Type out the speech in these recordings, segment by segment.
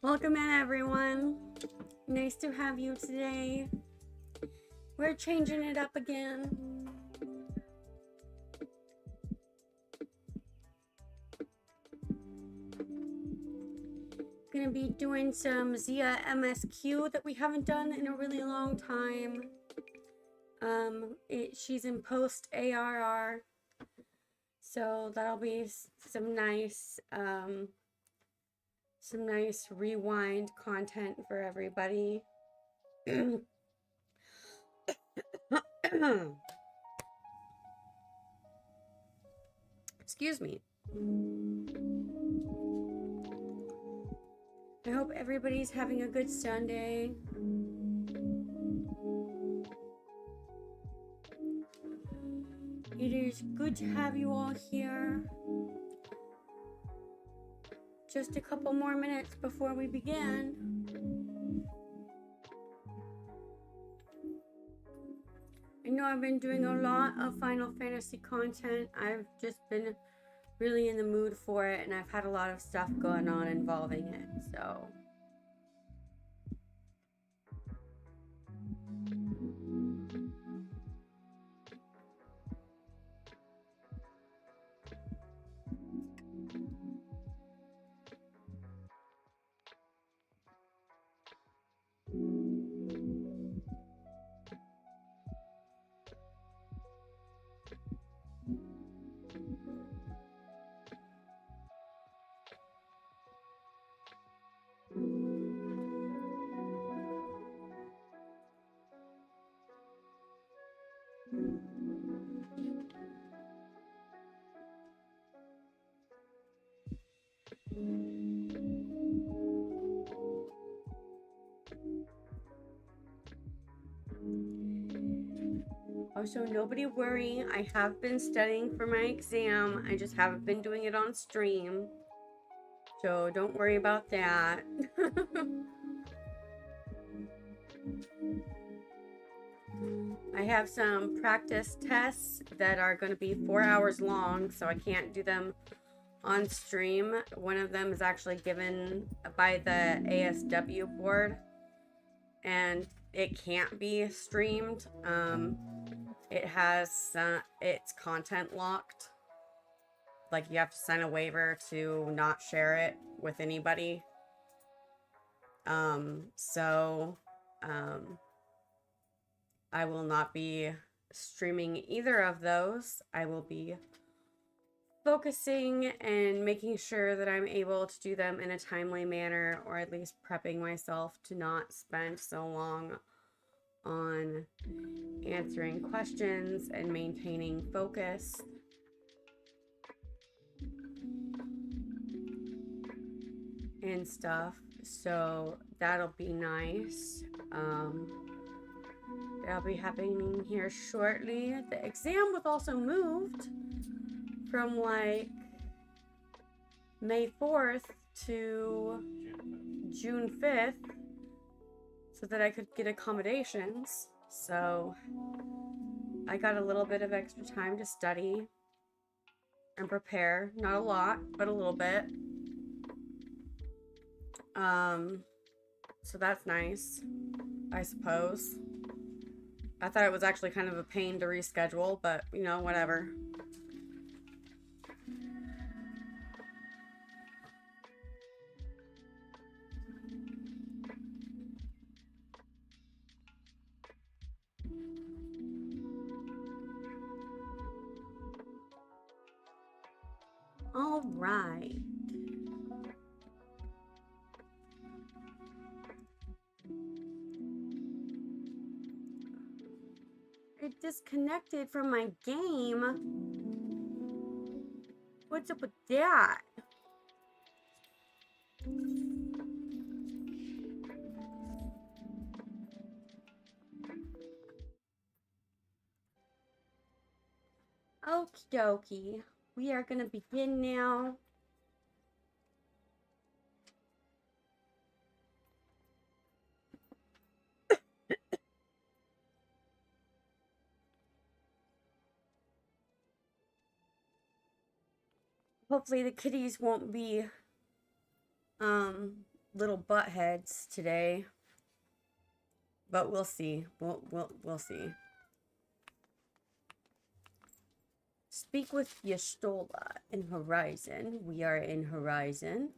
Welcome in, everyone. Nice to have you today. We're changing it up again. Gonna be doing some Xia MSQ that we haven't done in a really long time. She's in post ARR, so that'll be some nice rewind content for everybody. Excuse me. I hope everybody's having a good Sunday. It is good to have you all here. Just a couple more minutes before we begin. I know I've been doing a lot of Final Fantasy content. I've just been really in the mood for it, and I've had a lot of stuff going on involving it, so. Also, nobody worry, I have been studying for my exam. I just haven't been doing it on stream. So don't worry about that. I have some practice tests that are going to be 4 hours long, so I can't do them on stream. One of them is actually given by the ASW board, and it can't be streamed. It has it's content locked. Like, you have to sign a waiver to not share it with anybody. I will not be streaming either of those. I will be focusing and making sure that I'm able to do them in a timely manner, or at least prepping myself to not spend so long on answering questions and maintaining focus. And stuff, so that'll be nice. That'll be happening here shortly. The exam was also moved from like May 4th to June 5th so that I could get accommodations. So I got a little bit of extra time to study and prepare. Not a lot, but a little bit. So that's nice, I suppose. I thought it was actually kind of a pain to reschedule, but, you know, whatever. All right. It disconnected from my game. What's up with that? Okie dokie. We are going to begin now. Hopefully the kitties won't be little butt heads today, but we'll see. We'll see. Speak with Yestola in Horizon. We are in Horizon.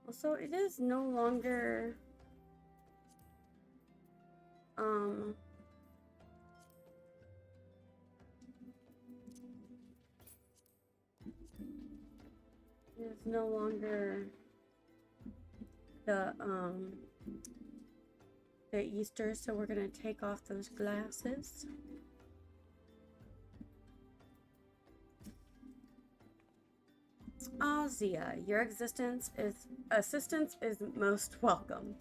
Also, it is no longer it's no longer the Easter, so we're gonna take off those glasses. Ah, Xia, your assistance is most welcome.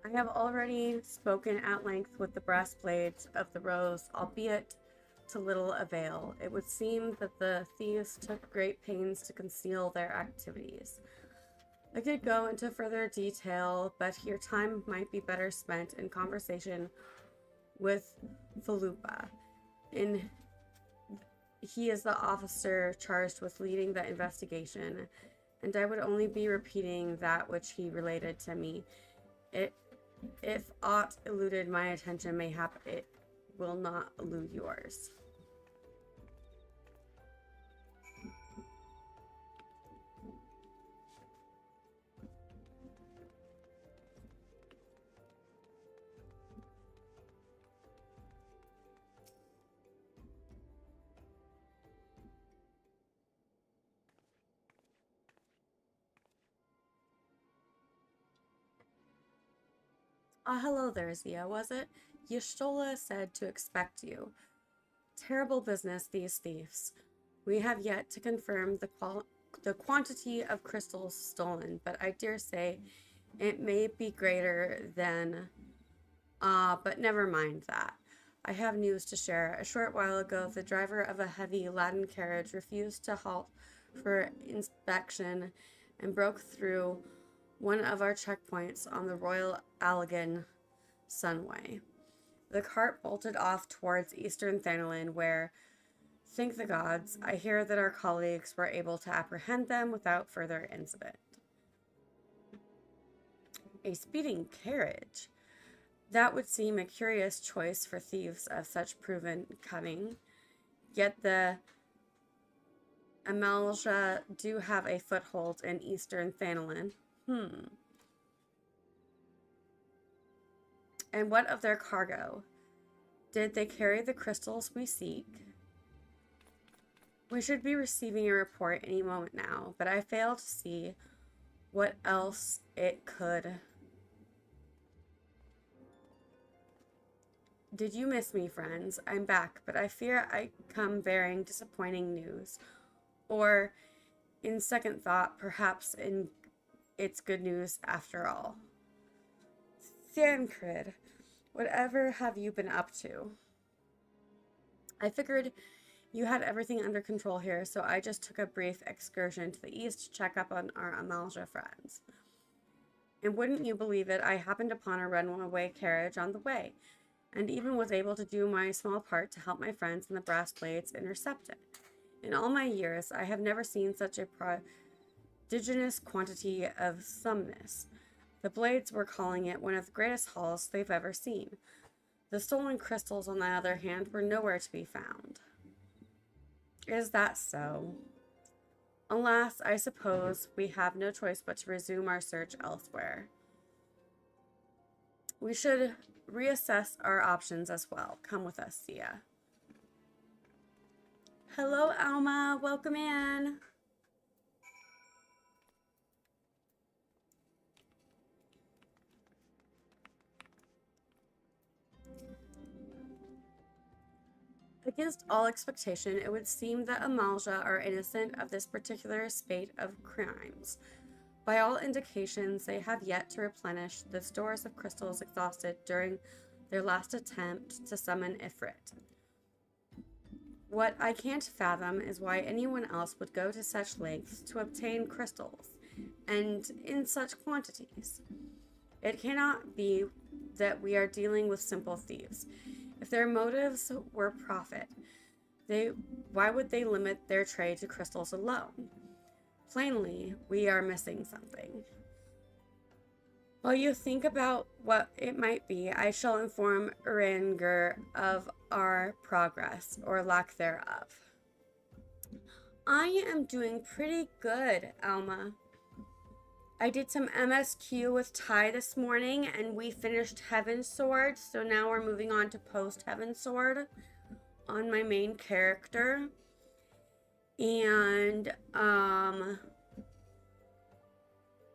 I have already spoken at length with the brass blades of the Rose, albeit to little avail. It would seem that the thieves took great pains to conceal their activities. I could go into further detail, but your time might be better spent in conversation with Falupa. He is the officer charged with leading the investigation, and I would only be repeating that which he related to me. If aught eluded my attention, mayhap it will not elude yours. Hello there, Xia, was it? Yestola said to expect you. Terrible business, these thieves. We have yet to confirm the quantity of crystals stolen, but I dare say it may be greater than... but never mind that. I have news to share. A short while ago, the driver of a heavy laden carriage refused to halt for inspection and broke through one of our checkpoints on the Royal Allegan Sunway. The cart bolted off towards Eastern Thanalan, where, thank the gods, I hear that our colleagues were able to apprehend them without further incident. A speeding carriage. That would seem a curious choice for thieves of such proven cunning. Yet the Amalja do have a foothold in Eastern Thanalan. And what of their cargo? Did they carry the crystals we seek? We should be receiving a report any moment now, but I fail to see what else it could. Did you miss me, friends? I'm back, but I fear I come bearing disappointing news. Or, in second thought, perhaps it's good news after all. Thancred, whatever have you been up to? I figured you had everything under control here, so I just took a brief excursion to the east to check up on our Amalja friends. And wouldn't you believe it, I happened upon a runaway carriage on the way, and even was able to do my small part to help my friends in the brass blades intercept it. In all my years, I have never seen such a prodigious quantity of summness. The blades were calling it one of the greatest hauls they've ever seen. The stolen crystals, on the other hand, were nowhere to be found. Is that so? Alas, I suppose we have no choice but to resume our search elsewhere. We should reassess our options as well. Come with us, Xia. Hello, Alma. Welcome in. Against all expectation, it would seem that Amalja are innocent of this particular spate of crimes. By all indications, they have yet to replenish the stores of crystals exhausted during their last attempt to summon Ifrit. What I can't fathom is why anyone else would go to such lengths to obtain crystals, and in such quantities. It cannot be that we are dealing with simple thieves. If their motives were profit, Why would they limit their trade to crystals alone? Plainly, we are missing something. While you think about what it might be, I shall inform Uringer of our progress, or lack thereof. I am doing pretty good, Alma. I did some MSQ with Ty this morning, and we finished Heaven Sword, so now we're moving on to post Heaven Sword on my main character. And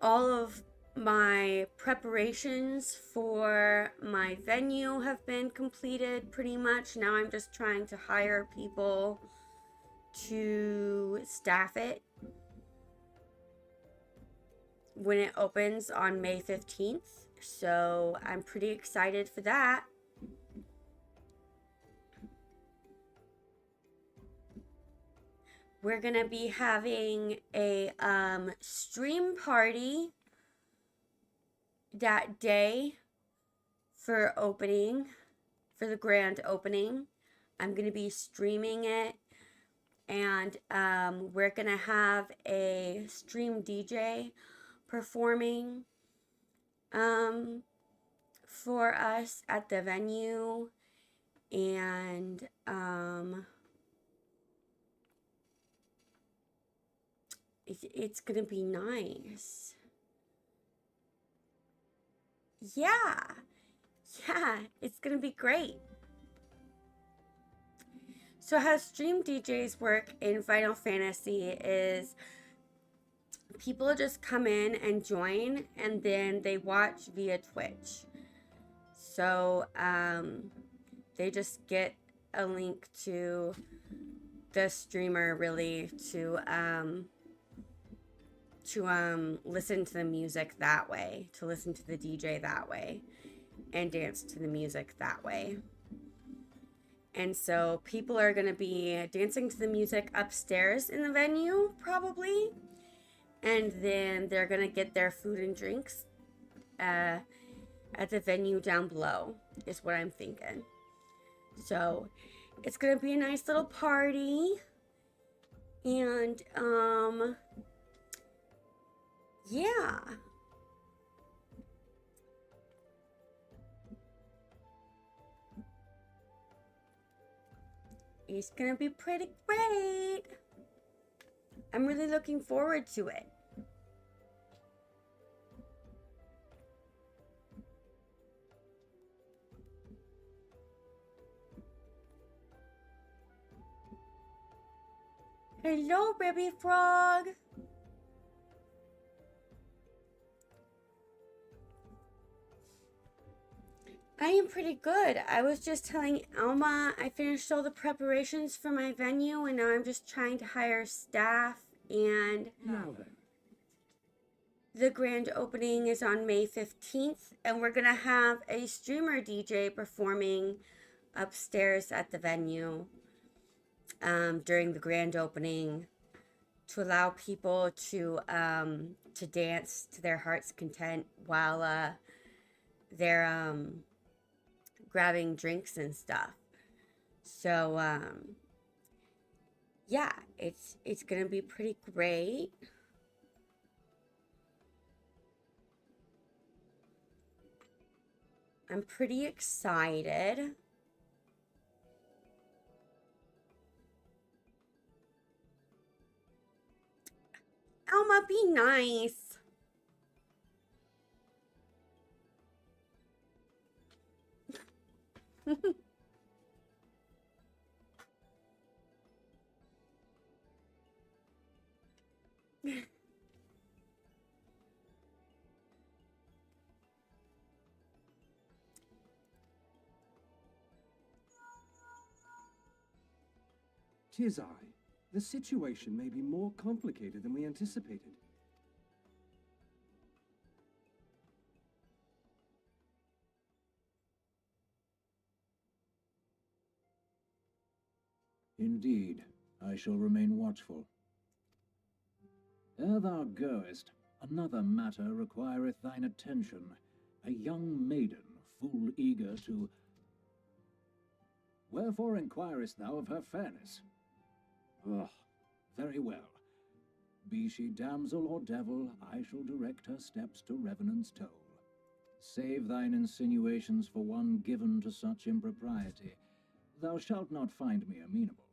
all of my preparations for my venue have been completed pretty much. Now I'm just trying to hire people to staff it when it opens on May 15th. So I'm pretty excited for that. We're gonna be having a stream party that day for the grand opening. I'm gonna be streaming it, and we're gonna have a stream DJ performing for us at the venue, and it's gonna be nice. Yeah, it's gonna be great. So how stream DJs work in Final Fantasy is people just come in and join, and then they watch via Twitch. So they just get a link to the streamer, really, to listen to the music that way, to listen to the DJ that way, and dance to the music that way. And so people are going to be dancing to the music upstairs in the venue, probably. And then they're going to get their food and drinks at the venue down below, is what I'm thinking. So it's going to be a nice little party. And, yeah. It's gonna be pretty great. I'm really looking forward to it. Hello, baby frog. I am pretty good. I was just telling Alma I finished all the preparations for my venue, and now I'm just trying to hire staff, and the grand opening is on May 15th, and we're gonna have a streamer DJ performing upstairs at the venue during the grand opening to allow people to dance to their heart's content while they're grabbing drinks and stuff. So yeah, it's gonna be pretty great. I'm pretty excited. Alma, be nice. Tis I. The situation may be more complicated than we anticipated. Indeed, I shall remain watchful. Ere thou goest, another matter requireth thine attention. A young maiden, full eager to... Wherefore inquirest thou of her fairness? Ugh, very well. Be she damsel or devil, I shall direct her steps to Revenant's toll. Save thine insinuations for one given to such impropriety. Thou shalt not find me amenable.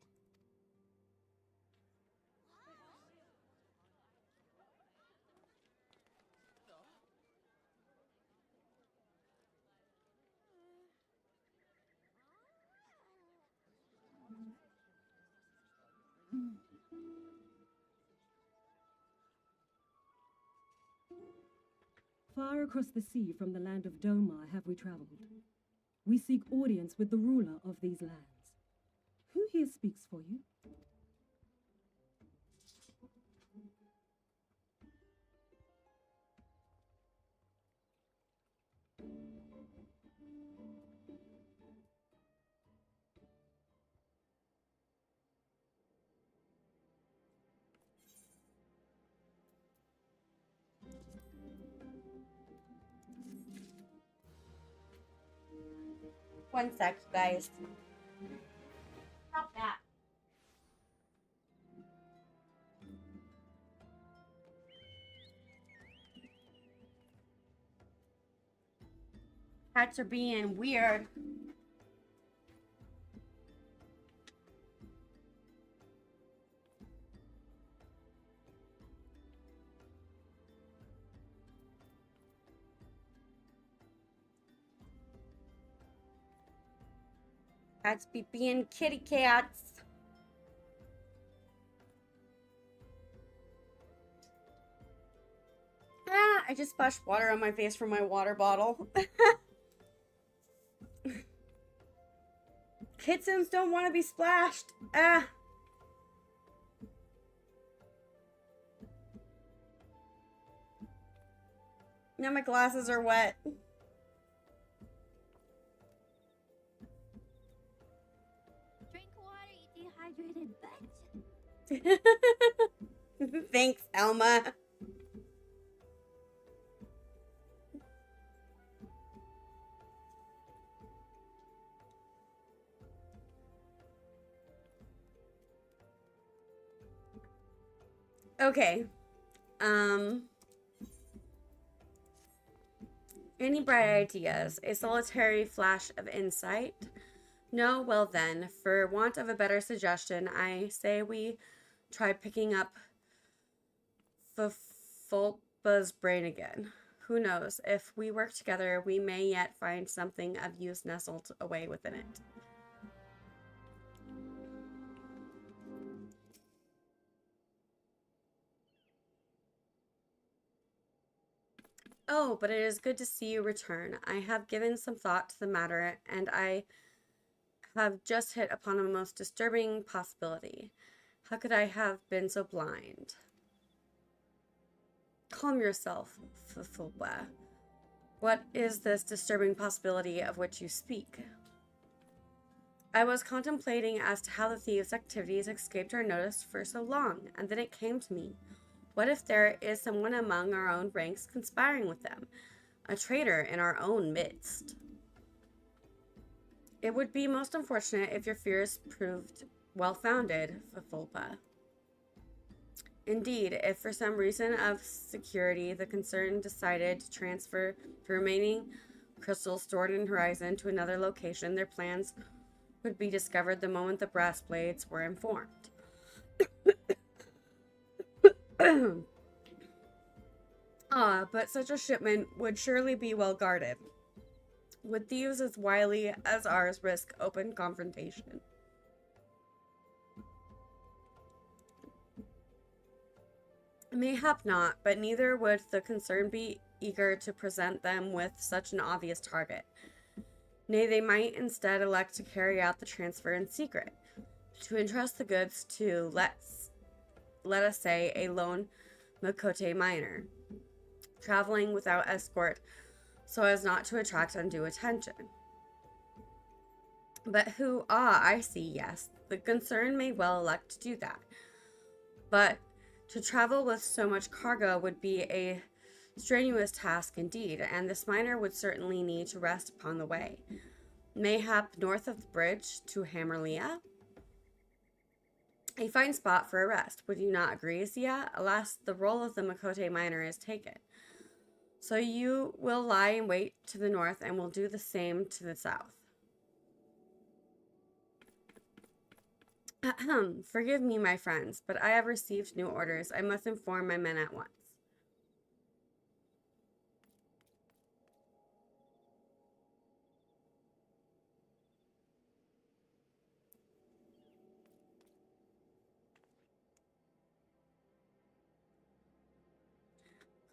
Far across the sea from the land of Domar have we travelled. We seek audience with the ruler of these lands. Who here speaks for you? One sec, guys. Stop that. Cats are being weird. Cats be being kitty cats. Ah, I just splashed water on my face from my water bottle. Kittens don't want to be splashed. Ah. Now my glasses are wet. Drink water, you dehydrated bitch. Thanks, Elma. Okay. Any bright ideas? A solitary flash of insight? No? Well then, for want of a better suggestion, I say we try picking up Fulpa's brain again. Who knows? If we work together, we may yet find something of use nestled away within it. Oh, but it is good to see you return. I have given some thought to the matter, and I have just hit upon a most disturbing possibility. How could I have been so blind? Calm yourself, Fulpa. What is this disturbing possibility of which you speak? I was contemplating as to how the thieves' activities escaped our notice for so long, and then it came to me. What if there is someone among our own ranks conspiring with them? A traitor in our own midst? It would be most unfortunate if your fears proved well-founded, Fulpa. Indeed, if for some reason of security the concern decided to transfer the remaining crystals stored in Horizon to another location, their plans would be discovered the moment the brass blades were informed. But such a shipment would surely be well guarded. Would thieves as wily as ours risk open confrontation? Mayhap not, but neither would the concern be eager to present them with such an obvious target. Nay, they might instead elect to carry out the transfer in secret, to entrust the goods to, let us say, a lone Makote miner, traveling without escort so as not to attract undue attention. But who? Ah, I see, yes. The concern may well elect to do that. But to travel with so much cargo would be a strenuous task indeed, and this miner would certainly need to rest upon the way. mayhap north of the bridge to Hammerlia. A fine spot for a rest. Would you not agree, Xia? Alas, the role of the Makote miner is taken. So you will lie in wait to the north and will do the same to the south. Forgive me, my friends, but I have received new orders. I must inform my men at once.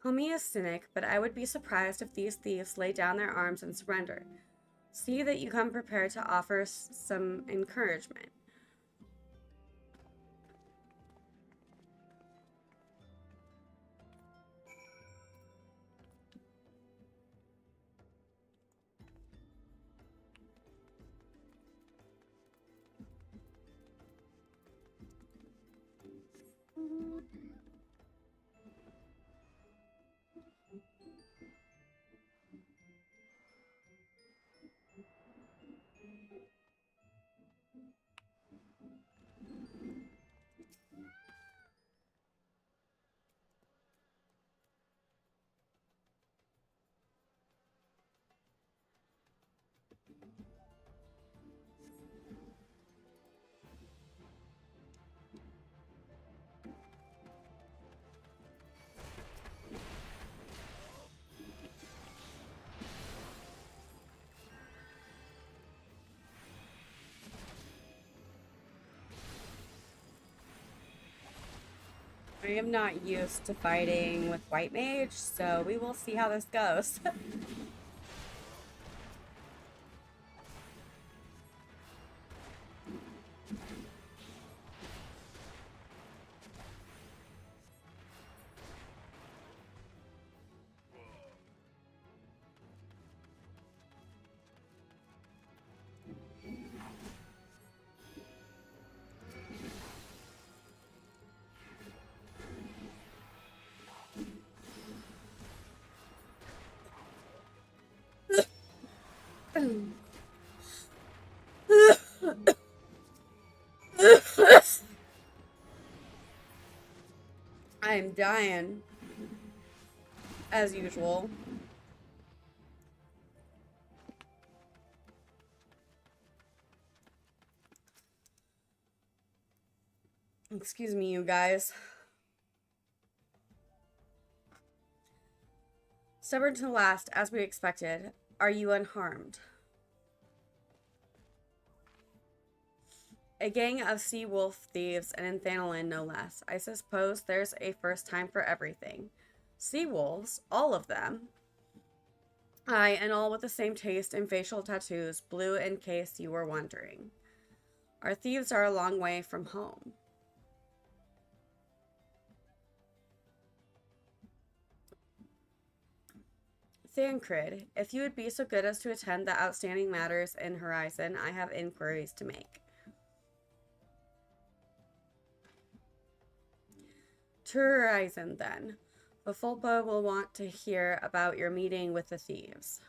Call me a cynic, but I would be surprised if these thieves lay down their arms and surrender. See that you come prepared to offer some encouragement. I am not used to fighting with White Mage, so we will see how this goes. I'm dying. As usual. Excuse me, you guys. Stubborn to the last, as we expected. Are you unharmed? A gang of sea wolf thieves and Inthanolin, no less. I suppose there's a first time for everything. Sea wolves, all of them. Aye, and all with the same taste and facial tattoos, blue in case you were wondering. Our thieves are a long way from home. Thancred, if you would be so good as to attend the outstanding matters in Horizon, I have inquiries to make. To Horizon, then. Vafulpa will want to hear about your meeting with the thieves.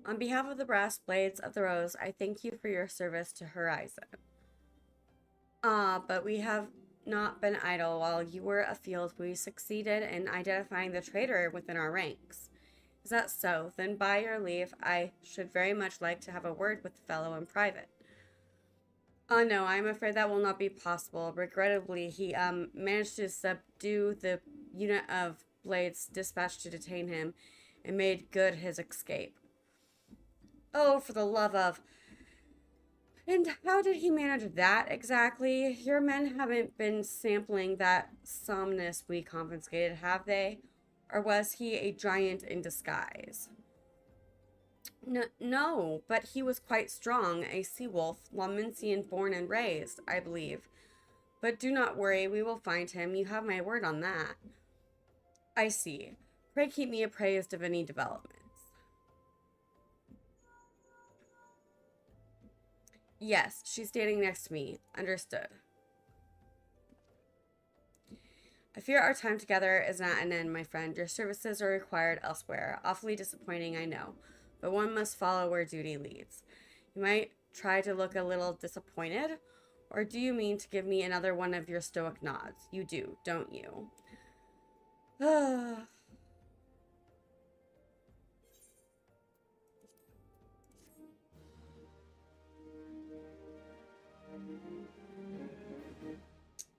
On behalf of the Brass Blades of the Rose, I thank you for your service to Horizon. But we have not been idle. While you were afield, we succeeded in identifying the traitor within our ranks. Is that so? Then by your leave, I should very much like to have a word with the fellow in private. No, I'm afraid that will not be possible. Regrettably, he managed to subdue the unit of blades dispatched to detain him and made good his escape. Oh, for the love of... And how did he manage that exactly? Your men haven't been sampling that somnus we confiscated, have they? Or was he a giant in disguise? No, but he was quite strong, a sea-wolf, Laminsian born and raised, I believe. But do not worry, we will find him. You have my word on that. I see. Pray keep me appraised of any developments. Yes, she's standing next to me. Understood. I fear our time together is not an end, my friend. Your services are required elsewhere. Awfully disappointing, I know. But one must follow where duty leads. You might try to look a little disappointed. Or do you mean to give me another one of your stoic nods? You do, don't you?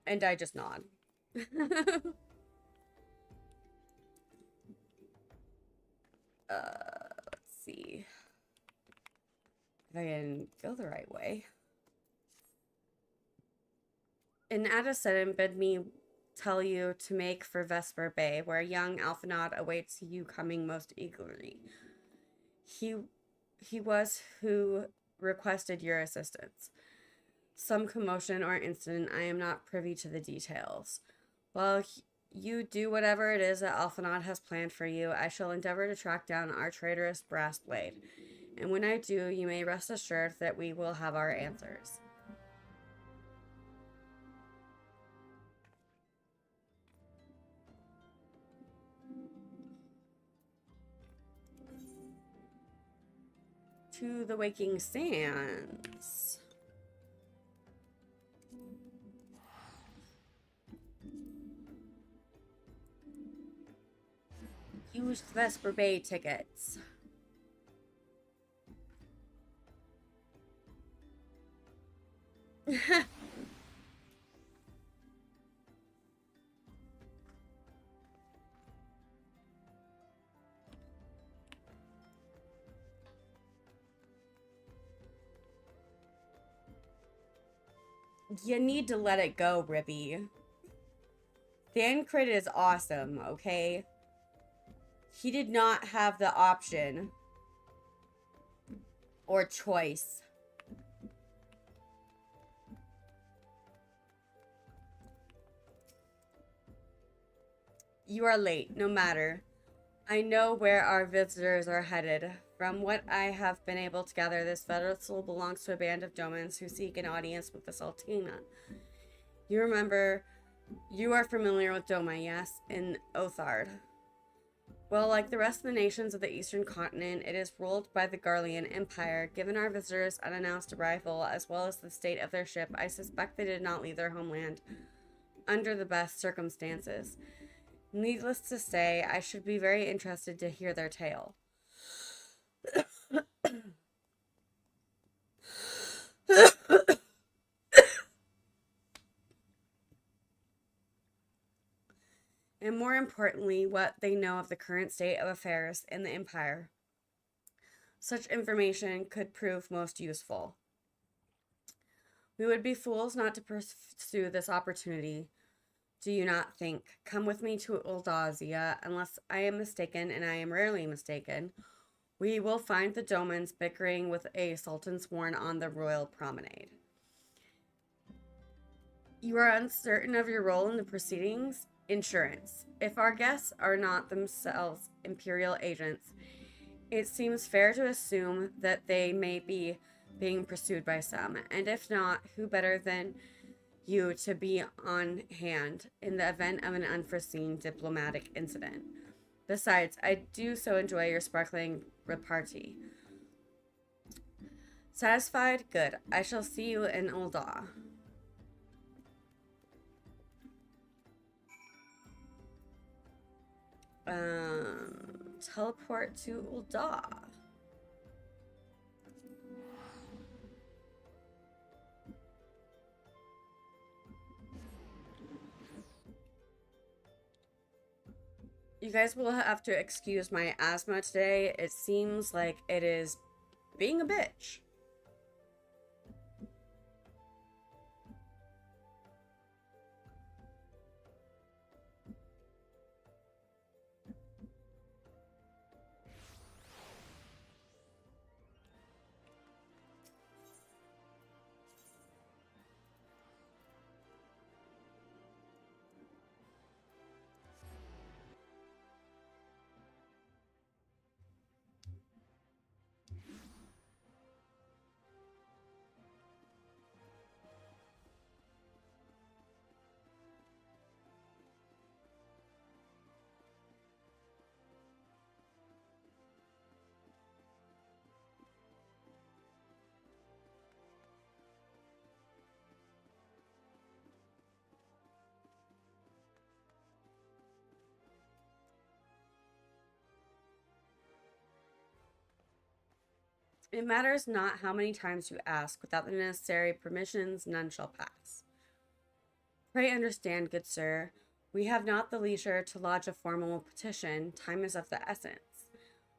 And I just nod. Let's see if I can go the right way. And Addison bid me tell you to make for Vesper Bay, where young Alphinaud awaits you coming most eagerly. He was who requested your assistance. Some commotion or incident, I am not privy to the details. While you do whatever it is that Alphinaud has planned for you, I shall endeavor to track down our traitorous brass blade. And when I do, you may rest assured that we will have our answers. To the Waking Sands. Used Vesper Bay tickets. You need to let it go, Ribby. The end credit is awesome, okay? He did not have the option or choice. You are late, no matter. I know where our visitors are headed. From what I have been able to gather, this vessel belongs to a band of Domans who seek an audience with the Sultana. You are familiar with Doma, yes? In Othard. Well, like the rest of the nations of the eastern continent, it is ruled by the Garlean Empire. Given our visitors' unannounced arrival, as well as the state of their ship, I suspect they did not leave their homeland under the best circumstances. Needless to say, I should be very interested to hear their tale. And more importantly, what they know of the current state of affairs in the Empire. Such information could prove most useful. We would be fools not to pursue this opportunity. Do you not think? Come with me to Uldazia, unless I am mistaken, and I am rarely mistaken. We will find the Domans bickering with a sultan sworn on the royal promenade. You are uncertain of your role in the proceedings? Insurance. If our guests are not themselves imperial agents, it seems fair to assume that they may be being pursued by some, and if not, who better than you to be on hand in the event of an unforeseen diplomatic incident. Besides, I do so enjoy your sparkling repartee. Satisfied? Good. I shall see you in Ulda. Teleport to Ulda. You guys will have to excuse my asthma today. It seems like it is being a bitch. It matters not how many times you ask. Without the necessary permissions, none shall pass. Pray understand, good sir. We have not the leisure to lodge a formal petition. Time is of the essence.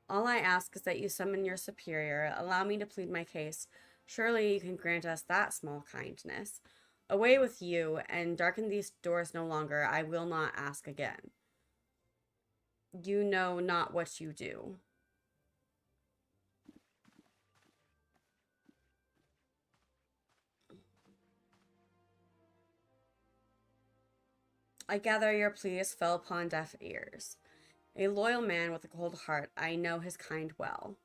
All I ask is that you summon your superior. Allow me to plead my case. Surely you can grant us that small kindness. Away with you, and darken these doors no longer. I will not ask again. You know not what you do. I gather your pleas fell upon deaf ears. A loyal man with a cold heart, I know his kind well.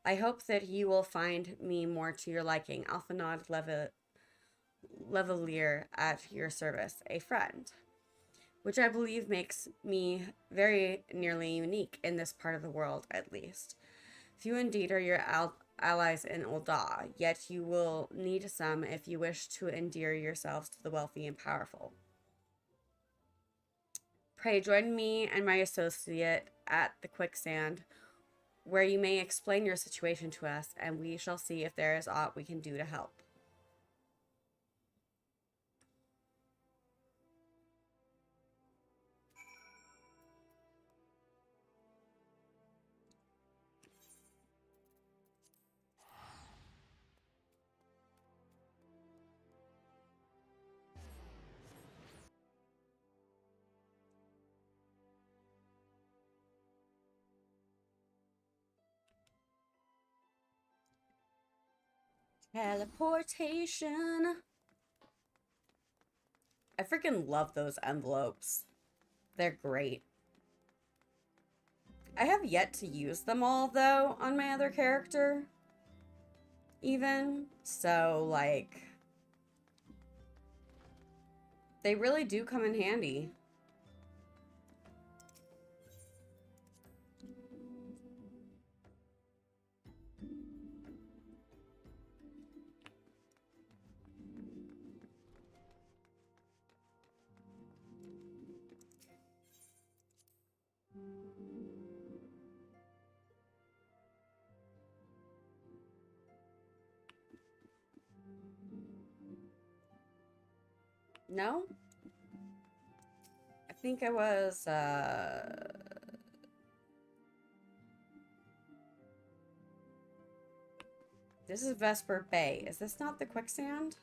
I hope that you will find me more to your liking. Alphanod Levelier at your service, a friend, which I believe makes me very nearly unique in this part of the world, at least. Few indeed are your allies in Ul'dah, yet you will need some if you wish to endear yourselves to the wealthy and powerful. Pray join me and my associate at the quicksand, where you may explain your situation to us, and we shall see if there is aught we can do to help. Teleportation. I freaking love those envelopes. They're great. I have yet to use them all, though, on my other character. Even. So, like, they really do come in handy. No? I think I was, this is Vesper Bay. Is this not the quicksand?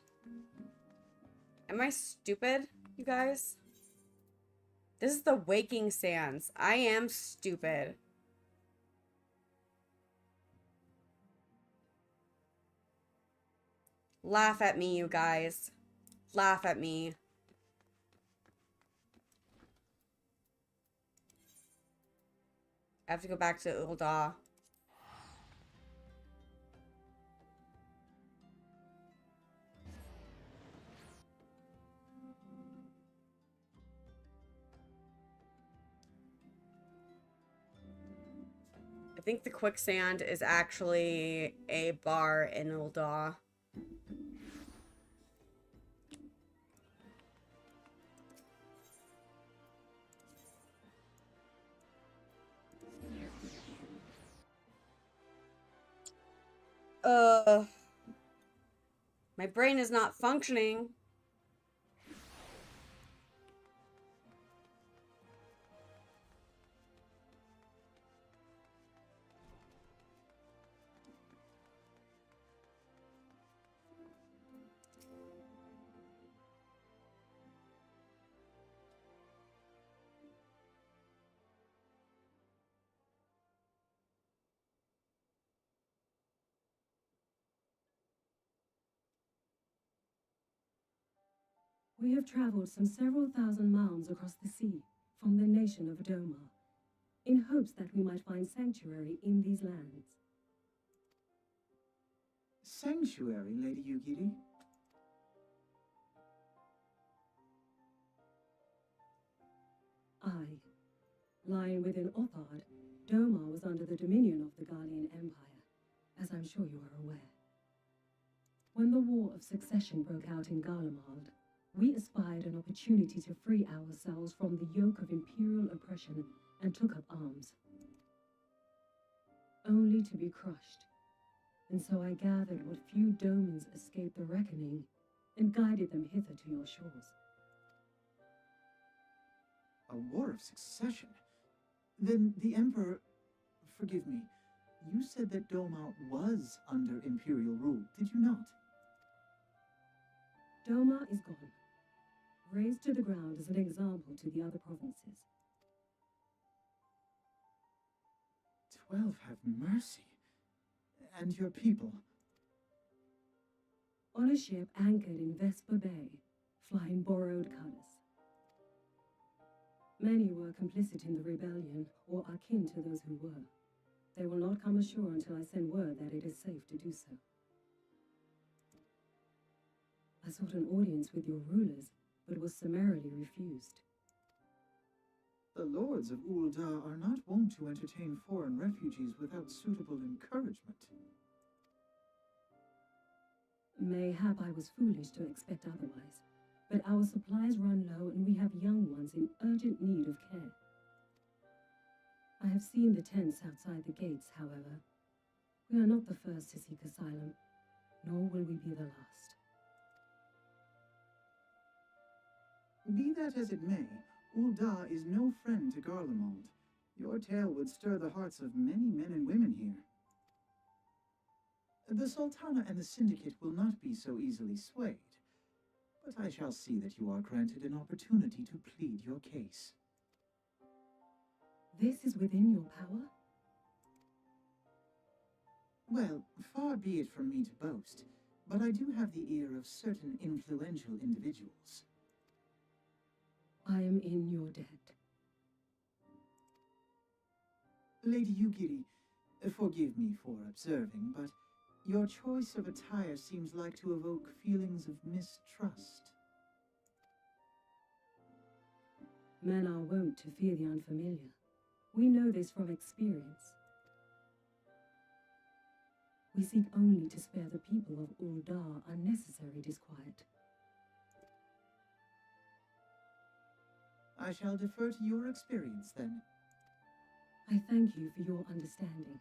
Am I stupid, you guys? This is the Waking Sands. I am stupid. Laugh at me, you guys. Laugh at me. I have to go back to Ul'dah. I think the quicksand is actually a bar in Ul'dah. My brain is not functioning. We have traveled some several thousand miles across the sea from the nation of Doma, in hopes that we might find sanctuary in these lands. Sanctuary, Lady Yugiri? Aye. Lying within Othard, Doma was under the dominion of the Garlean Empire, as I'm sure you are aware. When the War of Succession broke out in Garlemald, we espied an opportunity to free ourselves from the yoke of imperial oppression and took up arms. Only to be crushed. and so I gathered what few domans escaped the reckoning and guided them hither to your shores. A war of succession? Then the Emperor... Forgive me. You said that Doma was under Imperial rule, did you not? Doma is gone, razed to the ground as an example to the other provinces. 12 have mercy. And your people? On a ship anchored in Vesper Bay, flying borrowed colors. Many were complicit in the rebellion, or akin to those who were. They will not come ashore until I send word that it is safe to do so. I sought an audience with your rulers, but was summarily refused. The lords of Ul'dah are not wont to entertain foreign refugees without suitable encouragement. Mayhap I was foolish to expect otherwise, but our supplies run low and we have young ones in urgent need of care. I have seen the tents outside the gates, however. We are not the first to seek asylum, nor will we be the last. Be that as it may, Ul'dah is no friend to Garlemald. Your tale would stir the hearts of many men and women here. The Sultana and the Syndicate will not be so easily swayed, but I shall see that you are granted an opportunity to plead your case. This is within your power? Well, far be it from me to boast, but I do have the ear of certain influential individuals. I am in your debt. Lady Yugiri, forgive me for observing, but your choice of attire seems like to evoke feelings of mistrust. Men are wont to fear the unfamiliar. We know this from experience. We seek only to spare the people of Ul'dah unnecessary disquiet. I shall defer to your experience, then. I thank you for your understanding.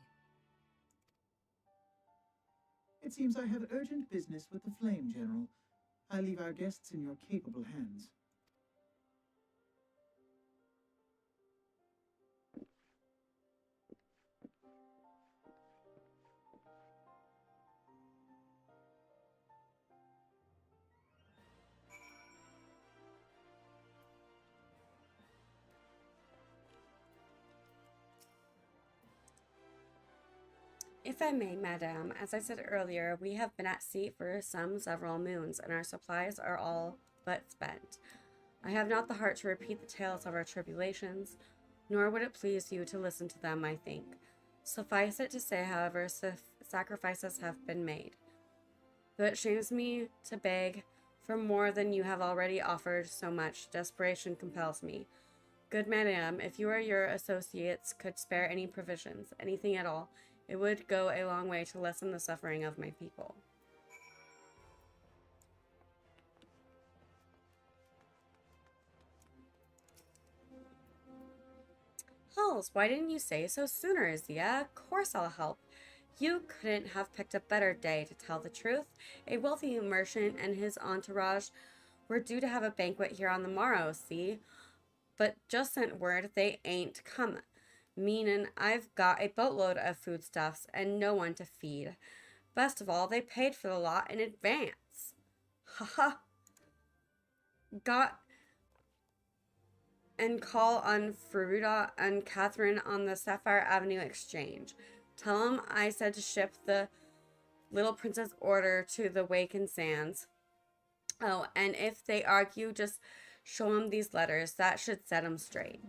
It seems I have urgent business with the Flame General. I leave our guests in your capable hands. If I may, madame, as I said earlier, we have been at sea for some several moons, and our supplies are all but spent. I have not the heart to repeat the tales of our tribulations, nor would it please you to listen to them, I think. Suffice it to say, however, sacrifices have been made. Though it shames me to beg for more than you have already offered so much, desperation compels me. Good madame, if you or your associates could spare any provisions, anything at all, it would go a long way to lessen the suffering of my people. Hells, why didn't you say so sooner, Xia? Of course I'll help. You couldn't have picked a better day, to tell the truth. A wealthy merchant and his entourage were due to have a banquet here on the morrow, see? But just sent word they ain't come. Meanin' I've got a boatload of foodstuffs and no one to feed. Best of all, they paid for the lot in advance. Haha. Got and call on Faruda and Catherine on the Sapphire Avenue Exchange. Tell 'em I said to ship the little prince's order to the Waken Sands. Oh, and if they argue, just show 'em these letters. That should set 'em straight.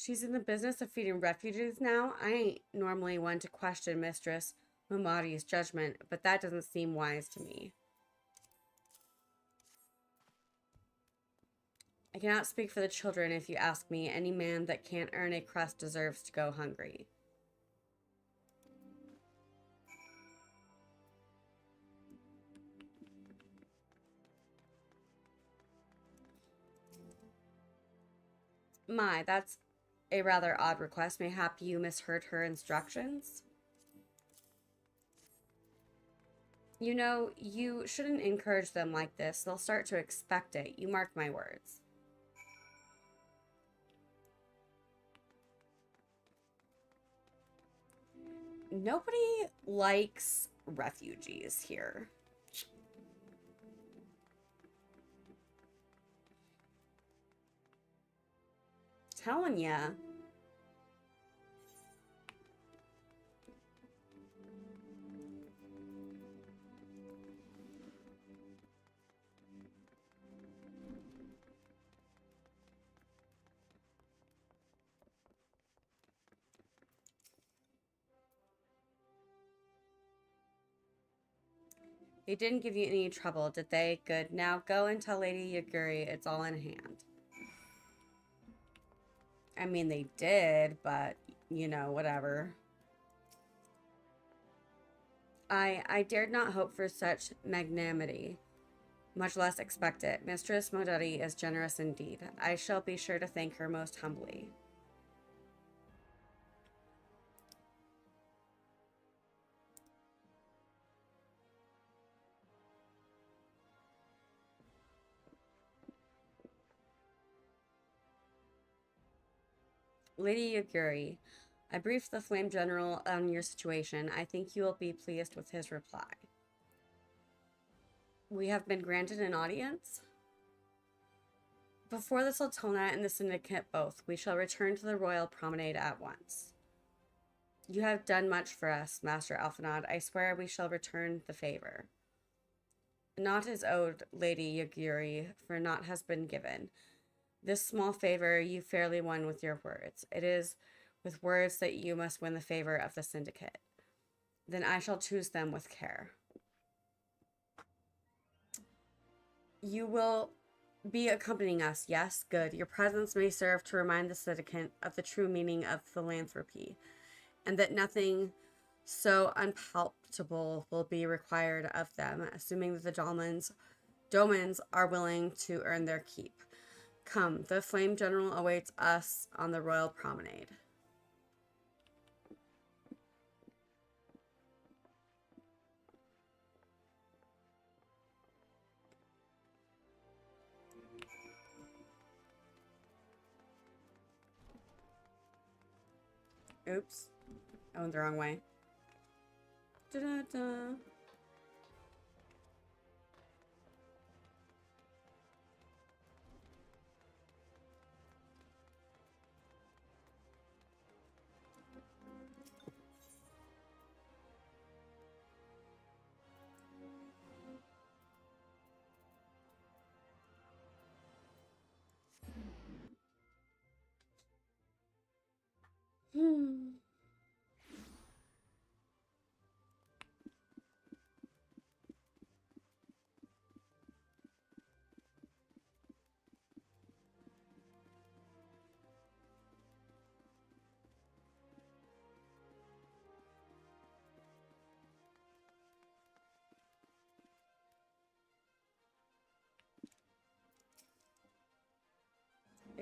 She's in the business of feeding refugees now. I ain't normally one to question Mistress Mamadi's judgment, but that doesn't seem wise to me. I cannot speak for the children if you ask me. Any man that can't earn a crust deserves to go hungry. My, that's a rather odd request. Mayhap you misheard her instructions? You know, you shouldn't encourage them like this. They'll start to expect it. You mark my words. Nobody likes refugees here. Telling ya. They didn't give you any trouble, did they? Good. Now go and tell Lady Yaguri it's all in hand. I mean, they did, but, you know, whatever. I dared not hope for such magnanimity, much less expect it. Mistress Modati is generous indeed. I shall be sure to thank her most humbly. Lady Yaguri, I briefed the Flame General on your situation. I think you will be pleased with his reply. We have been granted an audience? Before the Sultana and the Syndicate both, we shall return to the Royal Promenade at once. You have done much for us, Master Alphanod. I swear we shall return the favor. Naught is owed, Lady Yaguri, for naught has been given. This small favor you fairly won with your words. It is with words that you must win the favor of the Syndicate. Then I shall choose them with care. You will be accompanying us, yes? Good. Your presence may serve to remind the Syndicate of the true meaning of philanthropy, and that nothing so unpalatable will be required of them, assuming that the Domans are willing to earn their keep. Come, the Flame General awaits us on the Royal Promenade. Oops. I went the wrong way. Da-da-da.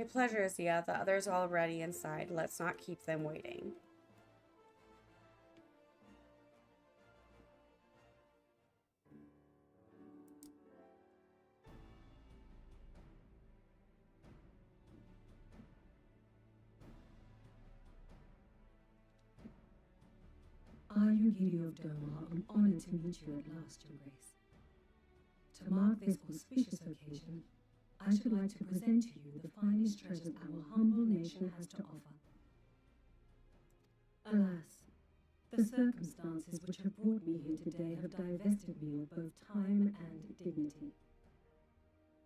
A pleasure, Xia. The others are already inside. Let's not keep them waiting. I, Yugiri of Doma, am honored to meet you at last, Your Grace. To mark this auspicious occasion, I should like to present to you the finest treasures our humble nation has to offer. Alas, the circumstances which have brought me here today have divested me of both time and dignity.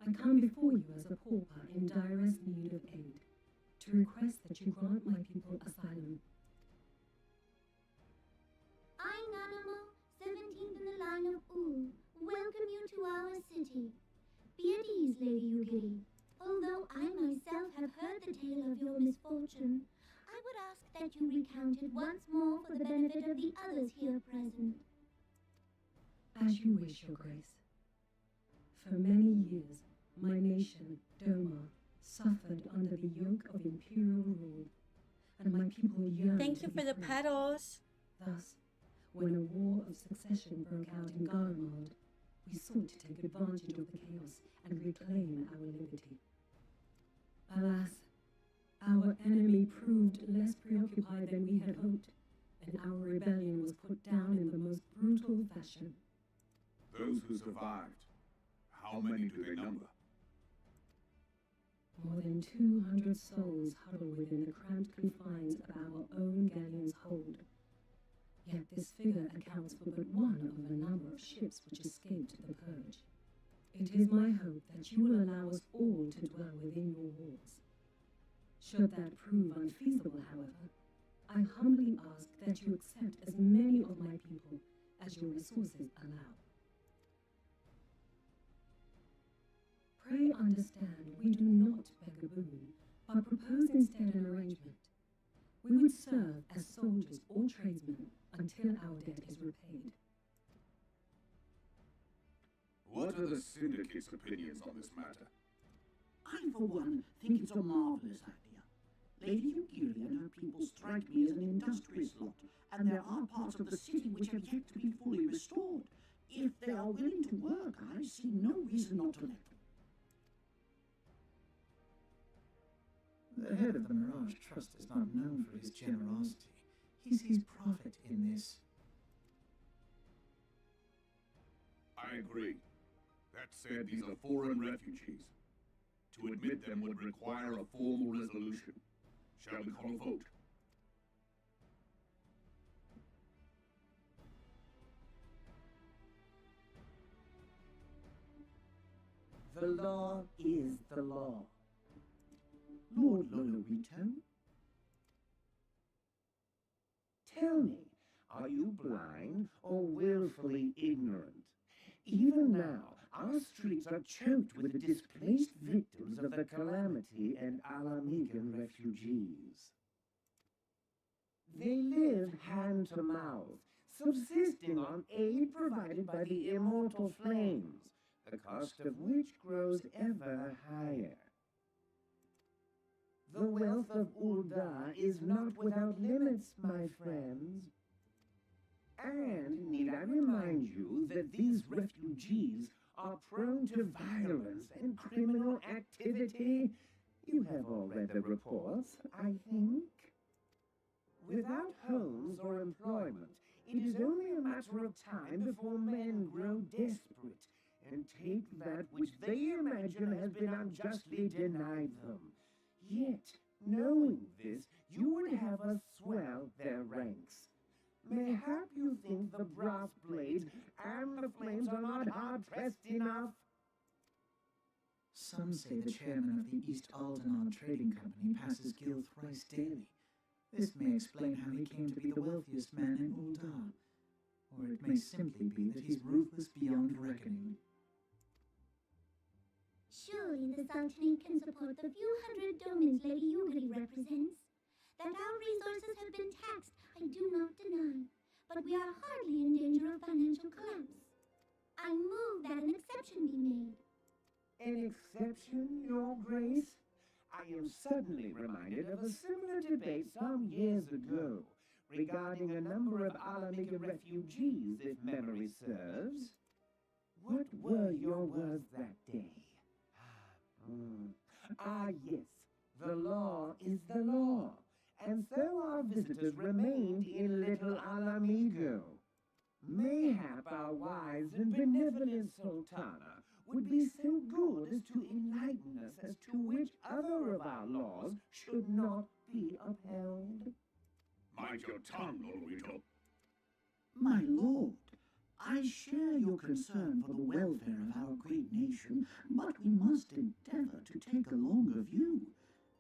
I come before you as a pauper in direst need of aid, to request that you grant my people asylum. I, Nanamo, 17th in the line of U, welcome you to our city. Be at ease, Lady Yugiri. Although I myself have heard the tale of your misfortune, I would ask that you recount it once more for the benefit of the others here present. As you wish, Your Grace. For many years, my nation, Doma, suffered under the yoke of imperial rule, and my people yearned Thank to you be for the free. petals. Thus, when a war of succession broke out in Garlemald, we sought to take advantage of the chaos and reclaim our liberty. Alas, our enemy proved less preoccupied than we had hoped, and our rebellion was put down in the most brutal fashion. Those who survived, how many do they number? More than 200 souls huddle within the cramped confines of our own galleon's hold. Yet this figure accounts for but one of a number of ships which escaped the purge. It is my hope that you will allow us all to dwell within your walls. Should that prove unfeasible, however, I humbly ask that you accept as many of my people as your resources allow. Pray understand, we do not beg a boon, but propose instead an arrangement. We would serve as soldiers or tradesmen until our debt is repaid. What are the Syndicate's opinions on this matter? I, for one, think it's a marvelous idea. Lady Yugiri and her people strike me as an industrious lot, and there are parts of the city which have yet to be fully restored. If they are willing to work, I see no reason not to let them. The head of the Mirage Trust is not known for his generosity. He sees profit in this. I agree. That said, these are foreign refugees. To admit them would require a formal resolution. Shall we call a vote? The law is the law. Lord Lolorito? Tell me, are you blind or willfully ignorant? Even now, our streets are choked with the displaced victims of the Calamity and Alamigan refugees. They live hand to mouth, subsisting on aid provided by the immortal flames, the cost of which grows ever higher. The wealth of Ulda is not without limits, my friends. And need I remind you that these refugees are prone to violence and criminal activity? You have all read the reports, I think. Without homes or employment, it is only a matter of time before men grow desperate and take that which they imagine has been unjustly denied them. Yet, knowing this, you would have us swell their ranks. Mayhap you think the brass blades and the flames are not hard-pressed enough? Some say the chairman of the East Aldenard Trading Company passes Gil thrice daily. This may explain how he came to be the wealthiest man in Ulda. Or it may simply be that he's ruthless beyond reckoning. Surely the Sultanate can support the few hundred domains Lady Yugiri represents. That our resources have been taxed, I do not deny, but we are hardly in danger of financial collapse. I move that an exception be made. An exception, Your Grace? I am suddenly reminded of a similar debate some years ago regarding a number of Alamiga refugees, if memory serves. What were your words that day? Yes, the law is the law, and so our visitors remained in Little Alamigo. Mayhap our wise and benevolent Sultana would be so good as to enlighten us as to which other of our laws should not be upheld. Mind your tongue, Lolorito. My lord, I share your concern for the welfare of our great nation, but we must endeavor to take a longer view.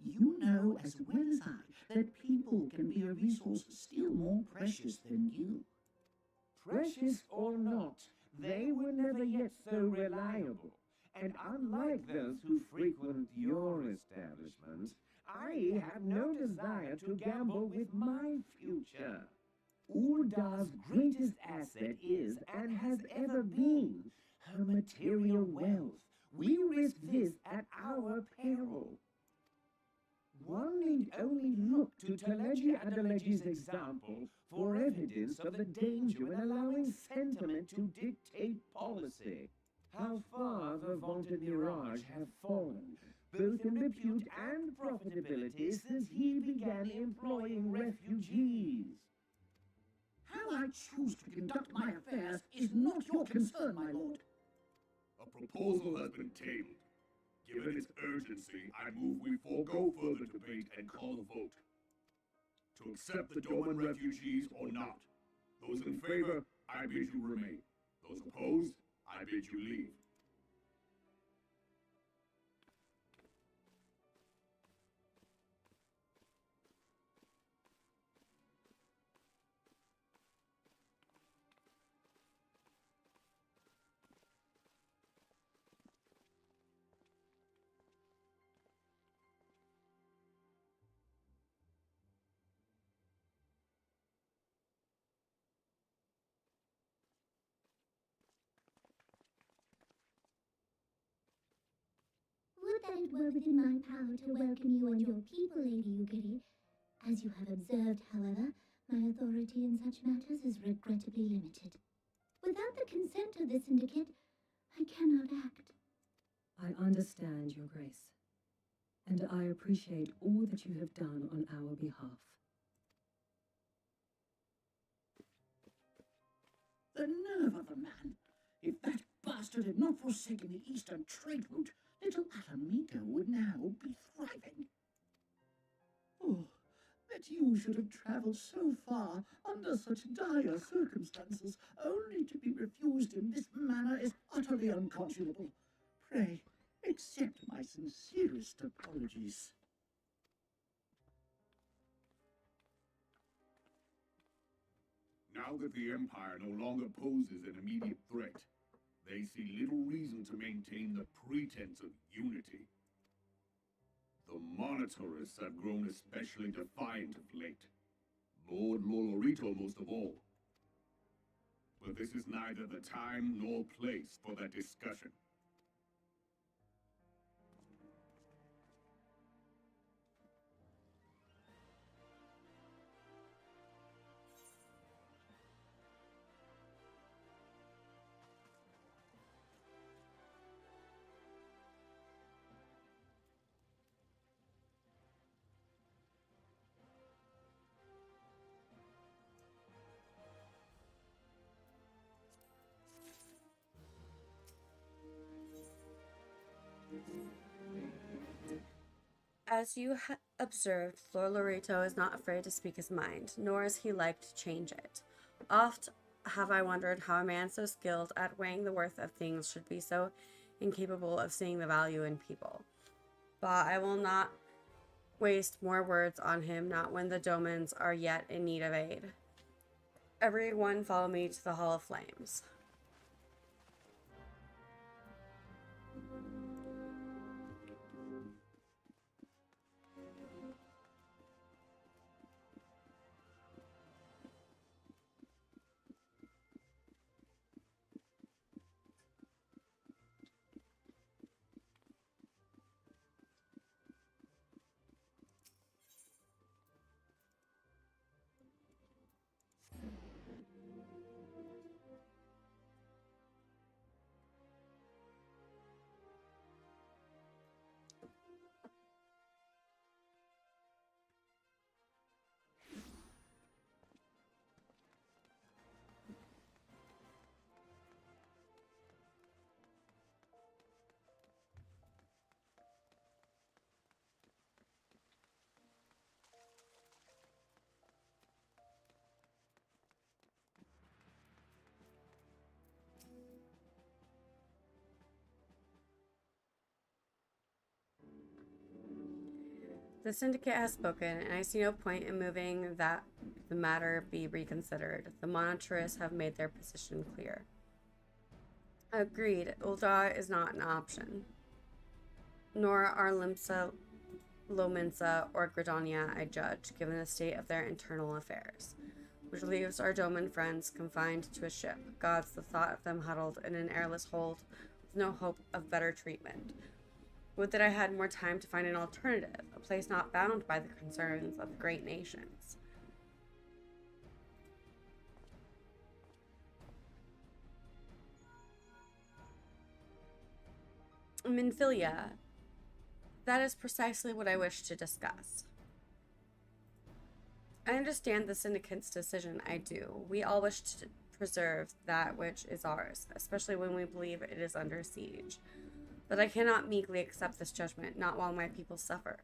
You know as well as I that people can be a resource still more precious than you. Precious or not, they were never yet so reliable. And unlike those who frequent your establishment, I have no desire to gamble with my future. Uldar's greatest asset is, and has ever been, her material wealth. We risk this at our peril. One need only look to Teleji Adeleji's example for evidence of the danger in allowing sentiment to dictate policy. How far the vaunted Mirage have fallen, both in repute and profitability, since he began employing refugees. How I choose to conduct my affairs is not your concern, my lord. A proposal has been tabled. Given its urgency, I move we forego further debate and call a vote. To accept the Doman refugees or not. Those in favor, I bid you remain. Those opposed, I bid you leave. Would that it were within my power to welcome you and your people, Lady Ugiri. As you have observed, however, my authority in such matters is regrettably limited. Without the consent of the Syndicate, I cannot act. I understand, Your Grace, and I appreciate all that you have done on our behalf. The nerve of the man! If that bastard had not forsaken the eastern trade route, little Alameda would now be thriving. Oh, that you should have travelled so far under such dire circumstances, only to be refused in this manner, is utterly unconscionable. Pray, accept my sincerest apologies. Now that the Empire no longer poses an immediate threat, they see little reason to maintain the pretense of unity. The monitorists have grown especially defiant of late. Lord Lolorito most of all. But this is neither the time nor place for that discussion. As you observed, Lord Loreto is not afraid to speak his mind, nor is he like to change it. Oft have I wondered how a man so skilled at weighing the worth of things should be so incapable of seeing the value in people. But I will not waste more words on him, not when the Domans are yet in need of aid. Everyone follow me to the Hall of Flames. The syndicate has spoken, and I see no point in moving that the matter be reconsidered. The monitors have made their position clear. Agreed. Ulda is not an option. Nor are Limsa, Lominsa, or Gridania, I judge, given the state of their internal affairs, which leaves our Doman friends confined to a ship. Gods, the thought of them huddled in an airless hold with no hope of better treatment. Would that I had more time to find an alternative, a place not bound by the concerns of the great nations. Minfilia. That is precisely what I wish to discuss. I understand the syndicate's decision, I do. We all wish to preserve that which is ours, especially when we believe it is under siege. But I cannot meekly accept this judgment, not while my people suffer.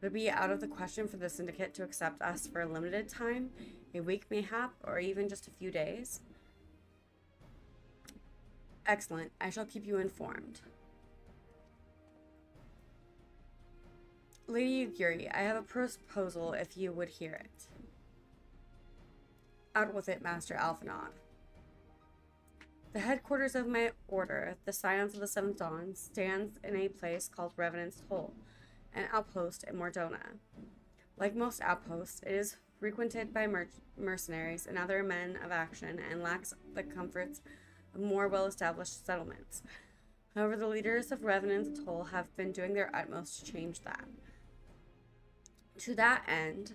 Would it be out of the question for the syndicate to accept us for a limited time, a week mayhap, or even just a few days? Excellent. I shall keep you informed. Lady Yugiri, I have a proposal if you would hear it. Out with it, Master Alphinaud. The headquarters of my order, the Scions of the Seventh Dawn, stands in a place called Revenant's Hole, an outpost in Mordona. Like most outposts, it is frequented by mercenaries and other men of action and lacks the comforts of more well-established settlements. However, the leaders of Revenant's Hole have been doing their utmost to change that. To that end,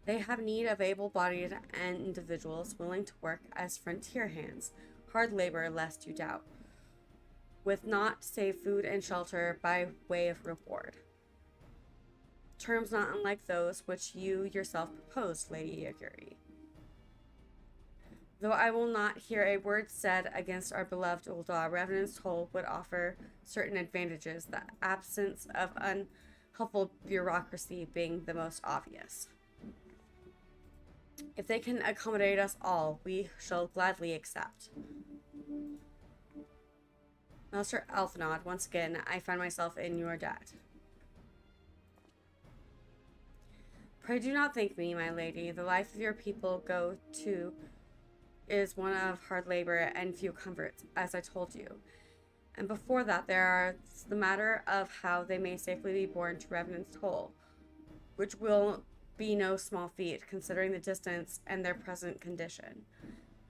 they have need of able-bodied individuals willing to work as frontier hands, hard labor lest you doubt, with naught save food and shelter by way of reward. Terms not unlike those which you yourself proposed, Lady Yugiri. Though I will not hear a word said against our beloved Ulda, Revenant's Hole would offer certain advantages, the absence of unhelpful bureaucracy being the most obvious. If they can accommodate us all, we shall gladly accept. Master Alphinaud, once again, I find myself in your debt. Pray do not thank me, my lady. The life of your people go to is one of hard labor and few comforts, as I told you. And before that, there are the matter of how they may safely be borne to Revenant's Hole, which will be no small feat, considering the distance and their present condition.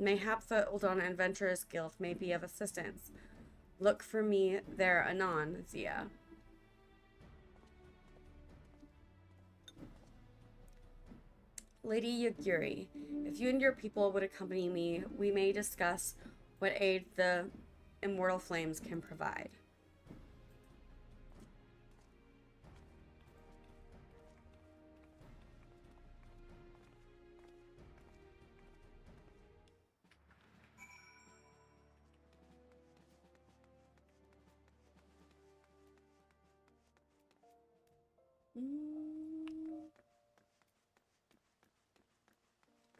Mayhap the Uldana Adventurers Guild may be of assistance. Look for me there anon, Xia. Lady Yugiri, if you and your people would accompany me, we may discuss what aid the immortal flames can provide.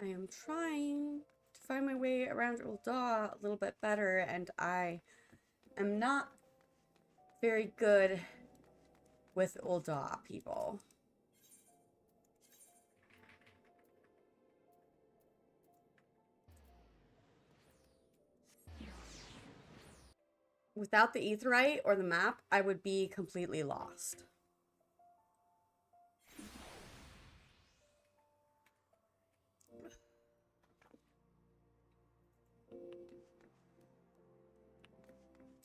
I am trying to find my way around Ulda a little bit better, and I am not very good with Ulda people. Without the Aetheryte or the map, I would be completely lost.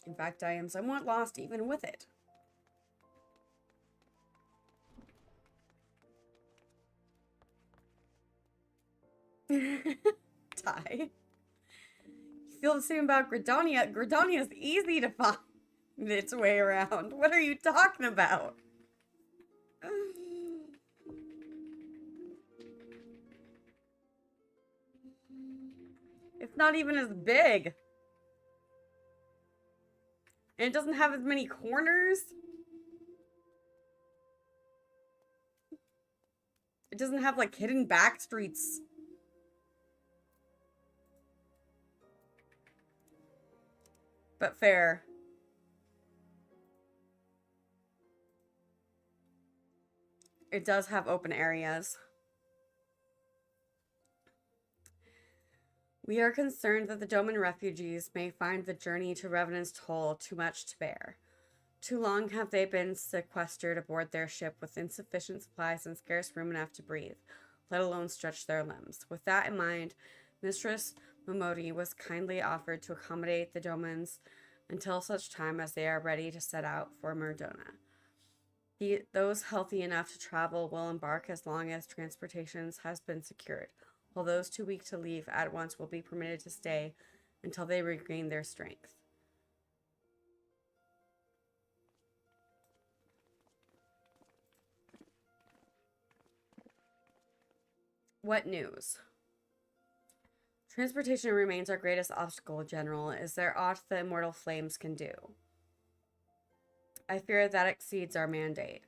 In fact, I am somewhat lost even with it. Ty. You feel the same about Gridania? Gridania's easy to find its way around. What are you talking about? It's not even as big. And it doesn't have as many corners. It doesn't have like hidden back streets. But fair. It does have open areas. We are concerned that the Doman refugees may find the journey to Revenant's Toll too much to bear. Too long have they been sequestered aboard their ship with insufficient supplies and scarce room enough to breathe, let alone stretch their limbs. With that in mind, Mistress Momodi was kindly offered to accommodate the Domans until such time as they are ready to set out for Merdona. Those healthy enough to travel will embark as long as transportation has been secured, while those too weak to leave at once will be permitted to stay until they regain their strength. What news? Transportation remains our greatest obstacle, General. Is there aught the immortal flames can do? I fear that exceeds our mandate.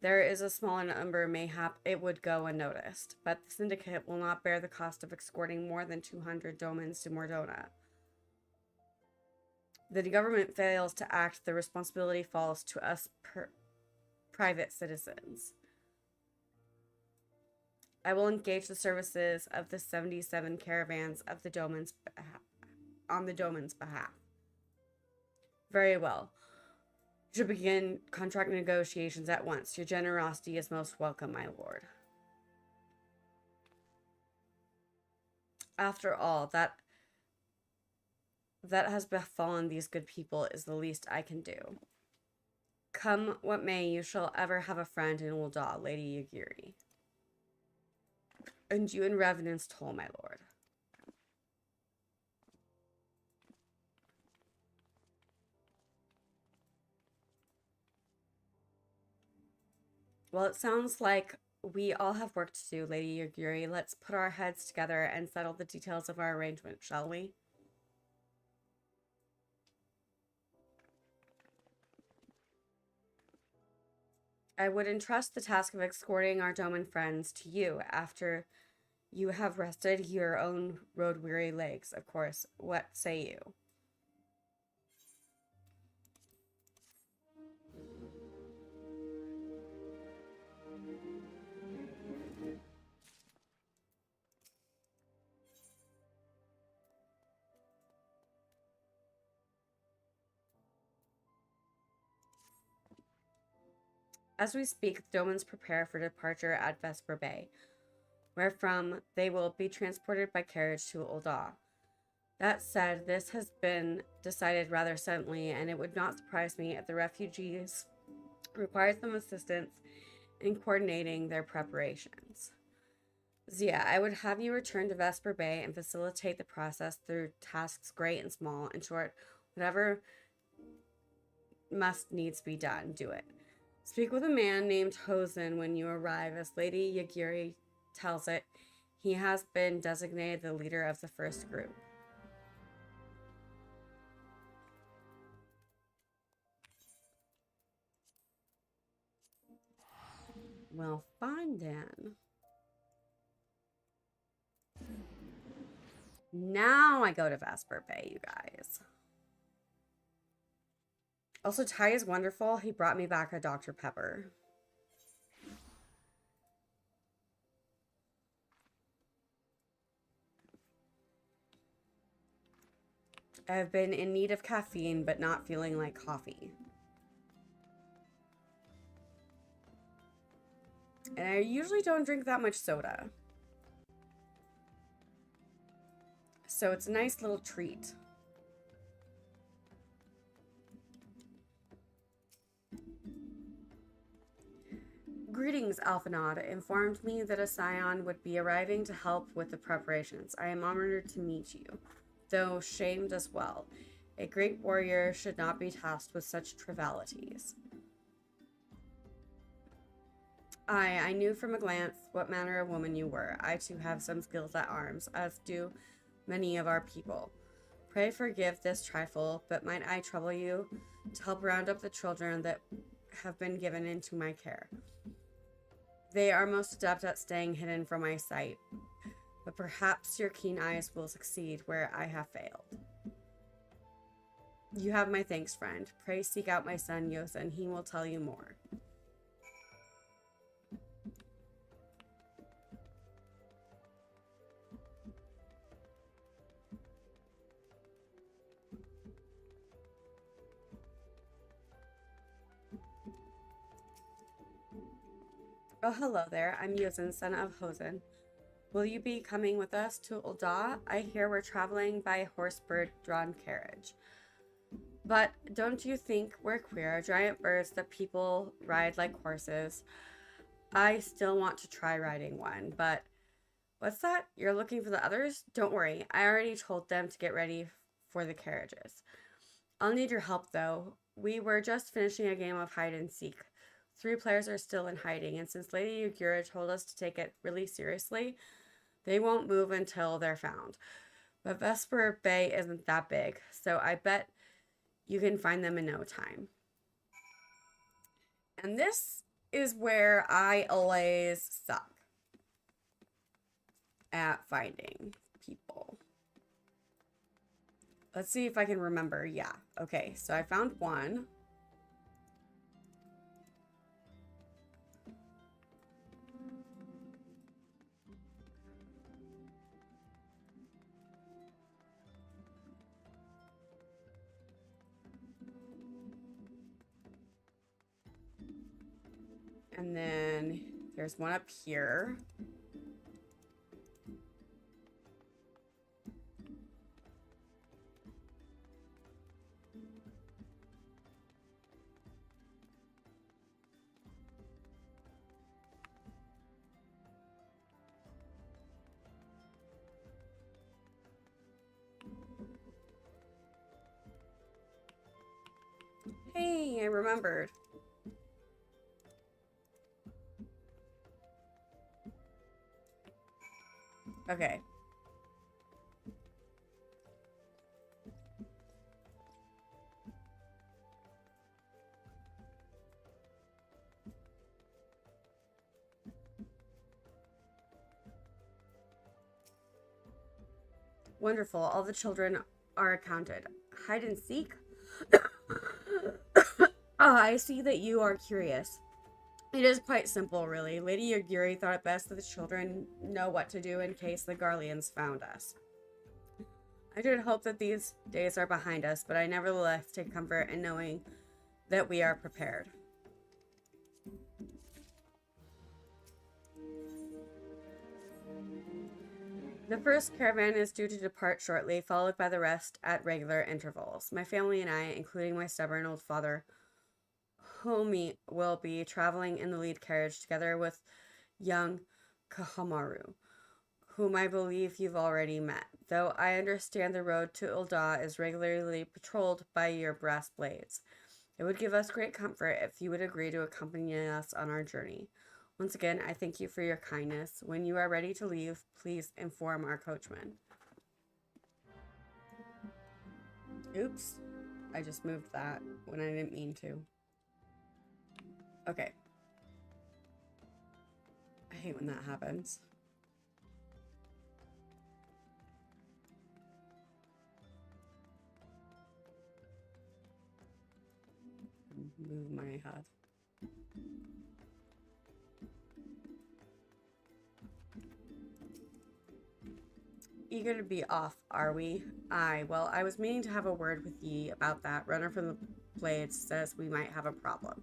There is a small number, mayhap it would go unnoticed, but the Syndicate will not bear the cost of escorting more than 200 Domans to Mordona. The government fails to act, the responsibility falls to us private citizens. I will engage the services of the 77 caravans of the Domans on the Doman's behalf. Very well. You should begin contract negotiations at once. Your generosity is most welcome, my lord. After all, that has befallen these good people is the least I can do. Come what may, you shall ever have a friend in Ul'dah, Lady Yagiri. And you in Revenant's Toll, my lord. Well, it sounds like we all have work to do, Lady Yagiri. Let's put our heads together and settle the details of our arrangement, shall we? I would entrust the task of escorting our Doman friends to you after you have rested your own road-weary legs, of course. What say you? As we speak, the Domans prepare for departure at Vesper Bay, wherefrom they will be transported by carriage to Ul'dah. That said, this has been decided rather suddenly, and it would not surprise me if the refugees require some assistance in coordinating their preparations. Xia, I would have you return to Vesper Bay and facilitate the process through tasks great and small. In short, whatever must needs be done, do it. Speak with a man named Hosen when you arrive. As Lady Yagiri tells it, he has been designated the leader of the first group. Well, fine then. Now I go to Vesper Bay, you guys. Also, Ty is wonderful. He brought me back a Dr. Pepper. I've been in need of caffeine, but not feeling like coffee. And I usually don't drink that much soda. So it's a nice little treat. Greetings, Alphanod. Informed me that a scion would be arriving to help with the preparations. I am honored to meet you, though shamed as well. A great warrior should not be tasked with such trivialities. I knew from a glance what manner of woman you were. I too have some skills at arms, as do many of our people. Pray forgive this trifle, but might I trouble you to help round up the children that have been given into my care? They are most adept at staying hidden from my sight, but perhaps your keen eyes will succeed where I have failed. You have my thanks, friend. Pray seek out my son, Yosen. He will tell you more. Oh, hello there. I'm Yosin, son of Hosen. Will you be coming with us to Ulda? I hear we're traveling by horse-bird drawn carriage. But don't you think we're queer? Giant birds that people ride like horses. I still want to try riding one, but what's that? You're looking for the others? Don't worry. I already told them to get ready for the carriages. I'll need your help, though. We were just finishing a game of hide and seek. 3 players are still in hiding, and since Lady Yugura told us to take it really seriously, they won't move until they're found. But Vesper Bay isn't that big, so I bet you can find them in no time. And this is where I always suck at finding people. Let's see if I can remember. Yeah. Okay, so I found one. And then there's one up here. Hey, I remembered. Okay. Wonderful. All the children are accounted. Hide and seek? I see that you are curious. It is quite simple, really. Lady Yagiri thought it best that the children know what to do in case the Garleans found us. I did hope that these days are behind us, but I nevertheless take comfort in knowing that we are prepared. The first caravan is due to depart shortly, followed by the rest at regular intervals. My family and I, including my stubborn old father, Homi, will be traveling in the lead carriage together with young Kahamaru, whom I believe you've already met, though I understand the road to Ulda is regularly patrolled by your brass blades. It would give us great comfort if you would agree to accompany us on our journey. Once again, I thank you for your kindness. When you are ready to leave, please inform our coachman. Oops. I just moved that when I didn't mean to. Okay. I hate when that happens. Move my head. Eager to be off, are we? Aye, well, I was meaning to have a word with ye about that. Runner from the Blades says we might have a problem.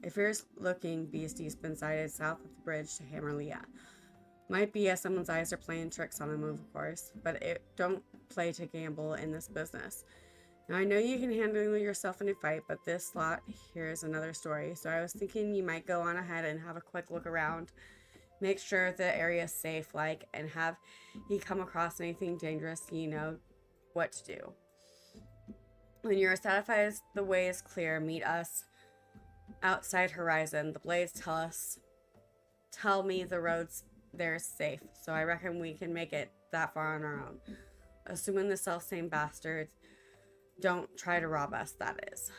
A fierce-looking beastie's been sighted south of the bridge to Hammerlia. Might be as someone's eyes are playing tricks on the move, of course, but don't play to gamble in this business. Now, I know you can handle yourself in a fight, but this lot here is another story, so I was thinking you might go on ahead and have a quick look around. Make sure the area is safe, and have you come across anything dangerous, you know what to do. When you're satisfied the way is clear, meet us outside Horizon. The Blades tell me the roads there safe, so I reckon we can make it that far on our own. Assuming the self-same bastards don't try to rob us, that is.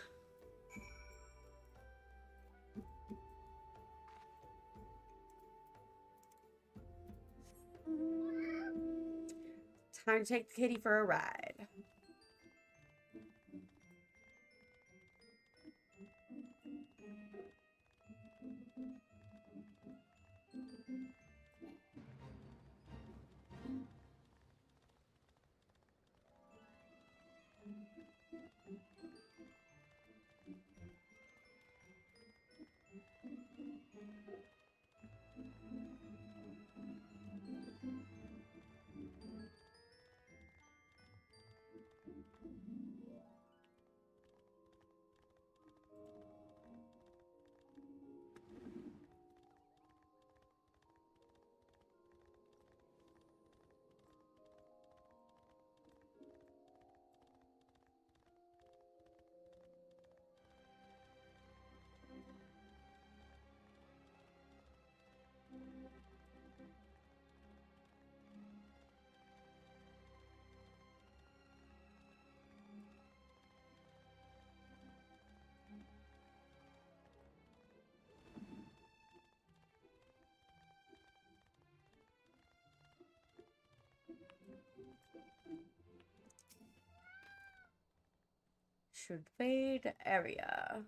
Time to take the kitty for a ride. Should fade area.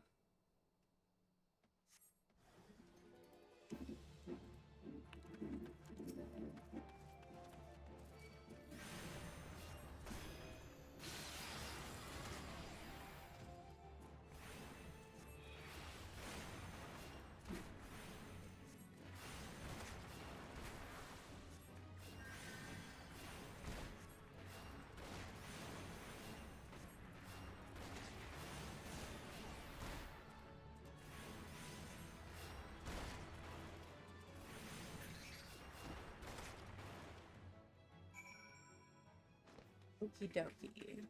Okie dokie.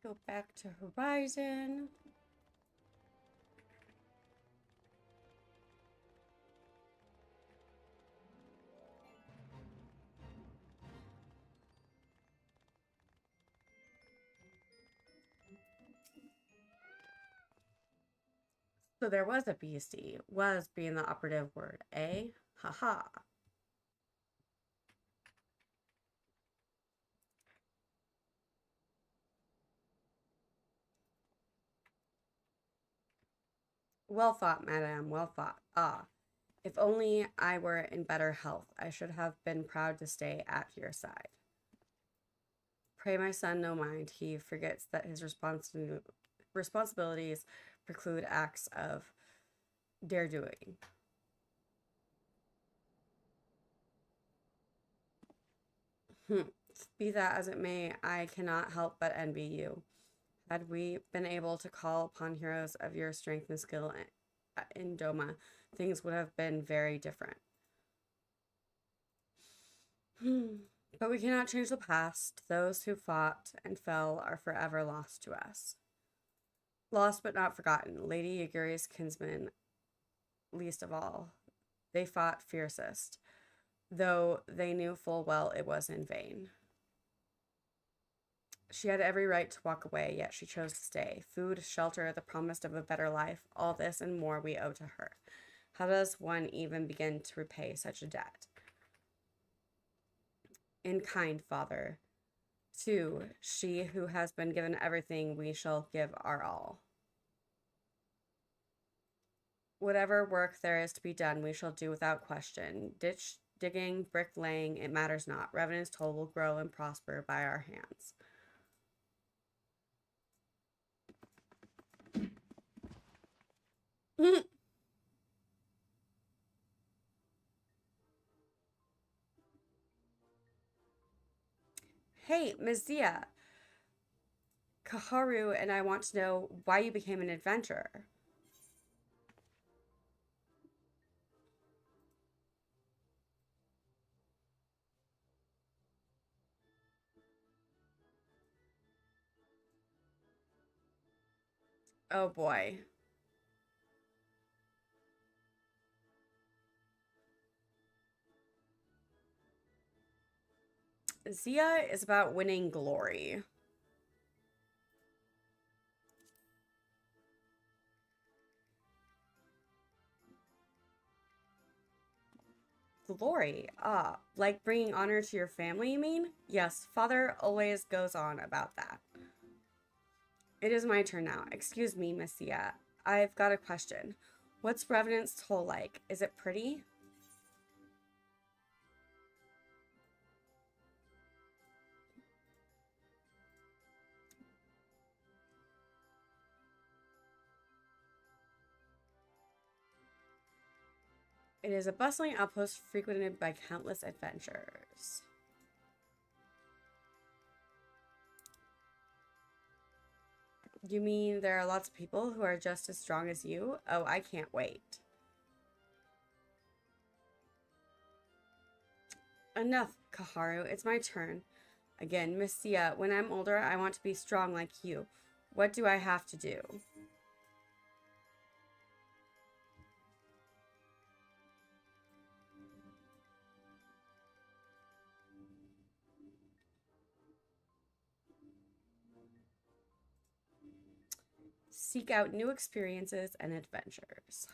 Go back to Horizon. So there was a beastie. Was being the operative word, eh? Haha. Well thought, madame, well thought. Ah, if only I were in better health, I should have been proud to stay at your side. Pray my son no mind. He forgets that his responsibilities preclude acts of dare doing. Be that as it may, I cannot help but envy you. Had we been able to call upon heroes of your strength and skill in Doma, things would have been very different. But we cannot change the past. Those who fought and fell are forever lost to us. Lost but not forgotten. Lady Yaguri's kinsmen, least of all. They fought fiercest, though they knew full well it was in vain. She had every right to walk away, yet she chose to stay. Food, shelter, the promise of a better life, all this and more we owe to her. How does one even begin to repay such a debt? In kind, Father. To she who has been given everything, we shall give our all. Whatever work there is to be done, we shall do without question. Ditch digging, bricklaying, it matters not. Revenant's toll will grow and prosper by our hands. Hey, Ms. Xia. Kaharu and I want to know why you became an adventurer. Oh boy. Xia is about winning glory. Glory? Ah, like bringing honor to your family, you mean? Yes, father always goes on about that. It is my turn now. Excuse me, Miss Xia. I've got a question. What's Revenant's toll like? Is it pretty? It is a bustling outpost frequented by countless adventurers. You mean there are lots of people who are just as strong as you? Oh, I can't wait. Enough, Kaharu. It's my turn. Again, Miss Xia, when I'm older, I want to be strong like you. What do I have to do? Seek out new experiences and adventures.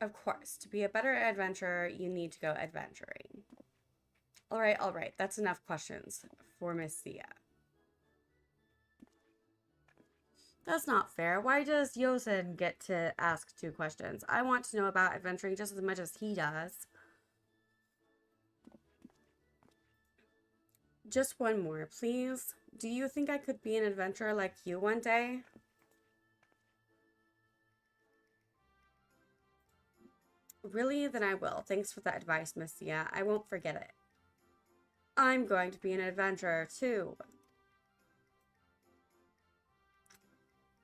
Of course, to be a better adventurer, you need to go adventuring. All right. That's enough questions for Miss Xia. That's not fair. Why does Yosin get to ask 2 questions? I want to know about adventuring just as much as he does. Just one more, please. Do you think I could be an adventurer like you one day? Really? Then I will. Thanks for the advice, Miss Xia. I won't forget it. I'm going to be an adventurer, too.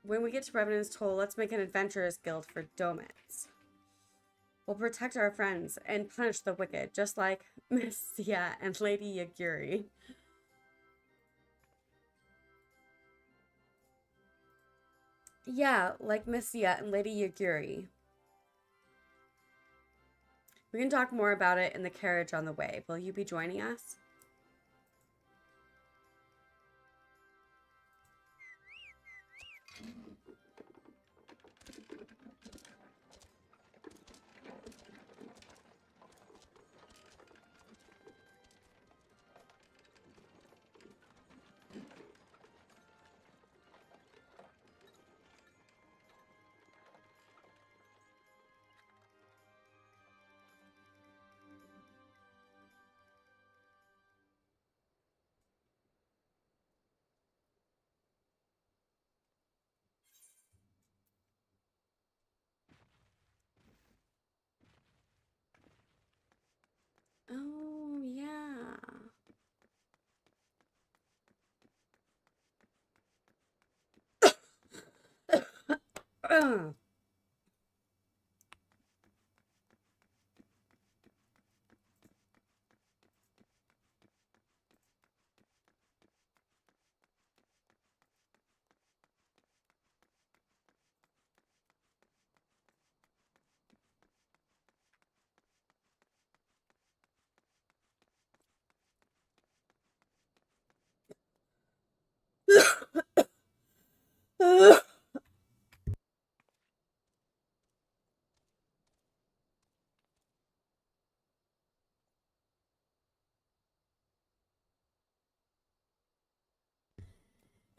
When we get to Revenant's Toll, let's make an adventurers guild for Domans. We'll protect our friends and punish the wicked, just like Miss Xia and Lady Yaguri. Yeah, like Miss Xia and Lady Yaguri. We can talk more about it in the carriage on the way. Will you be joining us? Oh, yeah.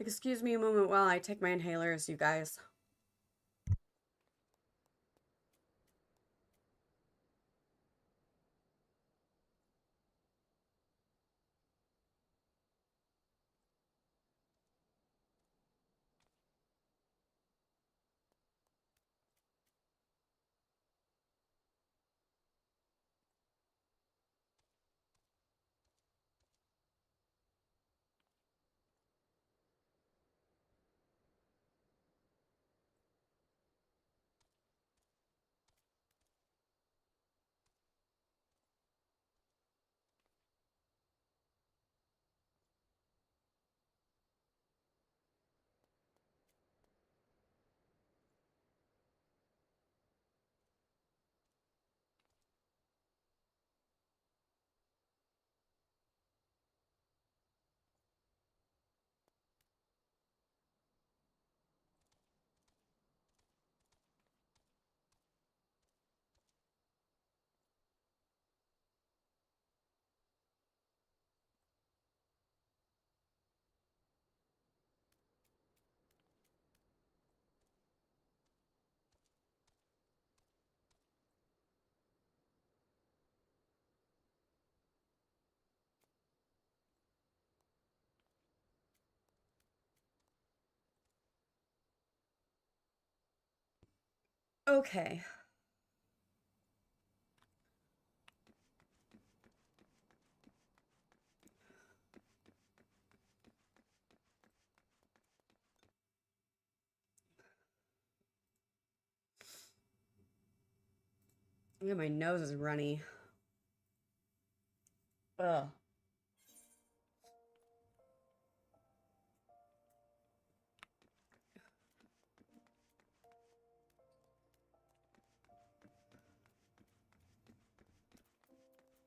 Excuse me a moment while I take my inhalers, you guys. Okay. Yeah, my nose is runny. Ugh.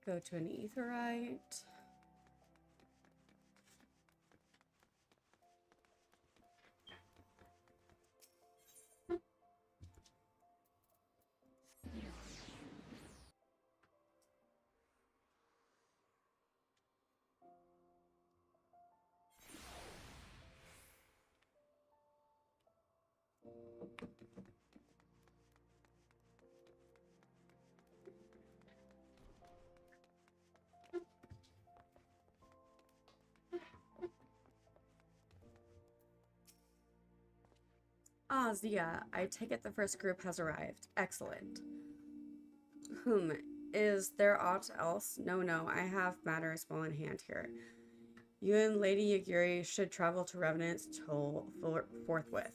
Go to an etherite. Ah, Xia, I take it the first group has arrived. Excellent. Is there aught else? No, I have matters well in hand here. You and Lady Yagiri should travel to Revenant's Toll forthwith.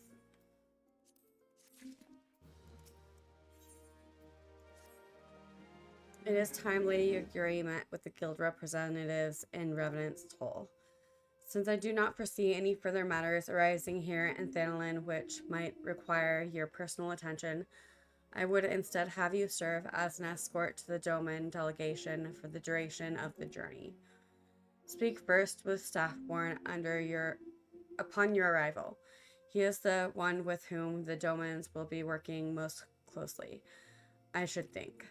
It is time Lady Yagiri met with the guild representatives in Revenant's Toll. Since I do not foresee any further matters arising here in Thanalin which might require your personal attention, I would instead have you serve as an escort to the Doman delegation for the duration of the journey. Speak first with Staffborn upon your arrival. He is the one with whom the Domans will be working most closely, I should think.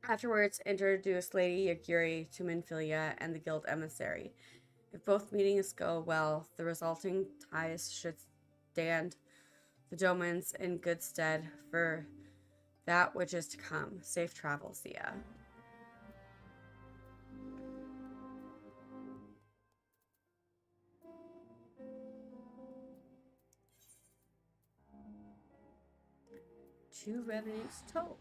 Afterwards, introduce Lady Yagiri to Minfilia and the guild emissary. If both meetings go well, the resulting ties should stand the Domans in good stead for that which is to come. Safe travels, Xia. To Revenant's Toll.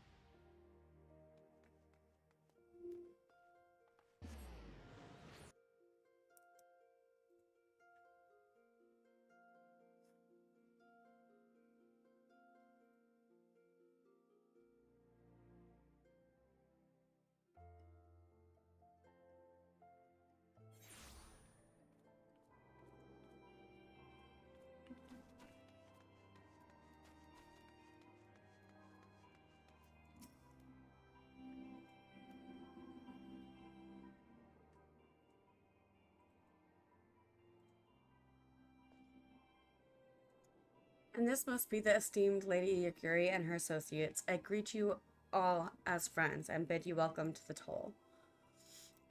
And this must be the esteemed Lady Yagiri and her associates. I greet you all as friends and bid you welcome to the Toll.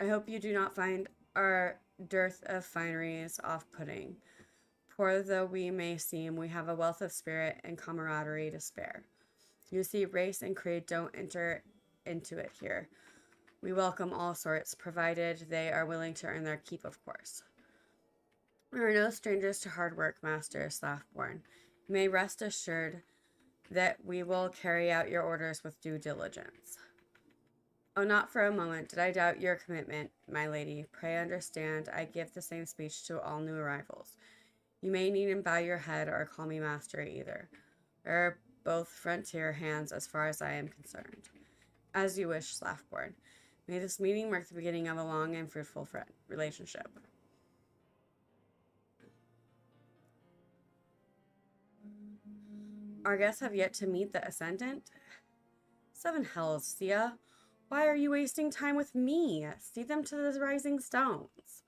I hope you do not find our dearth of fineries off-putting. Poor though we may seem, we have a wealth of spirit and camaraderie to spare. You see, race and creed don't enter into it here. We welcome all sorts, provided they are willing to earn their keep, of course. We are no strangers to hard work, Master Slaffborn. You may rest assured that we will carry out your orders with due diligence. Oh, not for a moment did I doubt your commitment, my lady. Pray understand, I give the same speech to all new arrivals. You may needn't bow your head or call me master either. We are both frontier hands as far as I am concerned. As you wish, Slaffborn. May this meeting mark the beginning of a long and fruitful relationship. Our guests have yet to meet the Ascendant. Seven hells, Xia. Why are you wasting time with me? See them to the rising stones.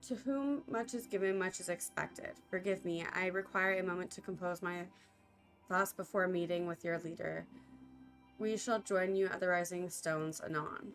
To whom much is given, much is expected. Forgive me, I require a moment to compose my thoughts before meeting with your leader. We shall join you at the rising stones anon.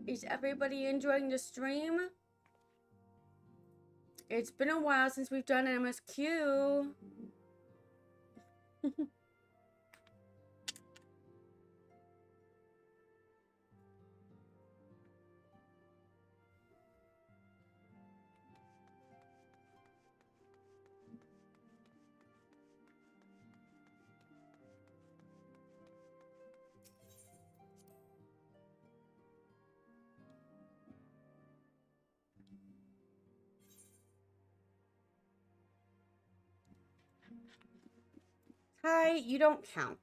Is everybody enjoying the stream? It's been a while since we've done MSQ. Hi, you don't count.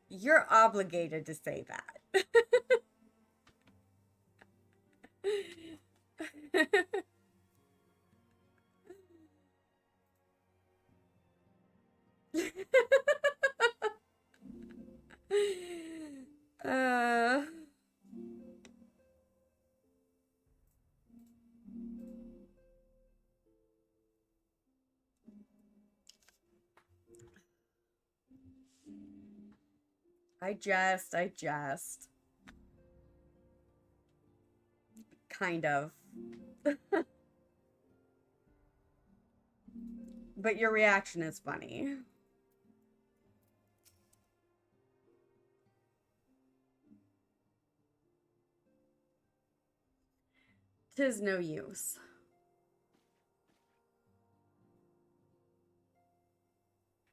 You're obligated to say that. I jest. Kind of. But your reaction is funny. Tis no use.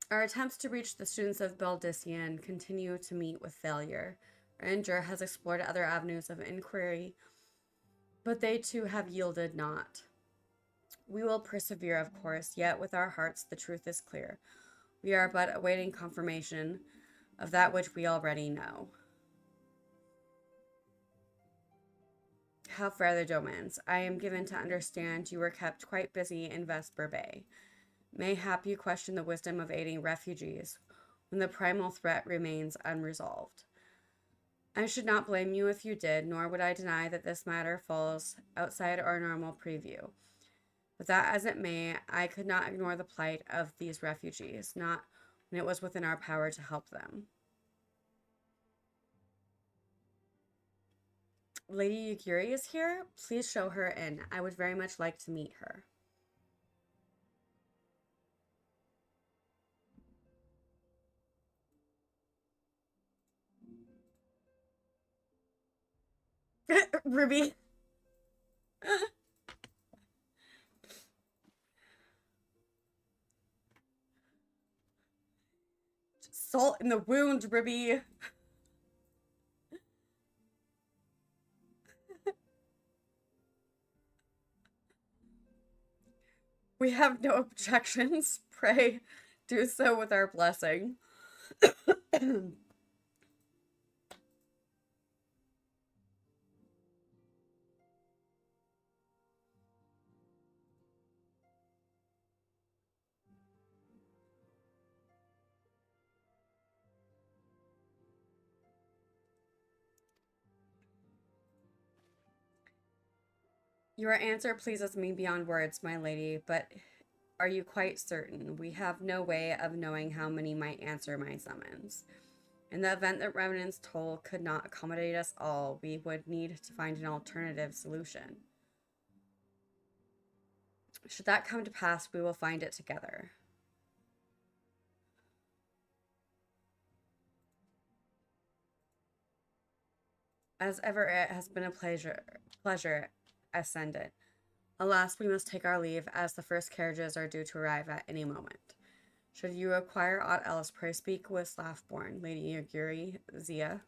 Our attempts to reach the students of Baldician continue to meet with failure. Ranger has explored other avenues of inquiry, but they too have yielded naught. We will persevere, of course, yet with our hearts the truth is clear. We are but awaiting confirmation of that which we already know. How fare the Domans? I am given to understand you were kept quite busy in Vesper Bay. Mayhap you question the wisdom of aiding refugees when the primal threat remains unresolved. I should not blame you if you did, nor would I deny that this matter falls outside our normal preview. But that as it may, I could not ignore the plight of these refugees, not when it was within our power to help them. Lady Yugiri is here. Please show her in. I would very much like to meet her. Ruby. Salt in the wound, Ruby. We have no objections. Pray, do so with our blessing. Your answer pleases me beyond words, my lady, but are you quite certain? We have no way of knowing how many might answer my summons. In the event that Revenant's toll could not accommodate us all, we would need to find an alternative solution. Should that come to pass, we will find it together. As ever, it has been a pleasure, Ascendant. Alas, we must take our leave, as the first carriages are due to arrive at any moment. Should you require aught else, pray speak with Slaffborn, Lady Yugiri, Xia.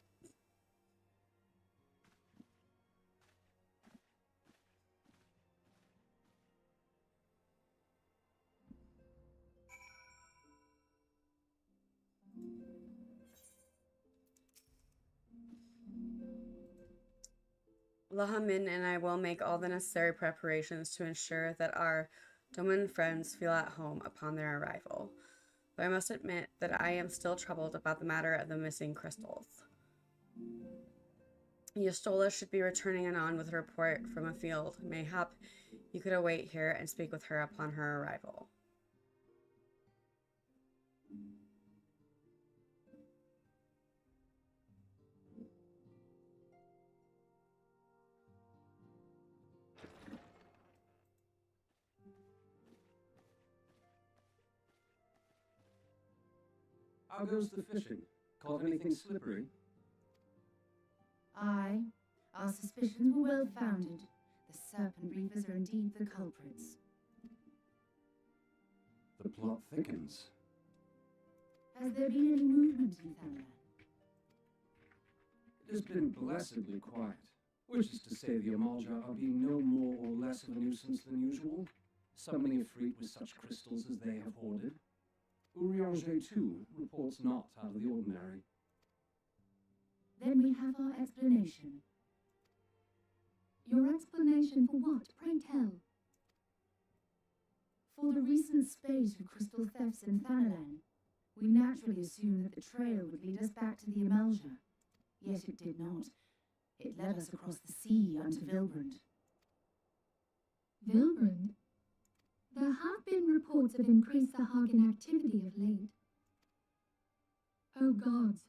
Lahamin and I will make all the necessary preparations to ensure that our Doman friends feel at home upon their arrival. But I must admit that I am still troubled about the matter of the missing crystals. Yastola should be returning anon with a report from a field. Mayhap you could await here and speak with her upon her arrival. How goes the fishing? Caught anything slippery? Aye, our suspicions were well founded. The serpent reapers are indeed the culprits. The plot thickens. Has there been any movement in Thanalan? It has been blessedly quiet, which is to say the Amalja are being no more or less of a nuisance than usual, summoning a freak with such crystals as they have hoarded. Urianger, too, reports not out of the ordinary. Then we have our explanation. Your explanation for what? Pray tell. For the recent spate of crystal thefts in Thanalan, we naturally assumed that the trail would lead us back to the Amalja. Yet it did not. It led us across the sea unto Vilbrand. Vilbrand? There have been reports of increased Sahagin activity of late. Oh gods,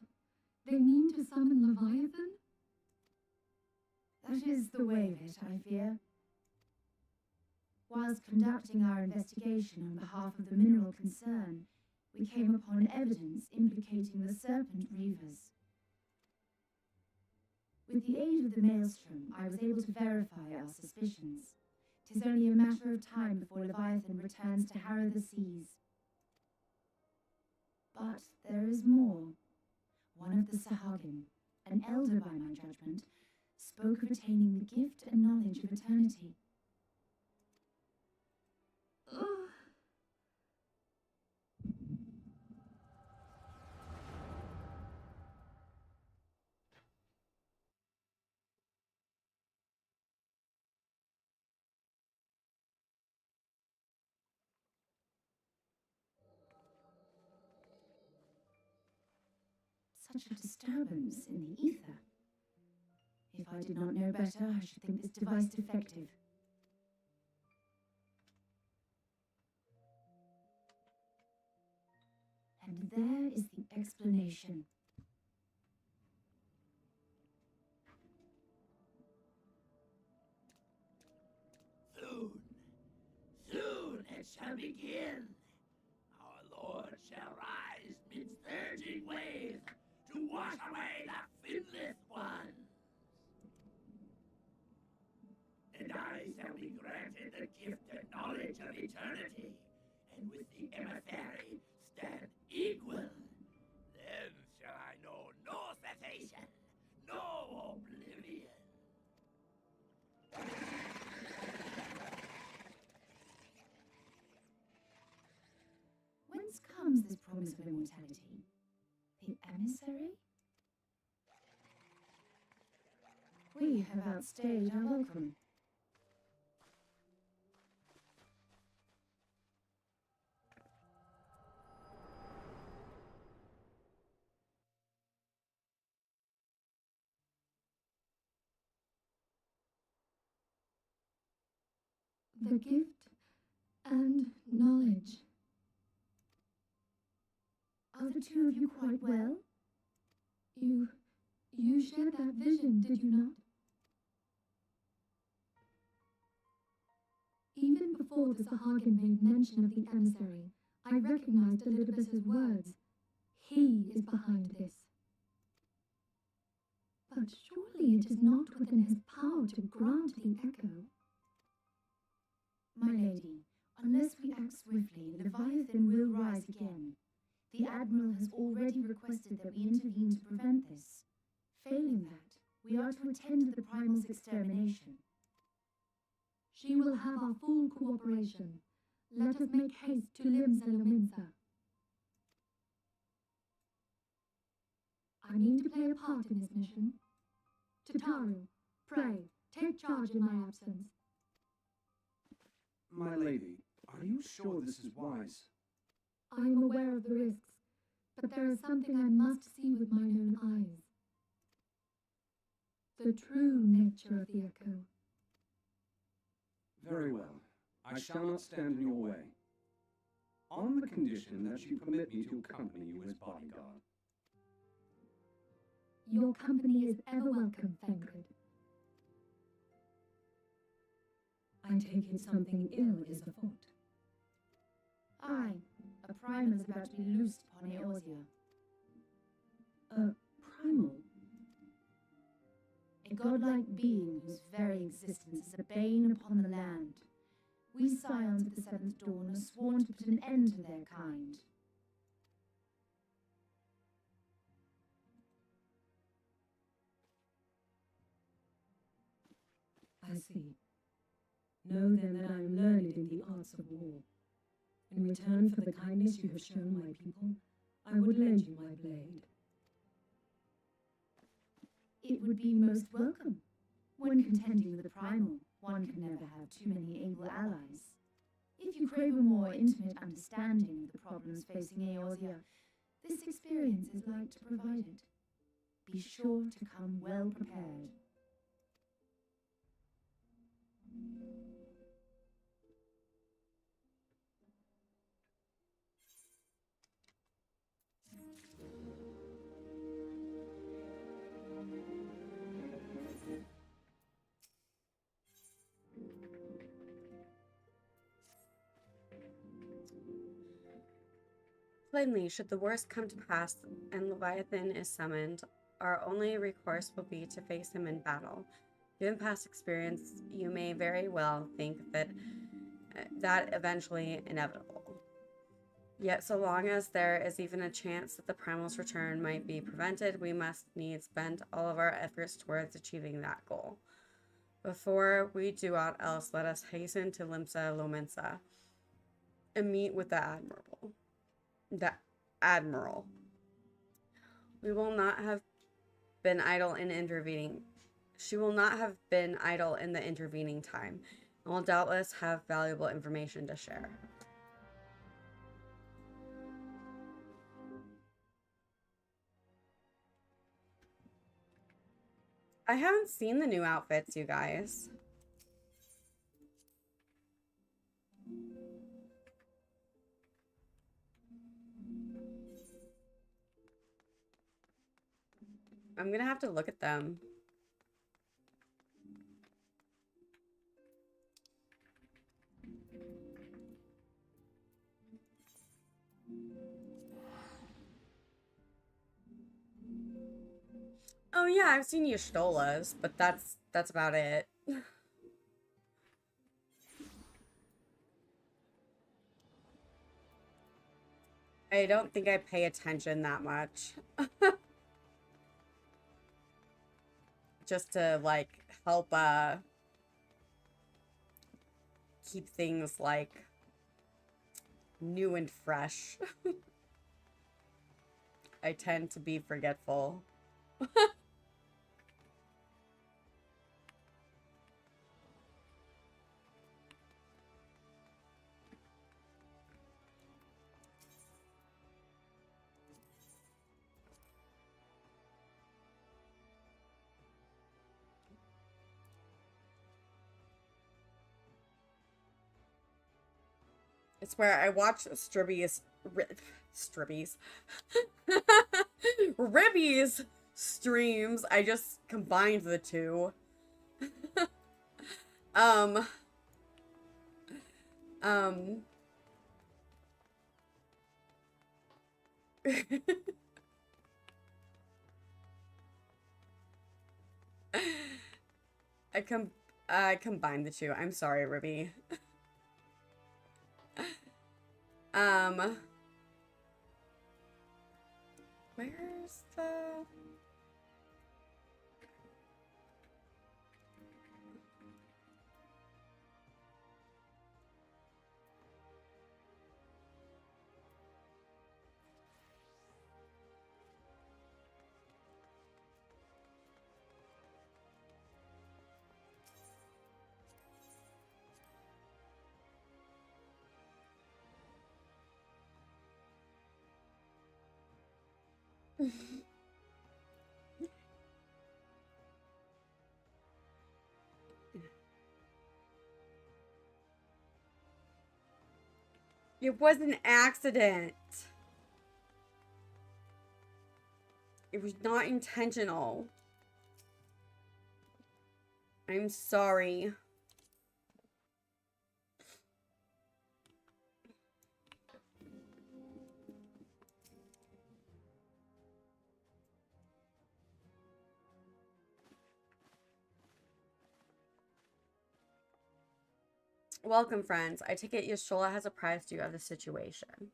They mean to summon Leviathan? That is the way of it, I fear. Whilst conducting our investigation on behalf of the mineral concern, we came upon evidence implicating the Serpent Reavers. With the aid of the Maelstrom, I was able to verify our suspicions. 'Tis only a matter of time before Leviathan returns to harrow the seas. But there is more. One of the Sahagin, an elder by my judgment, spoke of attaining the gift and knowledge of eternity. Such a disturbance in the ether. If I did not know better, I should think this device defective. And there is the explanation. Soon it shall begin. Our Lord shall rise midst surging waves to wash away the finless ones. And I shall be granted the gift and knowledge of eternity, and with the emissary stand equal. Then shall I know no cessation, no oblivion. Whence comes this promise of immortality? The emissary? We have outstayed our welcome. The gift and knowledge. Are the two of you quite well? You shared that vision, did you not? Even before the Sahagin made mention of the emissary, I recognized Elidibus's words. He is behind this. But surely it is not within his power to grant the echo. My lady, unless we act swiftly, Leviathan will rise again. The Admiral has already requested that we intervene to prevent this. Failing that, we are to attend the Primal's extermination. She will have our full cooperation. Let us make haste to Lim Selominsa. I mean to play a part in this mission. Tataru, pray, take charge in my absence. My lady, are you sure this is wise? I am aware of the risks, but there is something I must see with my own eyes. The true nature of the echo. Very well. I shall not stand in your way. On the condition that you permit me to accompany you as bodyguard. Your company is ever welcome, Thancred. I take it something ill is afoot. Aye, a primal is about to be loosed upon Eorzea. A primal? A godlike being whose very existence is a bane upon the land. We scions of the Seventh Dawn are sworn to put an end to their kind. I see. Know then that I am learned in the arts of war. In return for the kindness you have shown my people, I would lend you my blade. It would be most welcome. When contending with a primal, one can never have too many able allies. If you crave a more intimate understanding of the problems facing Eorzea, this experience is like to provide it. Be sure to come well prepared. Plainly, should the worst come to pass and Leviathan is summoned, our only recourse will be to face him in battle. Given past experience, you may very well think that eventually inevitable. Yet, so long as there is even a chance that the primal's return might be prevented, we must needs bend all of our efforts towards achieving that goal. Before we do aught else, let us hasten to Limsa Lominsa and meet with the Admiral. We will not have been idle in intervening. She will not have been idle in the intervening time, and will doubtless have valuable information to share. I haven't seen the new outfits, you guys. I'm gonna have to look at them. Oh yeah, I've seen Y'shtola's, but that's about it. I don't think I pay attention that much. Just to like help keep things like new and fresh. I tend to be forgetful. It's where I watch Ribby's streams. I just combined the two. I combined the two. I'm sorry, Ribby. Where's the... It was an accident. It was not intentional. I'm sorry. Welcome, friends. I take it Y'shtola has apprised you of the situation.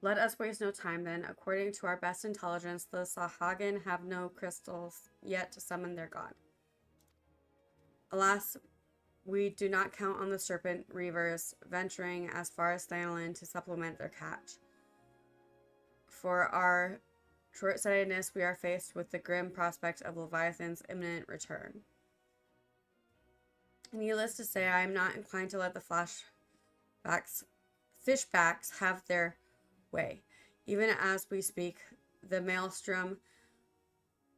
Let us waste no time then. According to our best intelligence, the Sahagin have no crystals yet to summon their god. Alas, we do not count on the serpent reavers venturing as far as Thanalan to supplement their catch. For our short-sightedness, we are faced with the grim prospect of Leviathan's imminent return. Needless to say, I am not inclined to let the fishbacks have their way. Even as we speak, the Maelstrom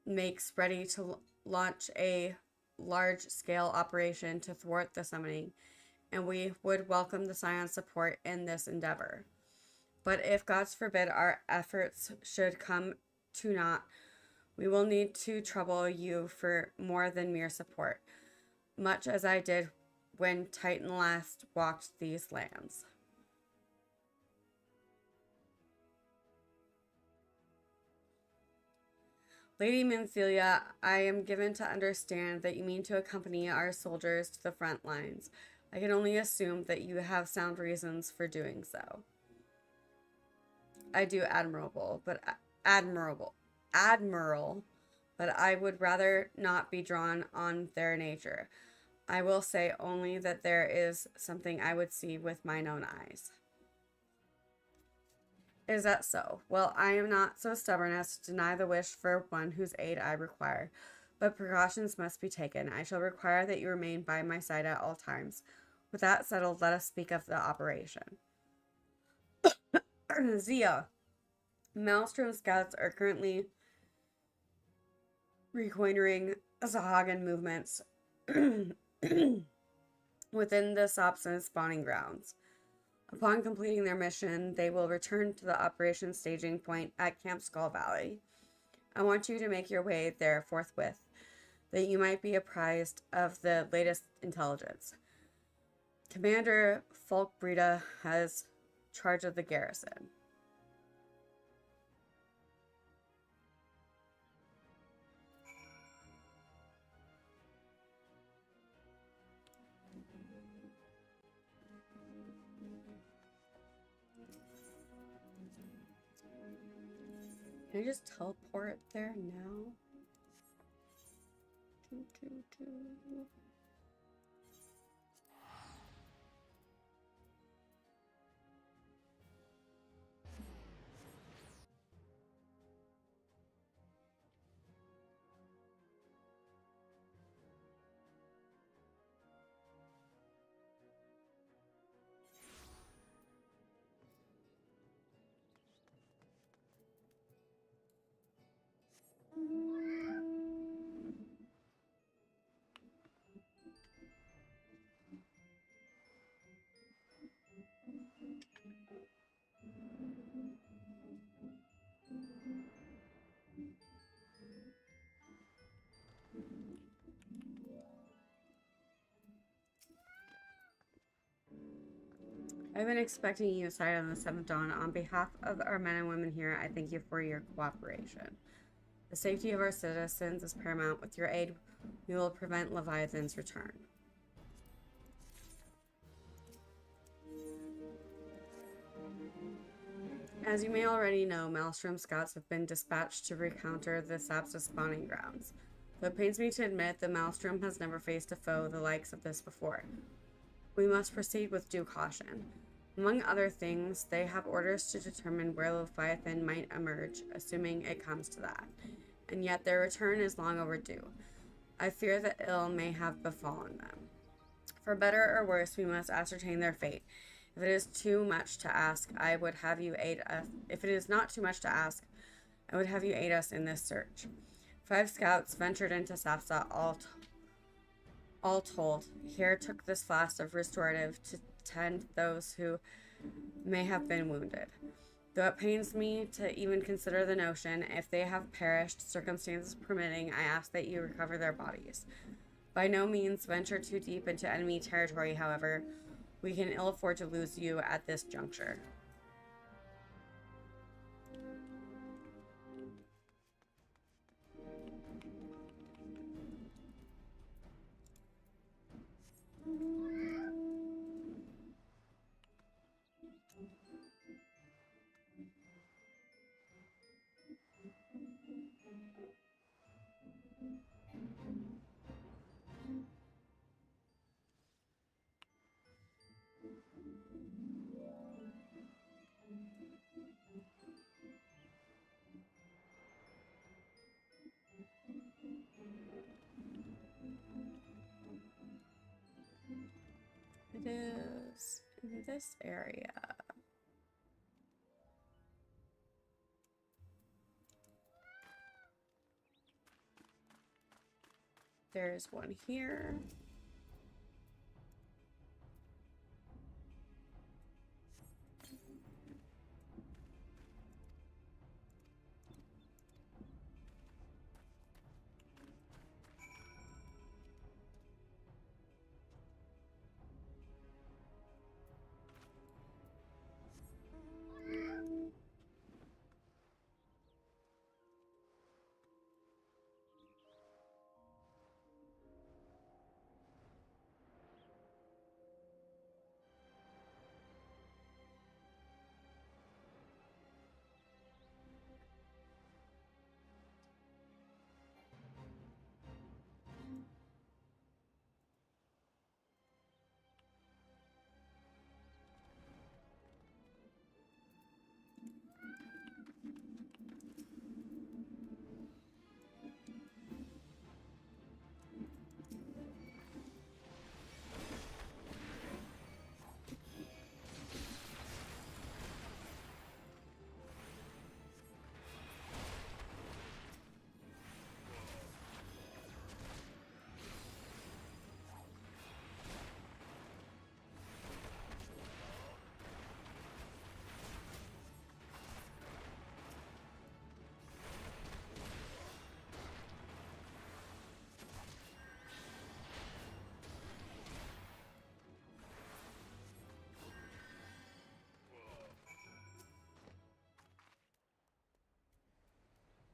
makes ready to launch a large-scale operation to thwart the summoning, and we would welcome the Scion's support in this endeavor. But if, God forbid, our efforts should come to naught, we will need to trouble you for more than mere support, much as I did when Titan last walked these lands. Lady Mancilia, I am given to understand that you mean to accompany our soldiers to the front lines. I can only assume that you have sound reasons for doing so. I do, admirable, Admiral, but I would rather not be drawn on their nature. I will say only that there is something I would see with mine own eyes. Is that so? Well, I am not so stubborn as to deny the wish for one whose aid I require, but precautions must be taken. I shall require that you remain by my side at all times. With that settled, let us speak of the operation. Xia, Maelstrom scouts are currently reconnoitering Zahagan movements within the Sopson spawning grounds. Upon completing their mission, they will return to the operation staging point at Camp Skull Valley. I want you to make your way there forthwith, that you might be apprised of the latest intelligence. Commander Folkbreda has charge of the garrison. Can I just teleport there now? I've been expecting you sight on the 7th dawn. On behalf of our men and women here, I thank you for your cooperation. The safety of our citizens is paramount. With your aid, we will prevent Leviathan's return. As you may already know, Maelstrom scouts have been dispatched to recounter the Sapsa spawning grounds. Though it pains me to admit that Maelstrom has never faced a foe the likes of this before. We must proceed with due caution. Among other things, they have orders to determine where Leviathan might emerge, assuming it comes to that. And yet their return is long overdue. I fear that ill may have befallen them. For better or worse, we must ascertain their fate. If it is too much to ask, I would have you aid us. If it is not too much to ask, I would have you aid us in this search. 5 scouts ventured into Safsa, all told. Here took this flask of restorative to tend those who may have been wounded. Though it pains me to even consider the notion, if they have perished, circumstances permitting, I ask that you recover their bodies. By no means venture too deep into enemy territory, however. We can ill afford to lose you at this juncture. It is in this area. There's one here.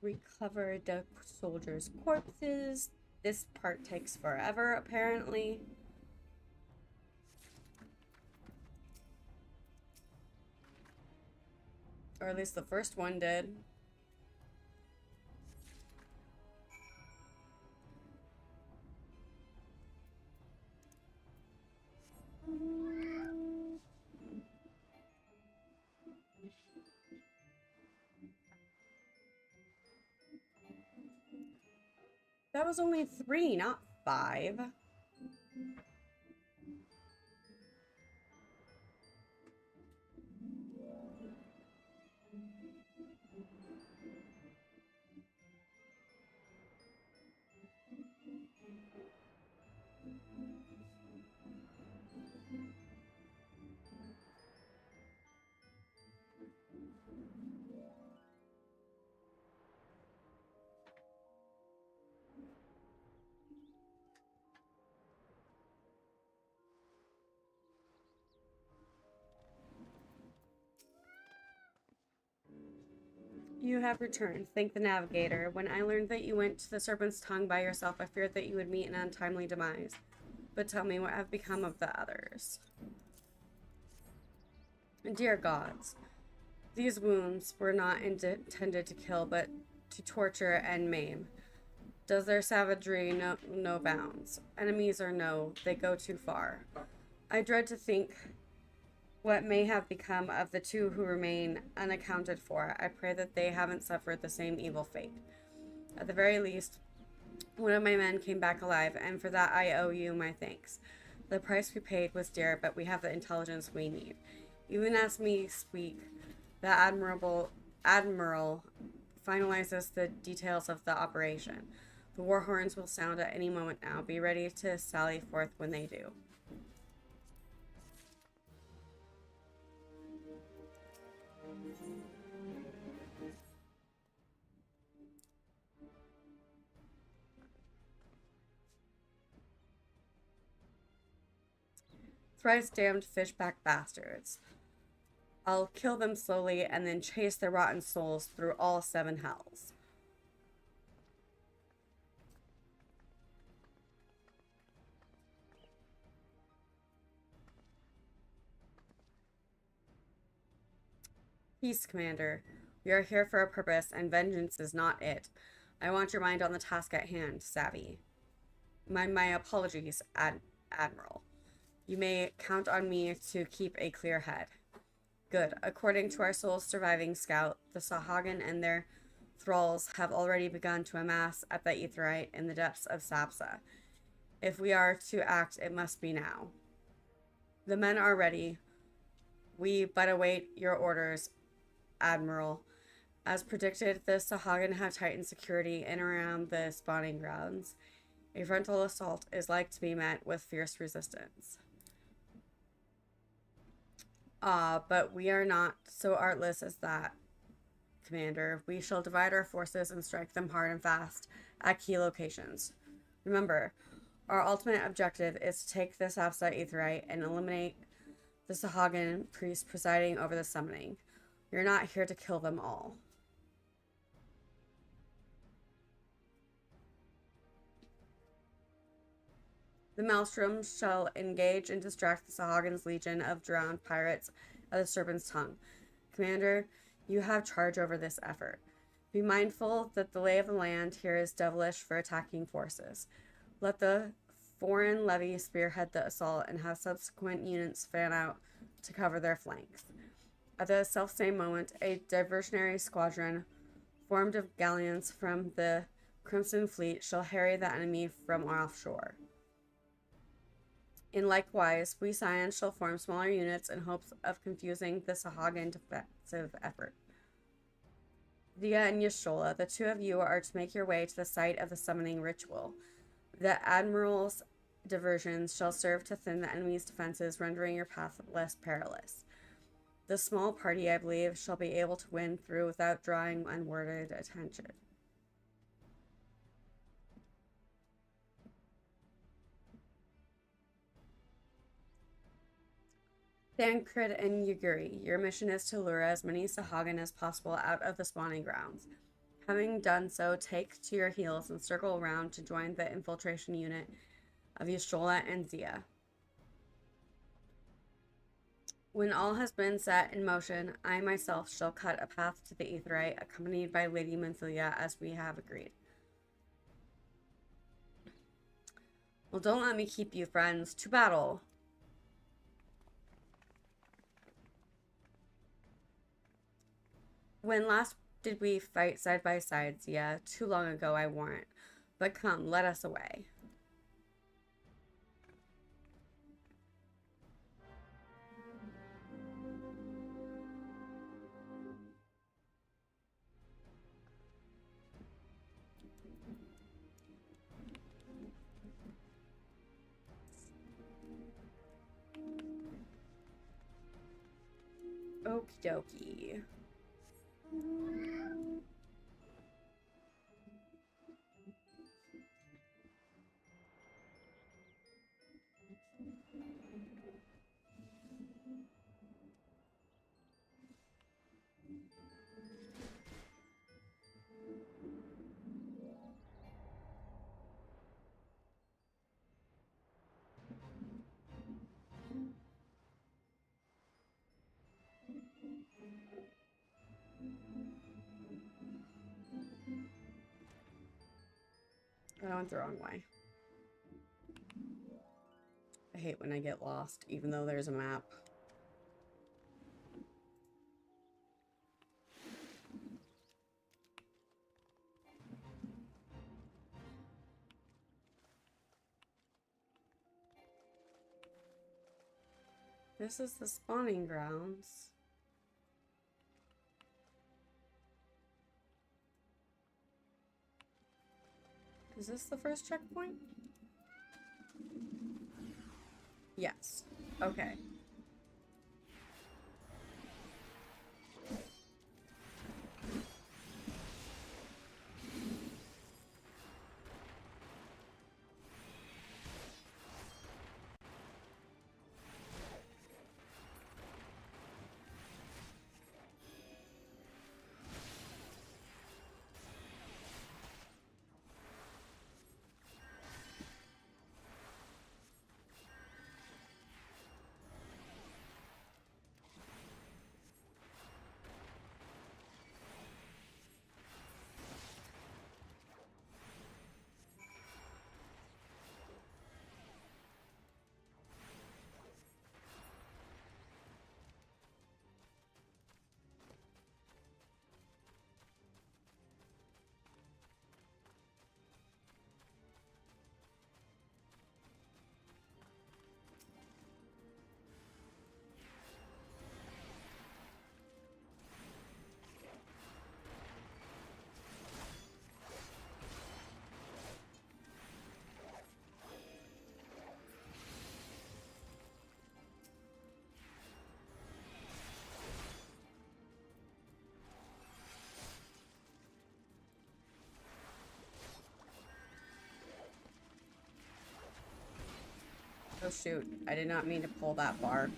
Recover the soldiers' corpses. This part takes forever, apparently. Or at least the first one did. That was only 3, not 5. You have returned. Thank the navigator. When I learned that you went to the Serpent's Tongue by yourself, I feared that you would meet an untimely demise. But tell me, what have become of the others? Dear gods, these wounds were not intended to kill, but to torture and maim. Does their savagery know no bounds? Enemies or no, they go too far. I dread to think what may have become of the 2 who remain unaccounted for. I pray that they haven't suffered the same evil fate. At the very least, one of my men came back alive, and for that I owe you my thanks. The price we paid was dear, but we have the intelligence we need. Even as we speak, the admiral finalizes the details of the operation. The war horns will sound at any moment now. Be ready to sally forth when they do. Thrice damned fishback bastards. I'll kill them slowly and then chase their rotten souls through all 7 hells. Peace, Commander. We are here for a purpose, and vengeance is not it. I want your mind on the task at hand, Savvy. My apologies, Admiral. You may count on me to keep a clear head. Good. According to our sole surviving scout, the Sahagin and their thralls have already begun to amass at the Aetheryte in the depths of Sapsa. If we are to act, it must be now. The men are ready. We but await your orders, Admiral. As predicted, the Sahagin have tightened security in and around the spawning grounds. A frontal assault is like to be met with fierce resistance. But we are not so artless as that, Commander. We shall divide our forces and strike them hard and fast at key locations. Remember, our ultimate objective is to take this Sapsa Aetheryte and eliminate the Sahagin priest presiding over the summoning. We are not here to kill them all. The Maelstroms shall engage and distract the Sahagin's legion of drowned pirates at the Serpent's Tongue. Commander, you have charge over this effort. Be mindful that the lay of the land here is devilish for attacking forces. Let the foreign levy spearhead the assault and have subsequent units fan out to cover their flanks. At the selfsame moment, a diversionary squadron formed of galleons from the Crimson Fleet shall harry the enemy from offshore. In likewise, we Scions shall form smaller units in hopes of confusing the Sahagin defensive effort. Dia and Yashola, the 2 of you are to make your way to the site of the summoning ritual. The Admiral's diversions shall serve to thin the enemy's defenses, rendering your path less perilous. The small party, I believe, shall be able to win through without drawing unwarranted attention. Thancred and Yuguri, your mission is to lure as many Sahagin as possible out of the spawning grounds. Having done so, take to your heels and circle around to join the infiltration unit of Yashola and Xia. When all has been set in motion, I myself shall cut a path to the Aetheryte, accompanied by Lady Menthelia, as we have agreed. Well, don't let me keep you, friends. To battle! When last did we fight side by side, Xia? Too long ago, I warrant. But come, let us away. Okie dokie. I went the wrong way. I hate when I get lost, even though there's a map. This is the spawning grounds. Is this the first checkpoint? Yes. Okay. Oh shoot, I did not mean to pull that bar.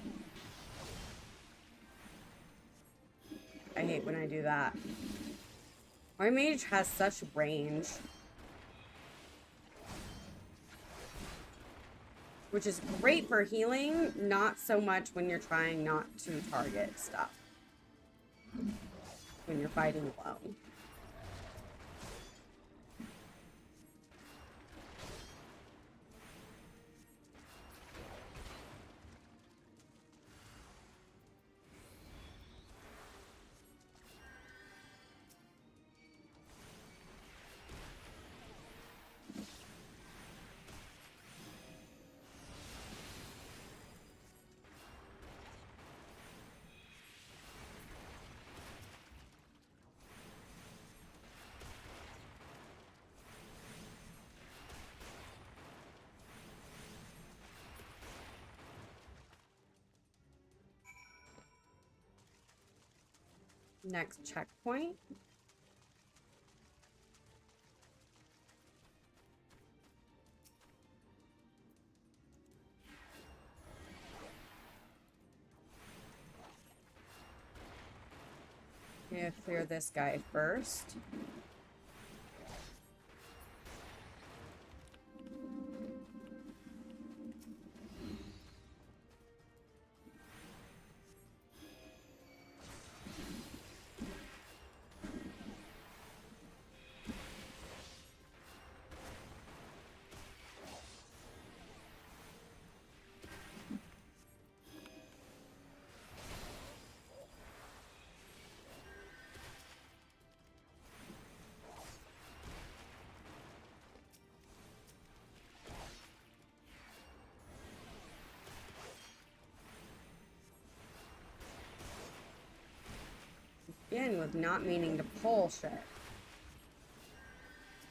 I hate when I do that. My mage has such range. Which is great for healing, not so much when you're trying not to target stuff. When you're fighting alone. Next checkpoint. I'm gonna clear this guy first. thing with not meaning to pull shit.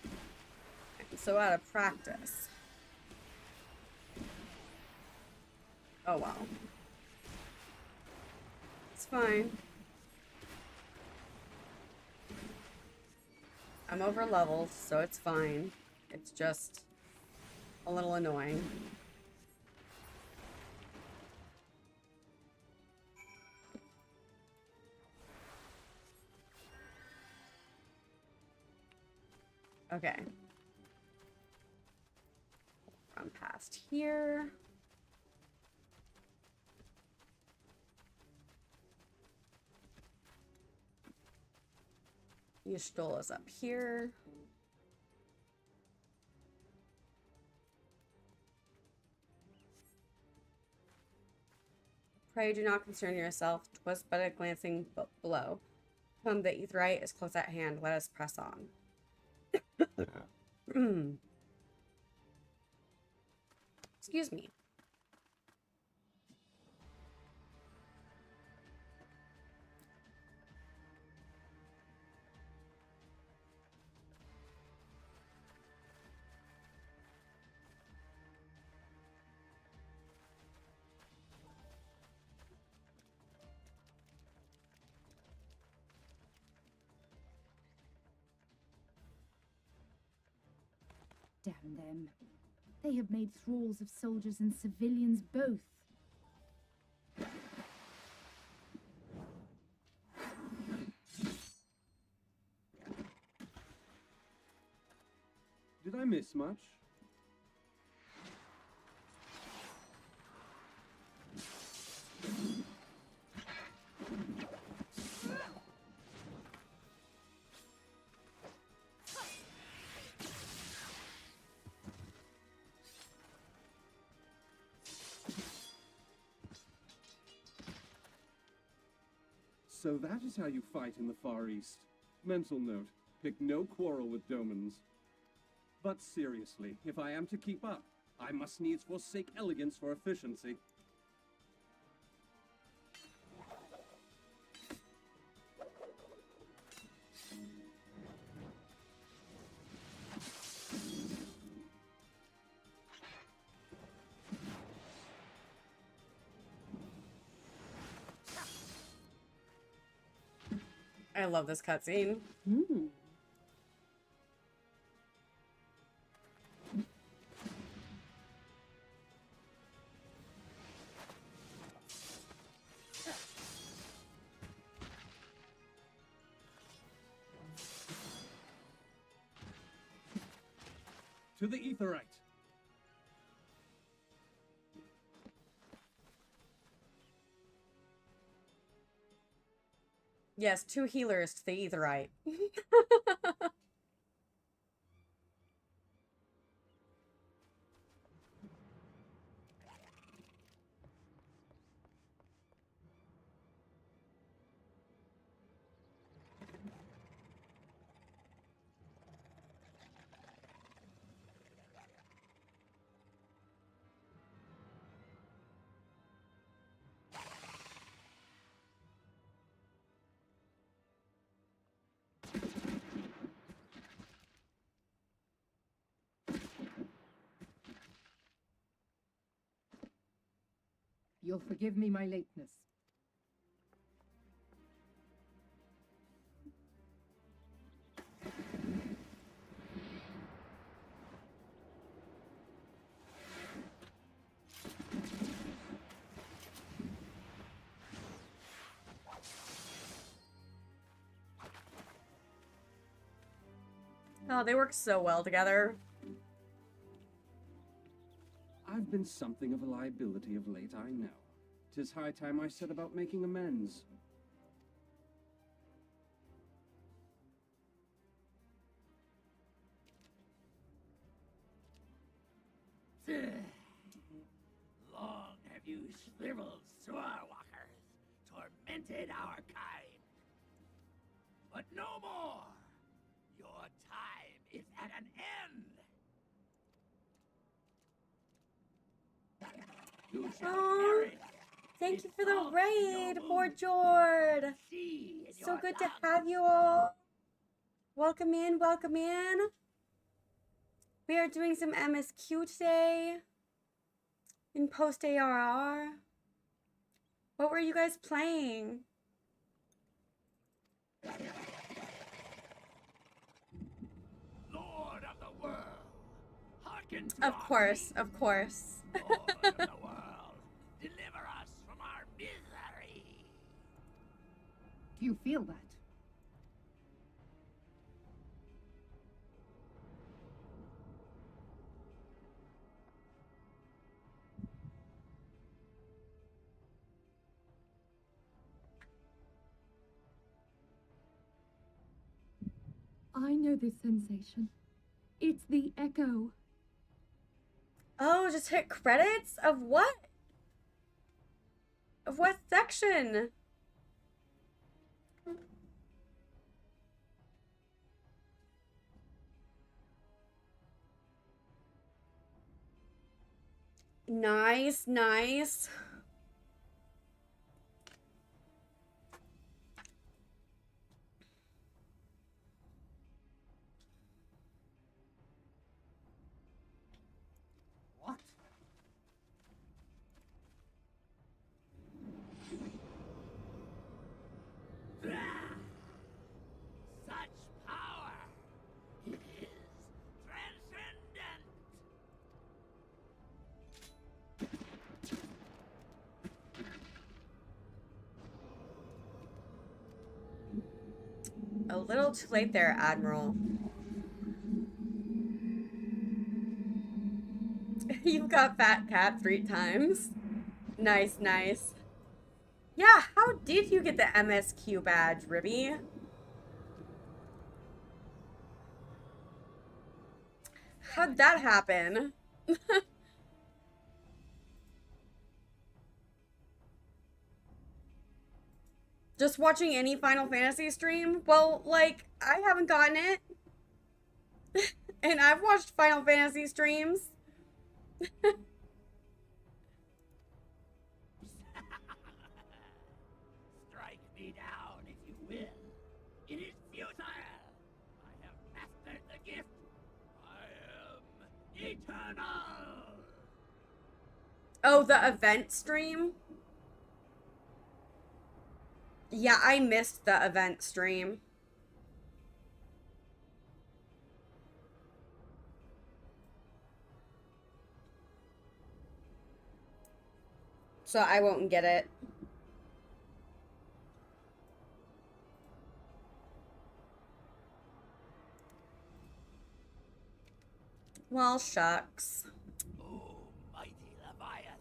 I'm so out of practice. Oh well. It's fine. I'm over leveled, so it's fine. It's just a little annoying. Okay. Run past here. Yashtul is up here. Pray do not concern yourself. 'Twas but a glancing blow. Come, the Aetheryte is close at hand. Let us press on. Excuse me. Damn them. They have made thralls of soldiers and civilians both. Did I miss much? So that is how you fight in the Far East. Mental note, pick no quarrel with Domans. But seriously, if I am to keep up, I must needs forsake elegance for efficiency. I love this cutscene. To the Aetheryte! Yes, 2 healers to the Aetheryte. You'll forgive me my lateness. Oh, they work so well together. I've been something of a liability of late, I know. 'Tis high time I set about making amends. Long have you shriveled Swordwalkers, tormented our kind. But no more! Your time is at an end! You shall perish Thank you for the raid, Borjord. So good to have you all. Welcome in, welcome in. We are doing some MSQ today in post ARR. What were you guys playing? Lord of the world, hearken to Of course, of course. Lord of the world, deliver us from our misery. Do you feel that? I know this sensation. It's the echo. Oh, just hit credits? Of what? Of what section? Nice, nice. What? Such power! It is transcendent! A little too late there, Admiral. You've got Fat Cat 3 times. Nice, nice. Yeah, how did you get the MSQ badge, Ribby? How'd that happen? Just watching any Final Fantasy stream? Well, like, I haven't gotten it. And I've watched Final Fantasy streams. Strike me down if you will. It is futile. I have mastered the gift. I am eternal. Oh, the event stream? Yeah, I missed the event stream. So I won't get it. Well, shucks. O mighty Leviathan,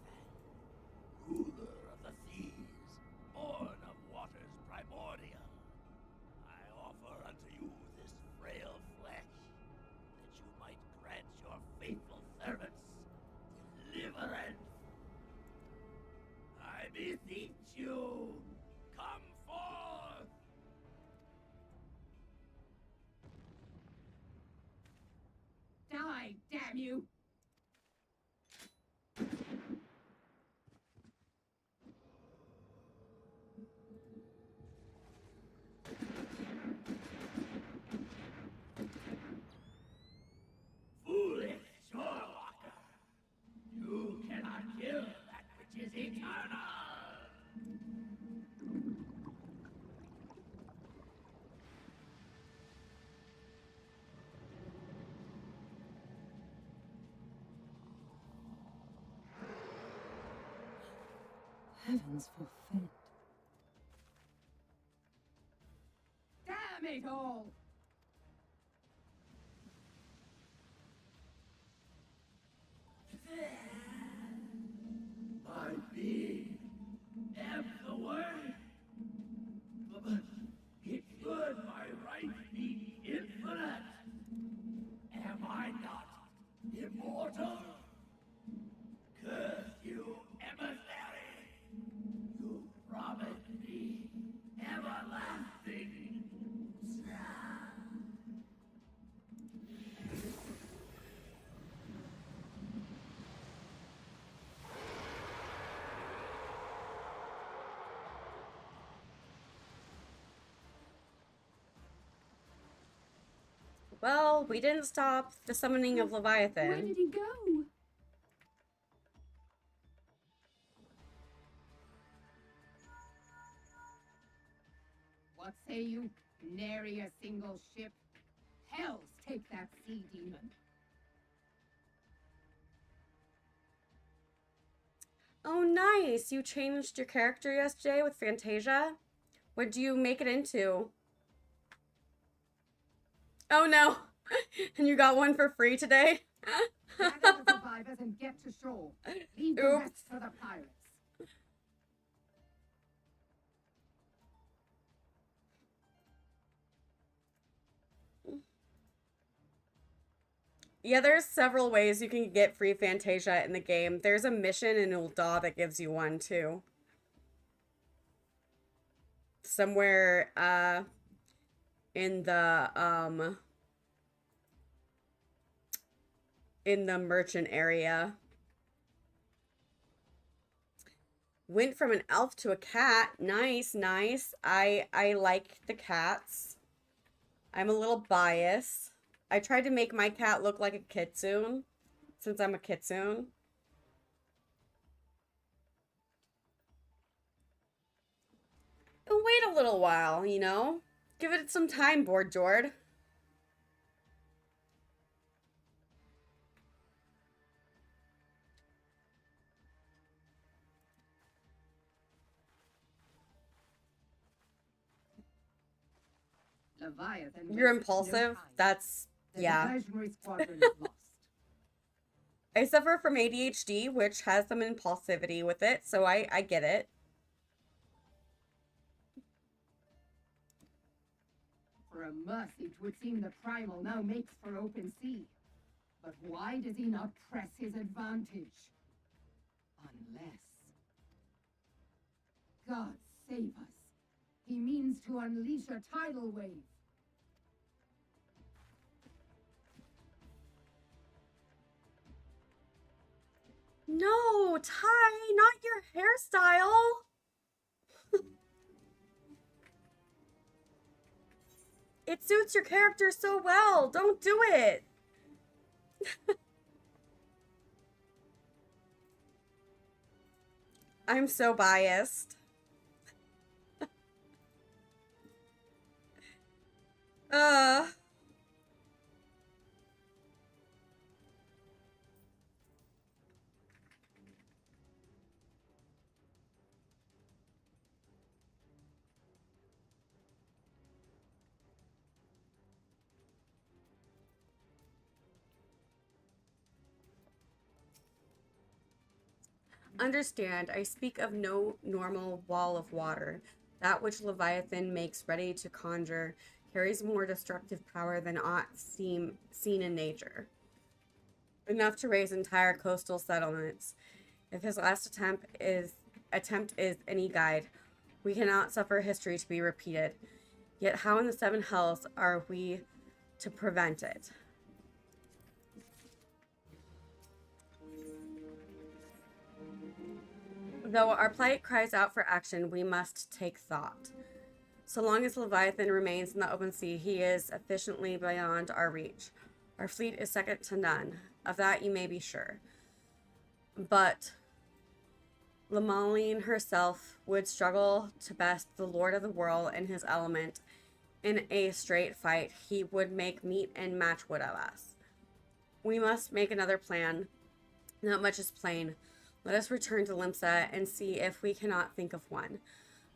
ruler of the seas, born of waters primordial, I offer unto you this frail flesh, that you might grant your faithful servants deliverance. I beseech you, come forth! Die, damn you! Foolish shorewalker! You cannot kill that which is eternal! Heavens forfend. Damn it all! My being ebbs away. But it should by right be infinite. Am I not immortal? Curse you, emissary! You promised me everlasting. Well, we didn't stop the summoning of Where Leviathan. did he go? What say you? Nary a single ship? Hells take that sea demon. Oh, nice. You changed your character yesterday with Fantasia? What do you make it into? Oh, no. And you got one for free today? Gather the survivors and get to shore. Leave the Oops. rest for the pirates. Yeah, there's several ways you can get free Fantasia in the game. There's a mission in Ul'dah that gives you one, too. Somewhere, in the merchant area. Went from an elf to a cat. Nice, nice. I like the cats. I'm a little biased. I tried to make my cat look like a kitsune, since I'm a kitsune. And wait a little while, you know? Give it some time, Board Jord. Leviathan. You're wastes no impulsive. time. That's, The yeah. diversionary squadron is lost. I suffer from ADHD, which has some impulsivity with it, so I get it. For a mercy, 'twould seem the primal now makes for open sea. But why does he not press his advantage? Unless... God save us. He means to unleash a tidal wave. No, Ty, not your hairstyle. It suits your character so well. Don't do it. I'm so biased. uh Understand, I speak of no normal wall of water. That which Leviathan makes ready to conjure carries more destructive power than aught seen in nature. Enough to raise entire coastal settlements. If his last attempt is any guide, we cannot suffer history to be repeated. Yet how in the seven hells are we to prevent it? Though our plight cries out for action, we must take thought. So long as Leviathan remains in the open sea, he is efficiently beyond our reach. Our fleet is second to none. Of that you may be sure. But Lamaline herself would struggle to best the Lord of the World in his element. In a straight fight, he would make meat and match wood of us. We must make another plan. Not much is plain. Let us return to Limsa and see if we cannot think of one.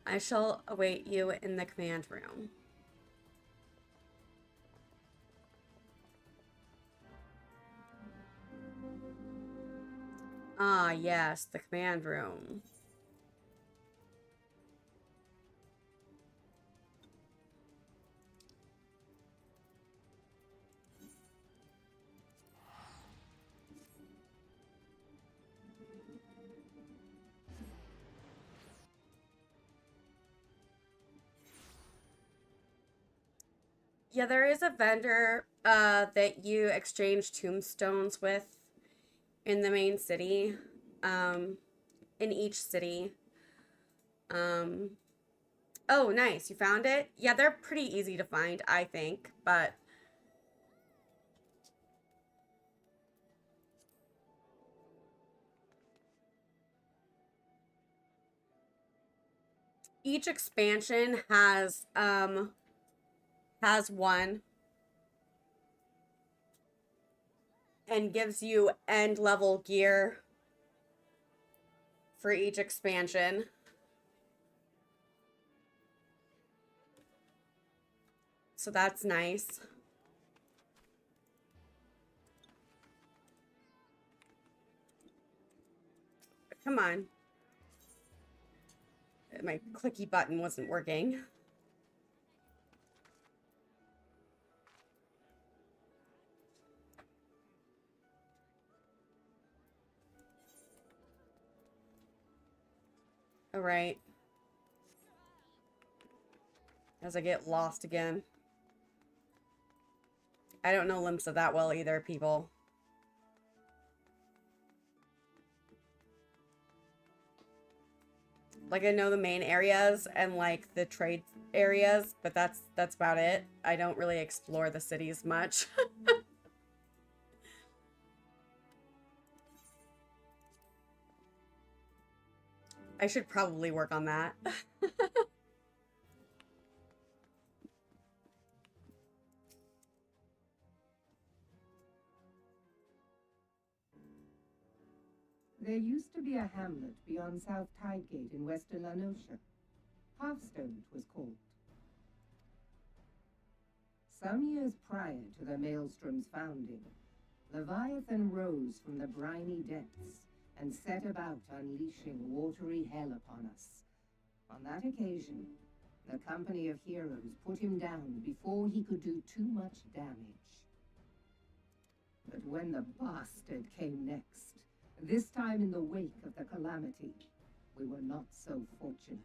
I shall await you in the command room. Ah, yes, the command room. Yeah, there is a vendor that you exchange tombstones with in the main city, in each city. Oh, nice. You found it? Yeah, they're pretty easy to find, I think, but each expansion has one and gives you end level gear for each expansion. So that's nice. Come on. My clicky button wasn't working. All right. As I get lost again. I don't know Limsa that well either, people. Like, I know the main areas and like the trade areas, but that's about it. I don't really explore the cities much. I should probably work on that. There used to be a hamlet beyond South Tidegate in western Lanosha. Hearthstone it was called. Some years prior to the Maelstrom's founding, Leviathan rose from the briny depths and set about unleashing watery hell upon us. On that occasion, the company of heroes put him down before he could do too much damage. But when the bastard came next, this time in the wake of the calamity, we were not so fortunate.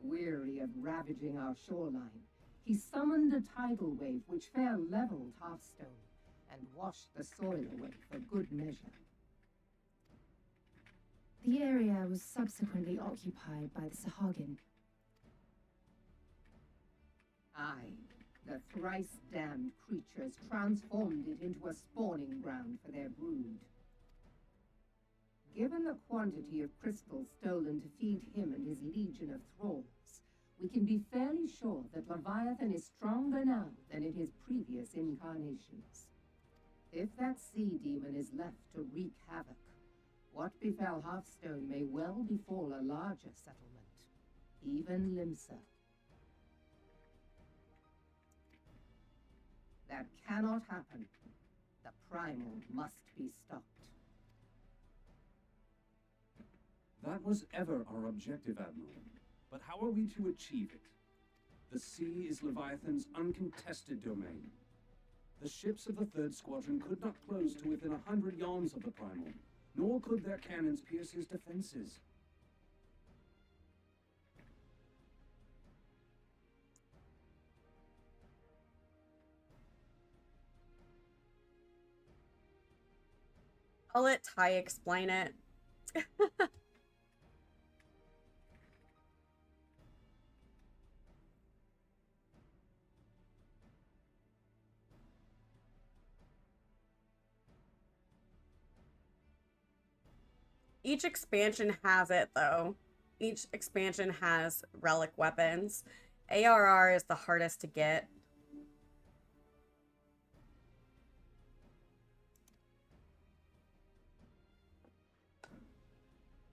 Weary of ravaging our shoreline, he summoned a tidal wave which fair leveled Hearthstone and washed the soil away for good measure. The area was subsequently occupied by the Sahagin. Aye, the thrice-damned creatures transformed it into a spawning ground for their brood. Given the quantity of crystals stolen to feed him and his legion of thralls, we can be fairly sure that Leviathan is stronger now than in his previous incarnations. If that sea demon is left to wreak havoc, what befell Hearthstone may well befall a larger settlement, even Limsa. That cannot happen. The primal must be stopped. That was ever our objective, Admiral. But how are we to achieve it? The sea is Leviathan's uncontested domain. The ships of the 3rd Squadron could not close to within 100 yards of the primal, nor could their cannons pierce his defenses. I'll let Ty explain it. Each expansion has it, though. Each expansion has relic weapons. ARR is the hardest to get.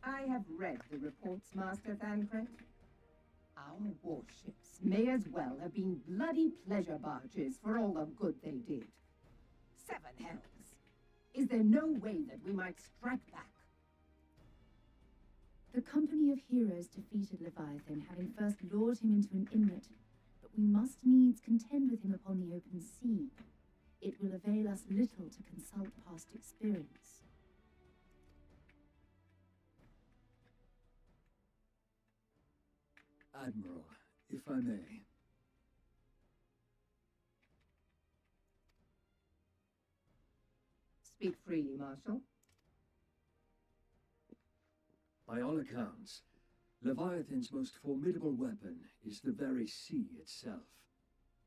I have read the reports, Master Thancred. Our warships may as well have been bloody pleasure barges for all the good they did. 7 hells! Is there no way that we might strike back? The company of heroes defeated Leviathan, having first lured him into an inlet, but we must needs contend with him upon the open sea. It will avail us little to consult past experience. Admiral, if I may. Speak freely, Marshal. By all accounts, Leviathan's most formidable weapon is the very sea itself.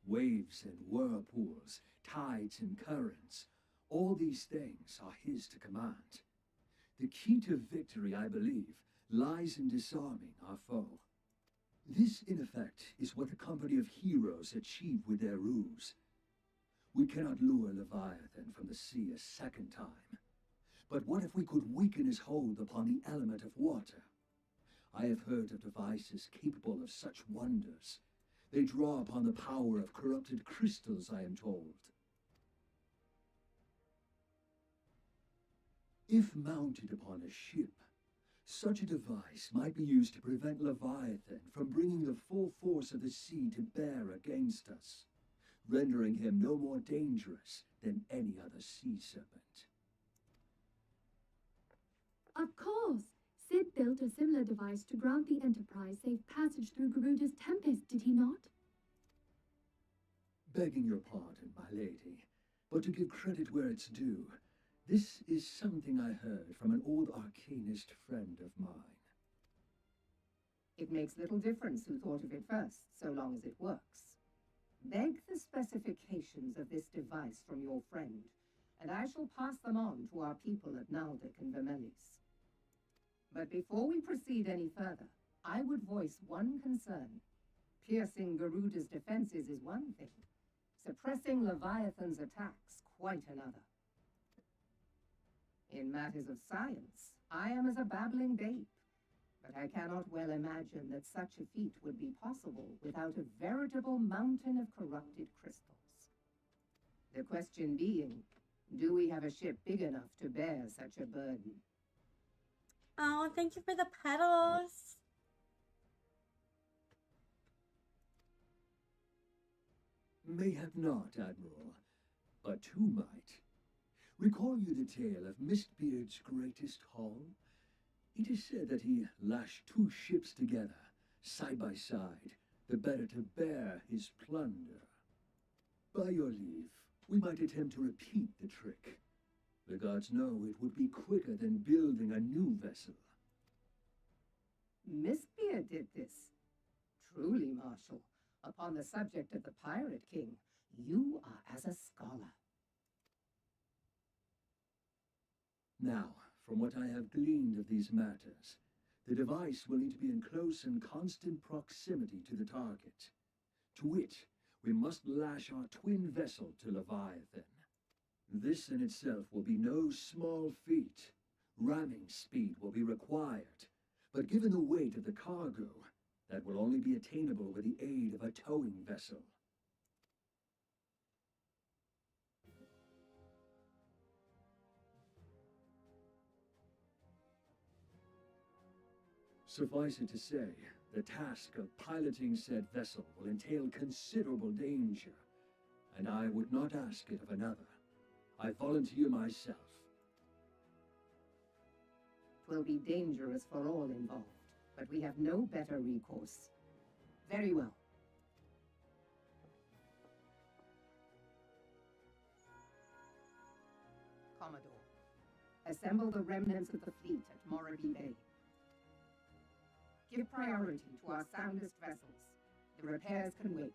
Waves and whirlpools, tides and currents, all these things are his to command. The key to victory, I believe, lies in disarming our foe. This, in effect, is what the company of heroes achieved with their ruse. We cannot lure Leviathan from the sea a second time. But what if we could weaken his hold upon the element of water? I have heard of devices capable of such wonders. They draw upon the power of corrupted crystals, I am told. If mounted upon a ship, such a device might be used to prevent Leviathan from bringing the full force of the sea to bear against us, rendering him no more dangerous than any other sea serpent. Of course! Sid built a similar device to grant the Enterprise safe passage through Garuda's Tempest, did he not? Begging your pardon, my lady, but to give credit where it's due, this is something I heard from an old arcanist friend of mine. It makes little difference who thought of it first, so long as it works. Beg the specifications of this device from your friend, and I shall pass them on to our people at Naldic and Vermelis. But before we proceed any further, I would voice one concern. Piercing Garuda's defenses is one thing. Suppressing Leviathan's attacks, quite another. In matters of science, I am as a babbling babe, but I cannot well imagine that such a feat would be possible without a veritable mountain of corrupted crystals. The question being, do we have a ship big enough to bear such a burden? Oh, thank you for the petals. Mayhap not, Admiral, but who might? Recall you the tale of Mistbeard's greatest haul? It is said that he lashed two ships together, side by side, the better to bear his plunder. By your leave, we might attempt to repeat the trick. The gods know it would be quicker than building a new vessel. Mistbeard did this. Truly, Marshal, upon the subject of the Pirate King, you are as a scholar. Now, from what I have gleaned of these matters, the device will need to be in close and constant proximity to the target. To wit, we must lash our twin vessel to Leviathan. This in itself will be no small feat. Ramming speed will be required, but given the weight of the cargo, that will only be attainable with the aid of a towing vessel. Suffice it to say, the task of piloting said vessel will entail considerable danger, and I would not ask it of another. I volunteer myself. 'Twill be dangerous for all involved, but we have no better recourse. Very well. Commodore, assemble the remnants of the fleet at Morabee Bay. Give priority to our soundest vessels. The repairs can wait.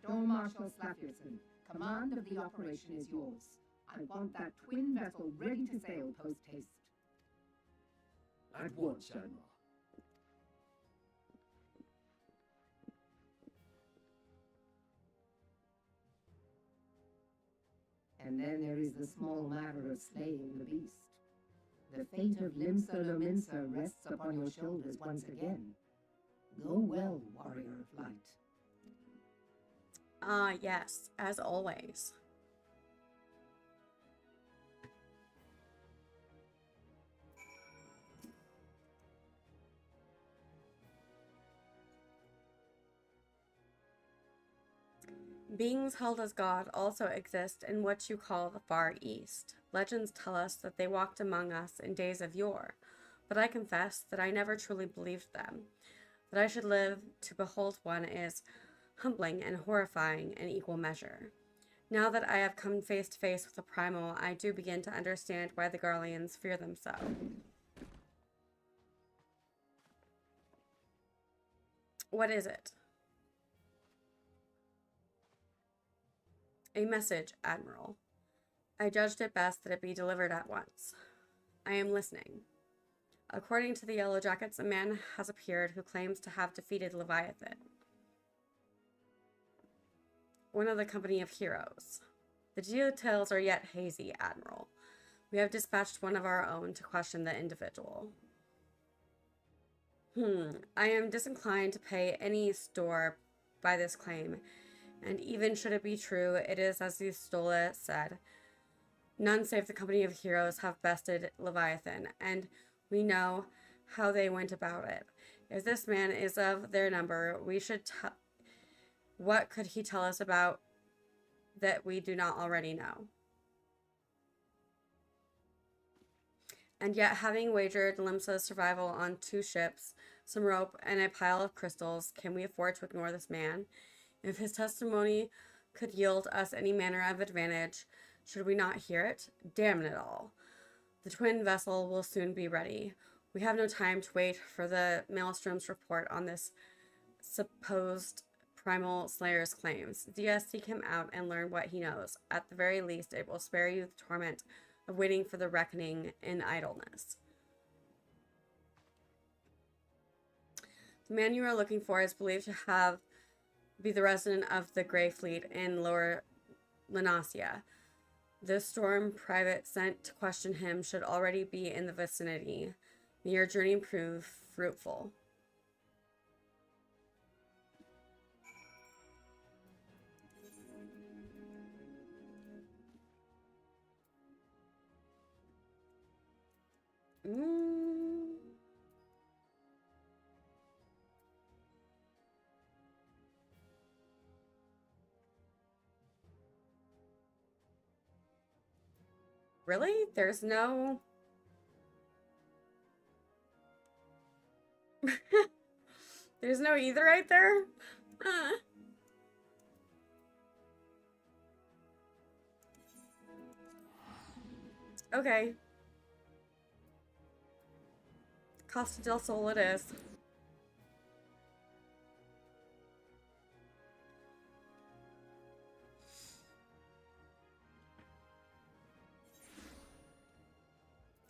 Storm Marshal Slafferson, command of the operation is yours. I want that twin vessel ready to sail post-haste. At once, Admiral. And then there is the small matter of slaying the beast. The fate of Limsa Lominsa rests upon your shoulders once again. Go well, warrior of light. Yes, as always. Beings held as God also exist in what you call the Far East. Legends tell us that they walked among us in days of yore, but I confess that I never truly believed them. That I should live to behold one is humbling and horrifying in equal measure. Now that I have come face to face with the primal, I do begin to understand why the Garleans fear them so. What is it? A message, Admiral. I judged it best that it be delivered at once. I am listening. According to the Yellow Jackets, a man has appeared who claims to have defeated Leviathan, one of the company of heroes. The details are yet hazy, Admiral. We have dispatched one of our own to question the individual. I am disinclined to pay any store by this claim, and even should it be true, it is as the Stola said. None save the company of heroes have bested Leviathan, and we know how they went about it. If this man is of their number, we should what could he tell us about that we do not already know? And yet, having wagered Limsa's survival on 2 ships, some rope, and a pile of crystals, can we afford to ignore this man? If his testimony could yield us any manner of advantage, should we not hear it? Damn it all. The twin vessel will soon be ready. We have no time to wait for the Maelstrom's report on this supposed Primal Slayer's claims. Dia, seek him out and learn what he knows. At the very least, it will spare you the torment of waiting for the reckoning in idleness. The man you are looking for is believed to be the resident of the Grey Fleet in Lower Lenasia. The Storm private sent to question him should already be in the vicinity. May your journey prove fruitful. Really? There's no... There's no either right there? Okay. Costa del Sol it is.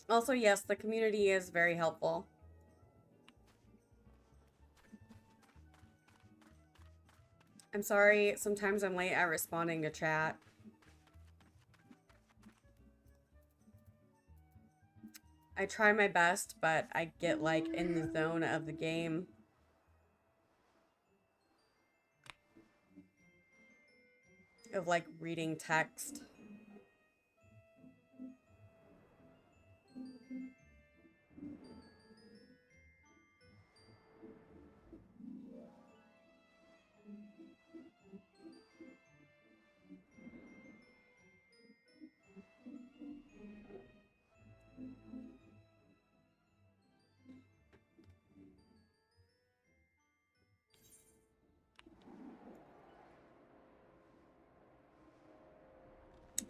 Also, yes, the community is very helpful. I'm sorry, sometimes I'm late at responding to chat. I try my best, but I get like in the zone of the game. Of like reading text.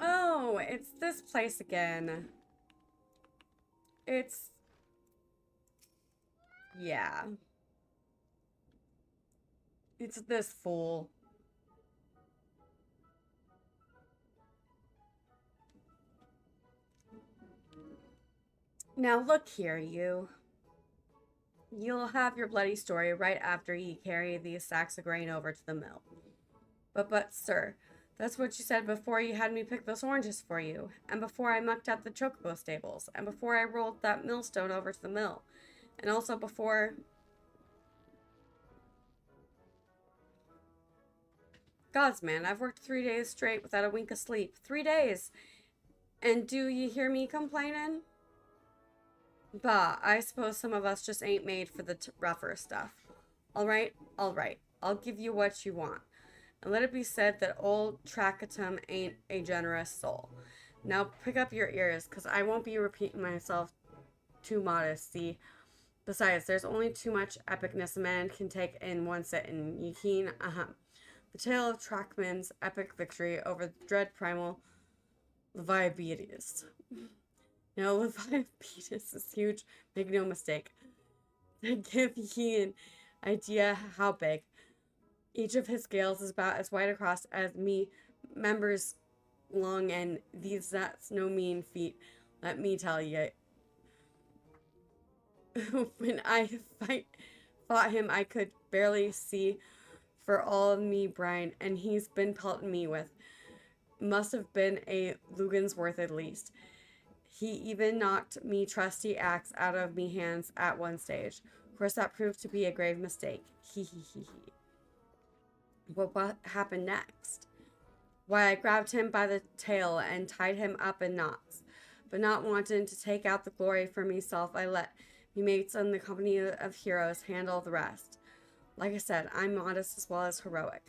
Oh, it's this place again. It's... yeah. It's this fool. Now look here, you. You'll have your bloody story right after you carry these sacks of grain over to the mill. But, sir, that's what you said before you had me pick those oranges for you, and before I mucked out the chocobo stables, and before I rolled that millstone over to the mill, and also before... Gods, man, I've worked 3 days straight without a wink of sleep. 3 days! And do you hear me complaining? Bah, I suppose some of us just ain't made for the rougher stuff. Alright, I'll give you what you want. And let it be said that old Trackatum ain't a generous soul. Now pick up your ears, because I won't be repeating myself too modest, see? Besides, there's only too much epicness a man can take in one sitting. You keen? The tale of Trackman's epic victory over the dread primal Leviathan. Now, Leviathan is huge, make no mistake. To give ye an idea how big. Each of his scales is about as wide across as me members long, and that's no mean feat, let me tell ye. When I fought him, I could barely see for all of me, Brian, and he's been pelting me with. Must have been a Lugan's worth at least. He even knocked me trusty axe out of me hands at one stage. Of course, that proved to be a grave mistake. He. What happened next? Why, I grabbed him by the tail and tied him up in knots. But not wanting to take out the glory for myself, I let me mates and the company of heroes handle the rest. Like I said, I'm modest as well as heroic.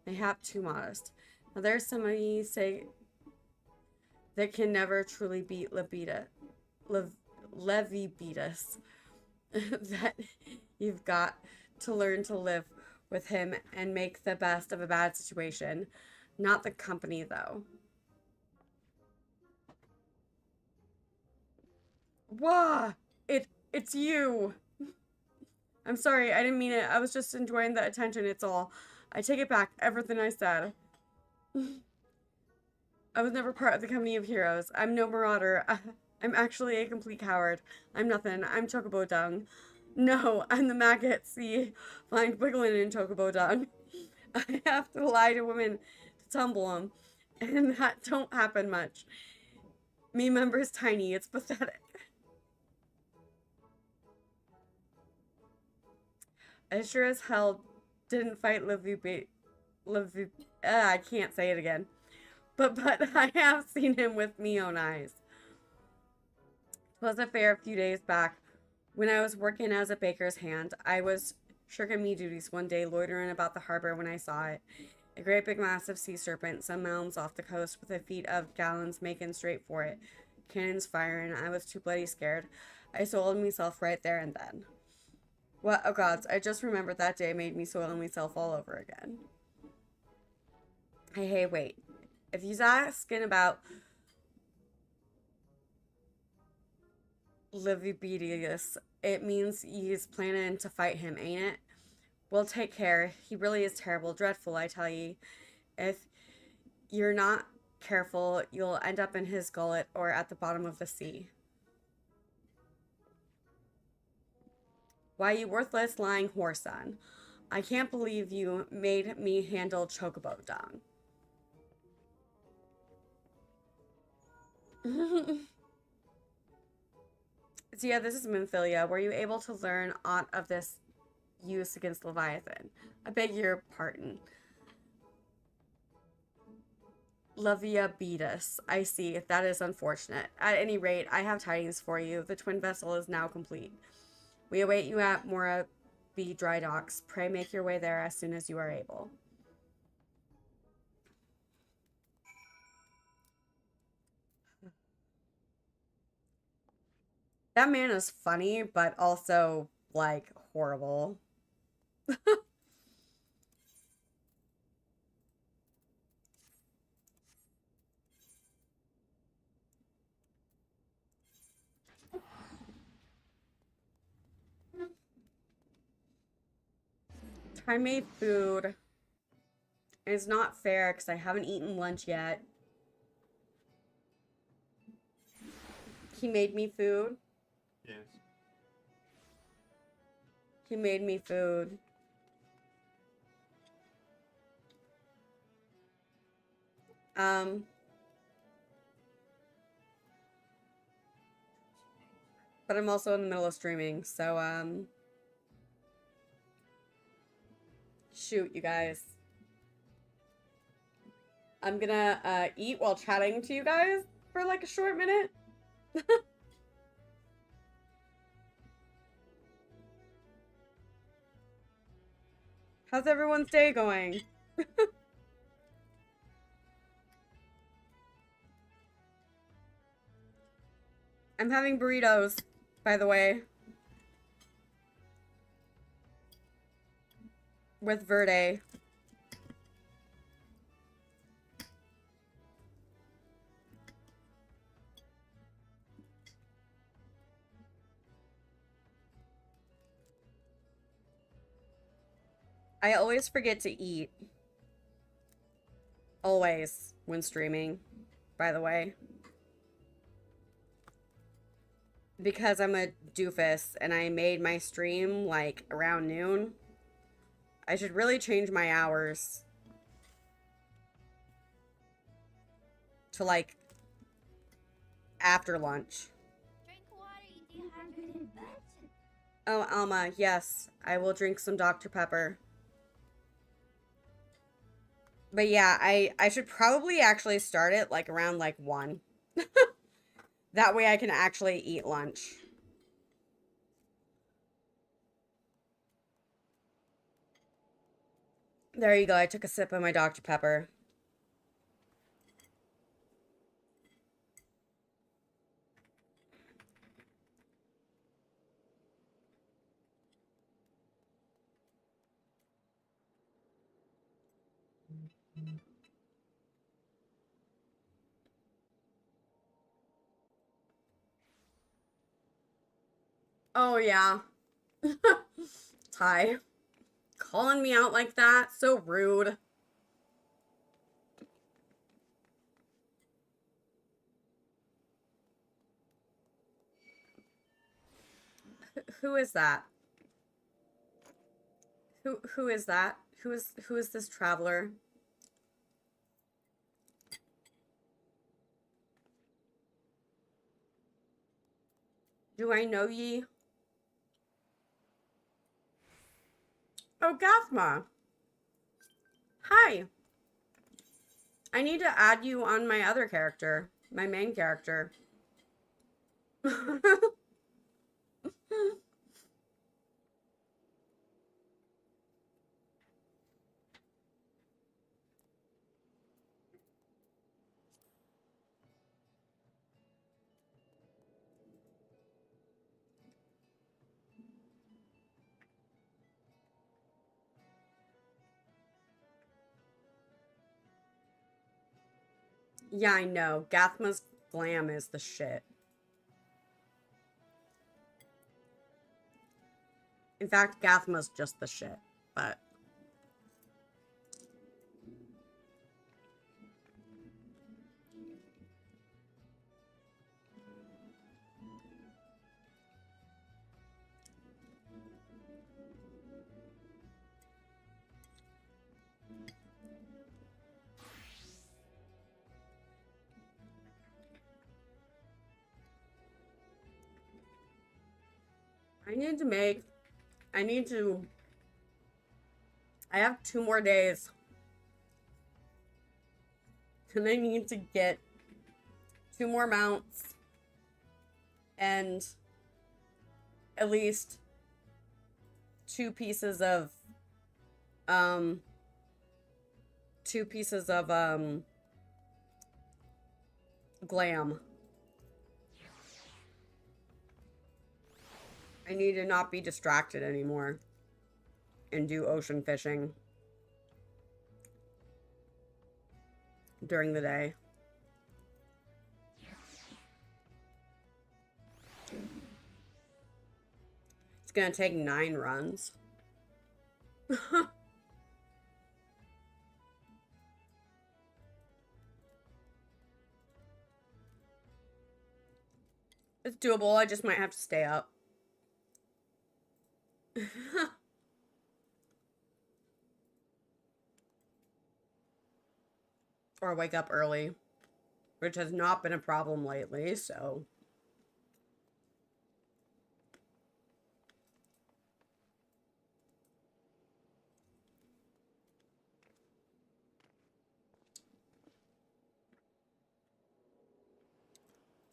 Mayhap too modest. Now there's some of you say that can never truly beat Levibetus. That you've got to learn to live with him and make the best of a bad situation. Not the company, though. Wah! It's you! I'm sorry, I didn't mean it. I was just enjoying the attention, it's all. I take it back, everything I said. I was never part of the company of heroes. I'm no marauder. I'm actually a complete coward. I'm nothing. I'm chocobo dung. No, I'm the maggot. See, find wiggling in chocobo dung. I have to lie to women to tumble them, and that don't happen much. Me member's tiny. It's pathetic. I sure as hell didn't fight I can't say it again. But I have seen him with me own eyes. 'Twas a fair a few days back, when I was working as a baker's hand. I was shirking me duties one day, loitering about the harbor when I saw it. A great big massive sea serpent, some miles off the coast, with a fleet of gallons making straight for it. Cannons firing. I was too bloody scared. I soiled myself right there and then. What, oh gods, I just remembered that day made me soil myself all over again. Hey, wait. If you's asking about Livibetus, it means he's planning to fight him, ain't it? Well, take care. He really is terrible, dreadful, I tell ye. If you're not careful, you'll end up in his gullet or at the bottom of the sea. Why, you worthless, lying whoreson. I can't believe you made me handle chocobo dung. So yeah, this is Minfilia. Were you able to learn aught of this use against Leviathan? I beg your pardon. Leviabetus. I see. That is unfortunate. At any rate, I have tidings for you. The twin vessel is now complete. We await you at Mora B dry docks. Pray make your way there as soon as you are able. That man is funny, but also, like, horrible. I made food. It's not fair because I haven't eaten lunch yet. He made me food. Yes. He made me food. But I'm also in the middle of streaming, so, shoot, you guys. I'm gonna, eat while chatting to you guys for, like, a short minute. How's everyone's day going? I'm having burritos, by the way. With Verde. I always forget to eat. Always, when streaming, by the way. because I'm a doofus and I made my stream like around noon, I should really change my hours to like after lunch. Drink water, you dehydrated bitch. Oh, Alma, yes, I will drink some Dr. Pepper. But yeah, I should probably actually start it like around like 1. That way I can actually eat lunch. There you go. I took a sip of my Dr. Pepper. Oh, yeah. Ty. Calling me out like that? So rude. Who is that? Who is that? Who is this traveler? Do I know ye? Oh, Gathma. Hi. I need to add you on my other character, my main character. Yeah, I know. Gathma's glam is the shit. In fact, Gathma's just the shit, but... I have 2 more days. And I need to get 2 more mounts. And at least 2 pieces of, glam. I need to not be distracted anymore and do ocean fishing during the day. It's gonna take 9 runs. It's doable. I just might have to stay up. Or wake up early, which has not been a problem lately, so...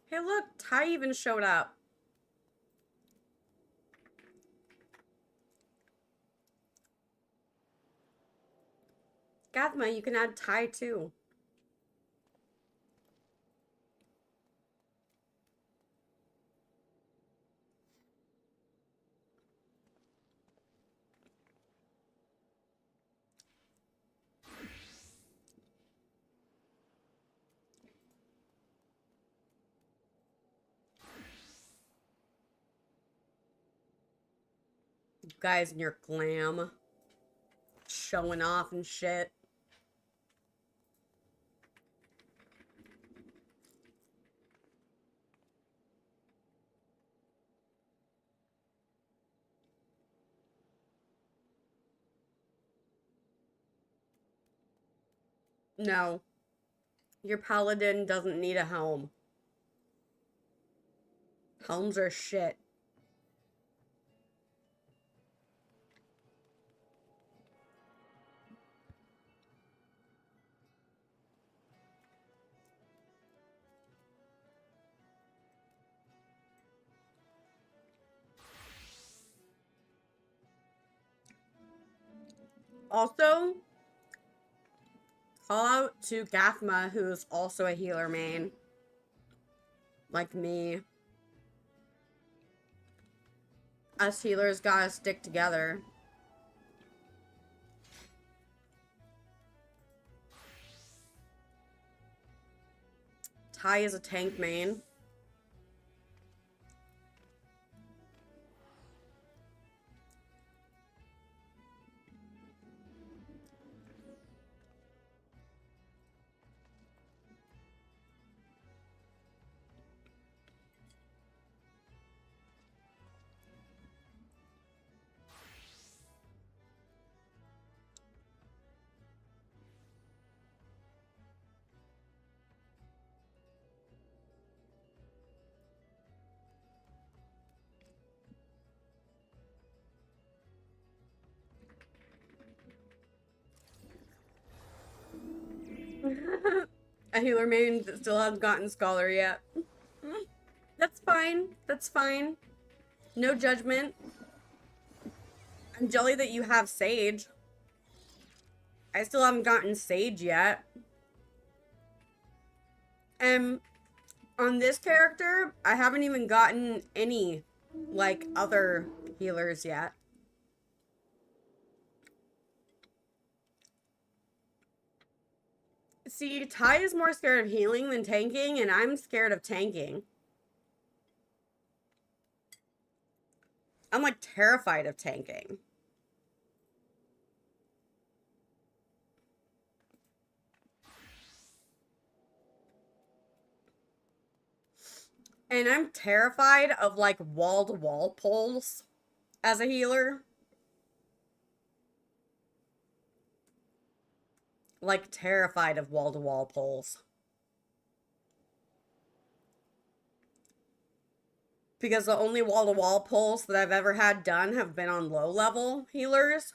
Hey, look, Ty even showed up. Gathma, you can add Ty too. You guys and your glam. Showing off and shit. No. Your paladin doesn't need a helm. Helms are shit. Also, call out to Gathma, who's also a healer main. Like me. Us healers gotta stick together. Ty is a tank main. A healer main that still hasn't gotten Scholar yet. That's fine. That's fine. No judgment. I'm jelly that you have Sage. I still haven't gotten Sage yet. And on this character, I haven't even gotten any, like, other healers yet. See, Ty is more scared of healing than tanking, and I'm scared of tanking. I'm, like, terrified of tanking. And I'm terrified of, like, wall-to-wall pulls as a healer. Like, terrified of wall-to-wall pulls. Because the only wall-to-wall pulls that I've ever had done have been on low-level healers.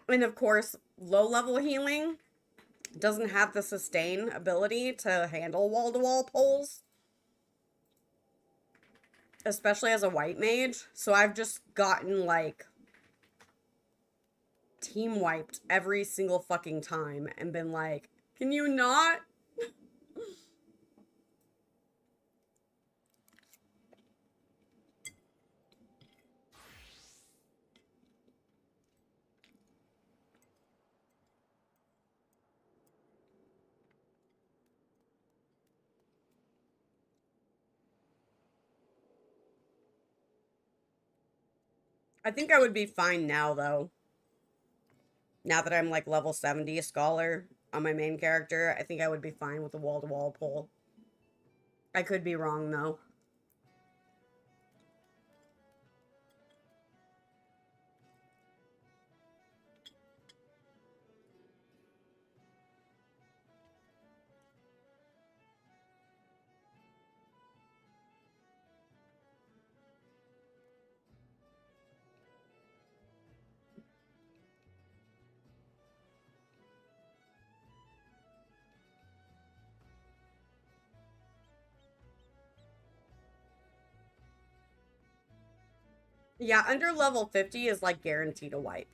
And of course, low-level healing doesn't have the sustain ability to handle wall-to-wall pulls. Especially as a white mage. So I've just gotten, like, team wiped every single fucking time and been like, can you not? I think I would be fine now, though. Now that I'm, like, level 70 Scholar on my main character, I think I would be fine with the wall-to-wall pull. I could be wrong, though. Yeah, under level 50 is, like, guaranteed a wipe.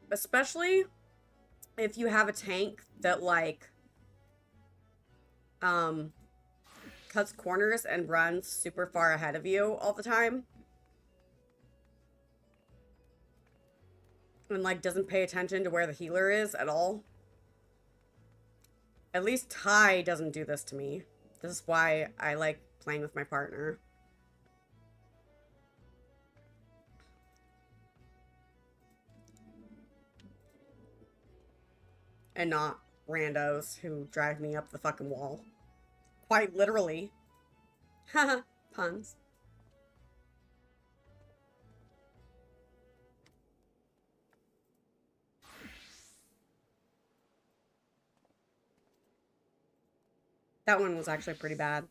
Especially if you have a tank that, like, cuts corners and runs super far ahead of you all the time. And, like, doesn't pay attention to where the healer is at all. At least Ty doesn't do this to me. This is why I like playing with my partner. And not randos who drag me up the fucking wall. Quite literally. Haha, puns. That one was actually pretty bad.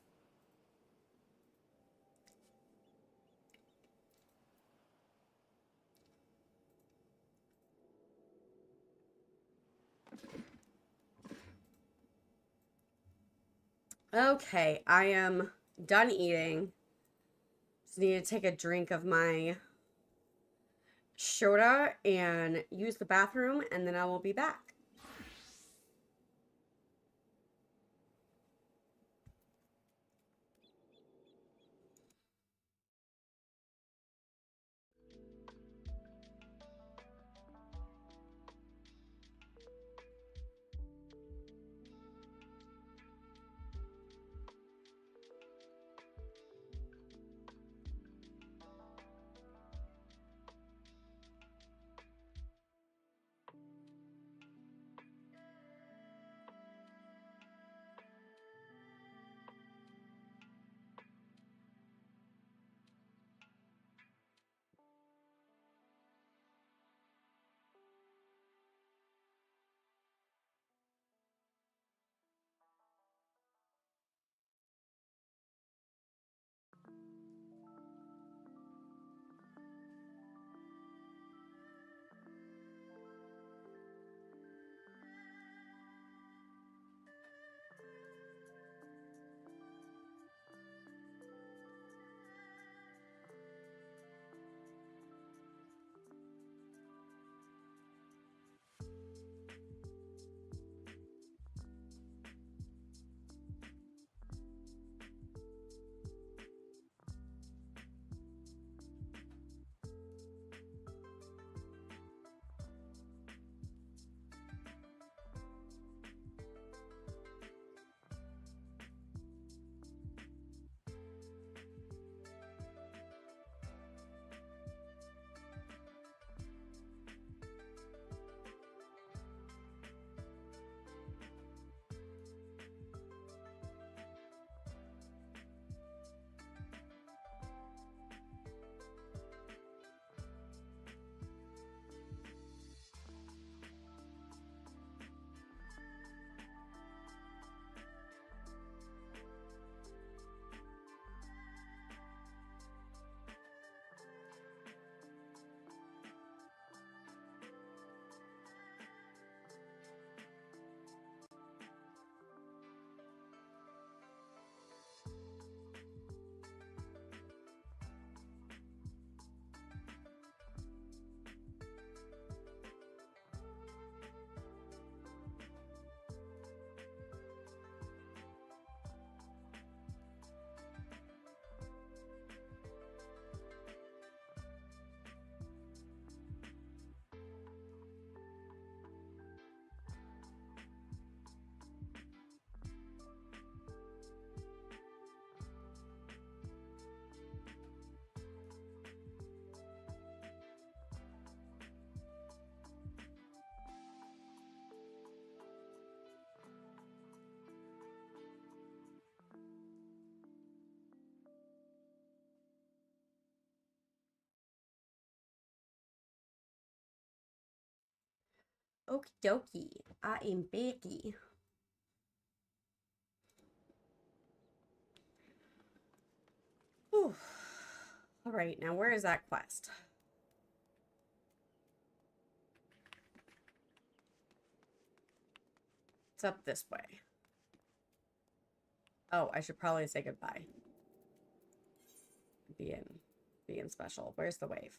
Okay, I am done eating. Just need to take a drink of my soda and use the bathroom, and then I will be back. Okie dokie. I am Becky. Whew. All right, now where is that quest? It's up this way. Oh, I should probably say goodbye. Being special. Where's the wave?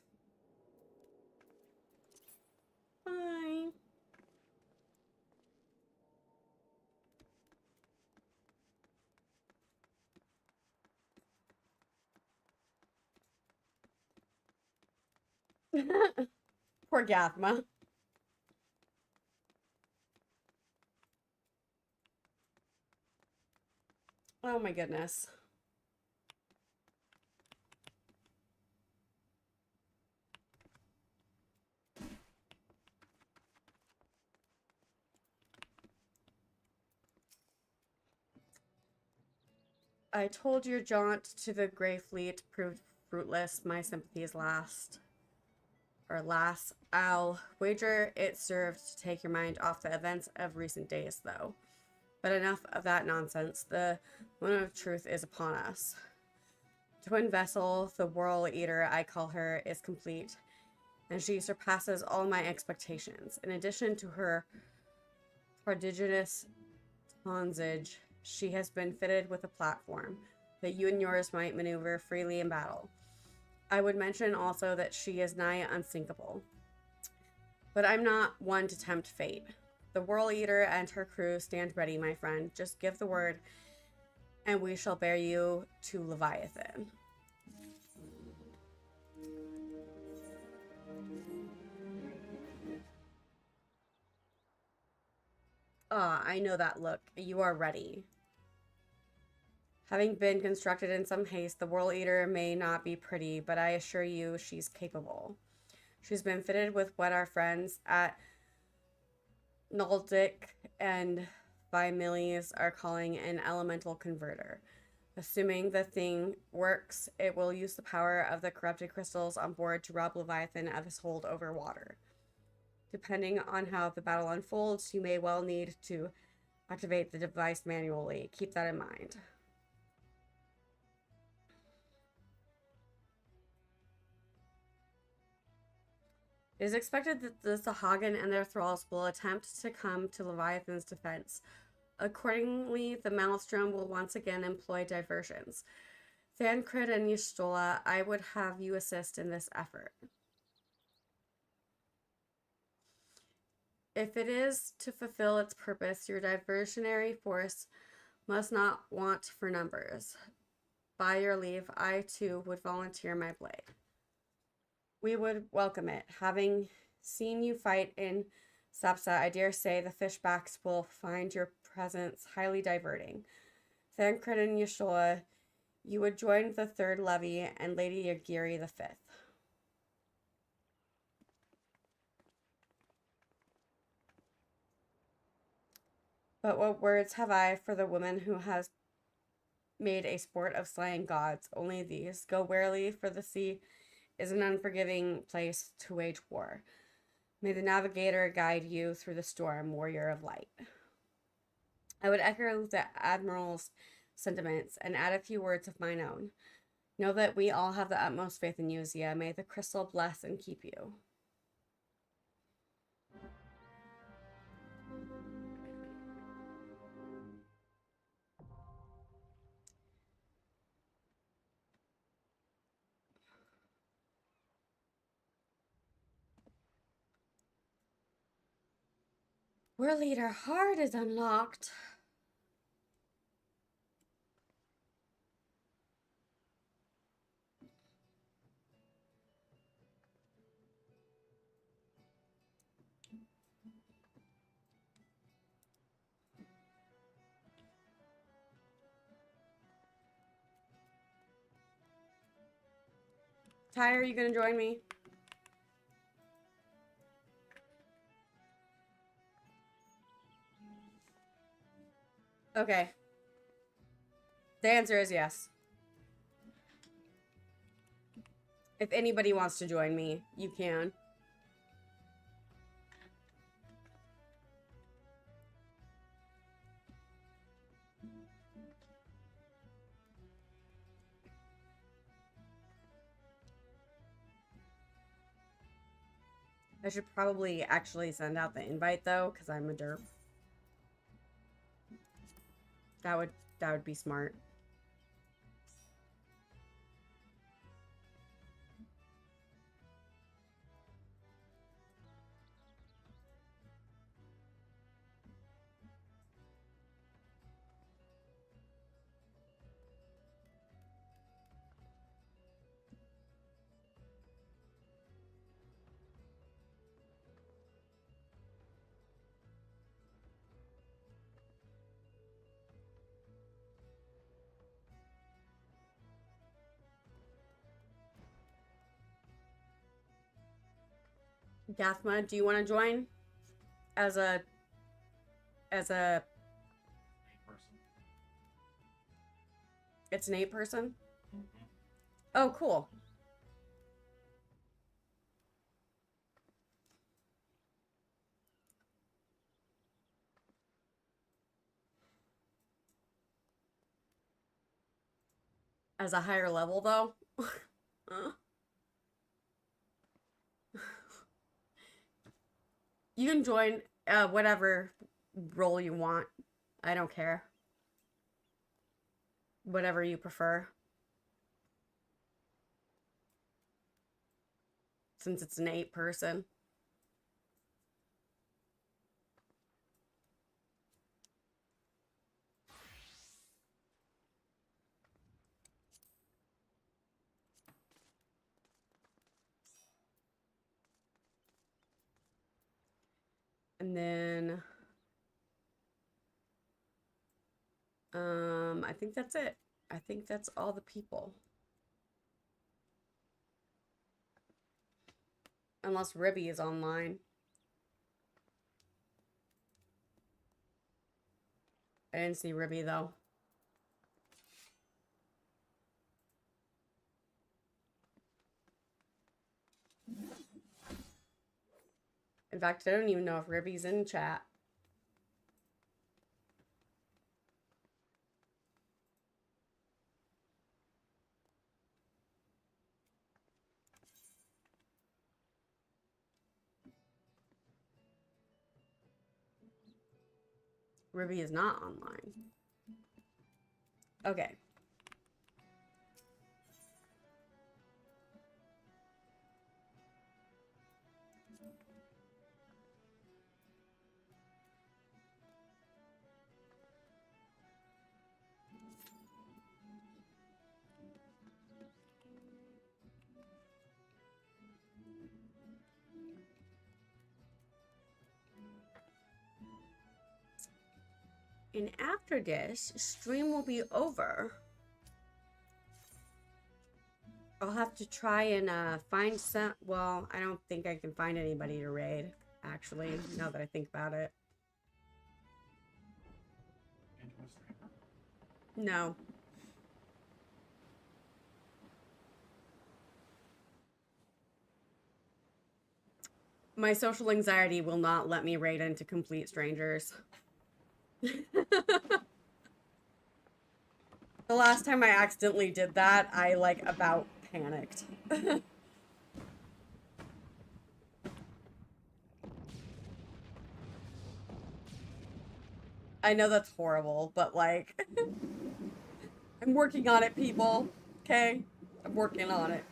Bye. Poor Gathma. Oh my goodness. I told your jaunt to the Grey Fleet proved fruitless. My sympathies last. Or last. I'll wager it served to take your mind off the events of recent days, though. But enough of that nonsense. The moment of truth is upon us. Twin vessel, the Whirl Eater, I call her, is complete, and she surpasses all my expectations. In addition to her prodigious tonnage, she has been fitted with a platform that you and yours might maneuver freely in battle. I would mention also that she is nigh unsinkable. But I'm not one to tempt fate. The Whirl Eater and her crew stand ready, my friend. Just give the word, and we shall bear you to Leviathan. Ah, I know that look. You are ready. Having been constructed in some haste, the Whirl Eater may not be pretty, but I assure you she's capable. She's been fitted with what our friends at Naldic and Vimilies are calling an elemental converter. Assuming the thing works, it will use the power of the corrupted crystals on board to rob Leviathan of his hold over water. Depending on how the battle unfolds, you may well need to activate the device manually. Keep that in mind. It is expected that the Sahagin and their thralls will attempt to come to Leviathan's defense. Accordingly, the Maelstrom will once again employ diversions. Thancred and Y'shtola, I would have you assist in this effort. If it is to fulfill its purpose, your diversionary force must not want for numbers. By your leave, I too would volunteer my blade. We would welcome it. Having seen you fight in Sapsa, I dare say the fishbacks will find your presence highly diverting. Thancred and Y'shtola, you would join the third levy and Lady Yagiri the fifth. But what words have I for the woman who has made a sport of slaying gods? Only these. Go warily, for the sea is an unforgiving place to wage war. May the navigator guide you through the storm, warrior of light. I would echo the Admiral's sentiments and add a few words of mine own. Know that we all have the utmost faith in you, Xia. May the crystal bless and keep you. Whirl Eater heart is unlocked. Ty, are you gonna join me? Okay. The answer is yes. If anybody wants to join me, you can. I should probably actually send out the invite though, because I'm a derp. That would be smart. Gathma, do you want to join as a It's an 8-person? Oh, cool. As a higher level, though? You can join whatever role you want. I don't care. Whatever you prefer. Since it's an 8-person. And then I think that's it. I think that's all the people. Unless Ribby is online. I didn't see Ribby though. In fact, I don't even know if Ribby's in chat. Ribby is not online. Okay. And after this, stream will be over. I'll have to try and find some. Well, I don't think I can find anybody to raid, actually, now that I think about it. No. My social anxiety will not let me raid into complete strangers. The last time I accidentally did that, I like about panicked. I know that's horrible, but like, I'm working on it, people. Okay? I'm working on it.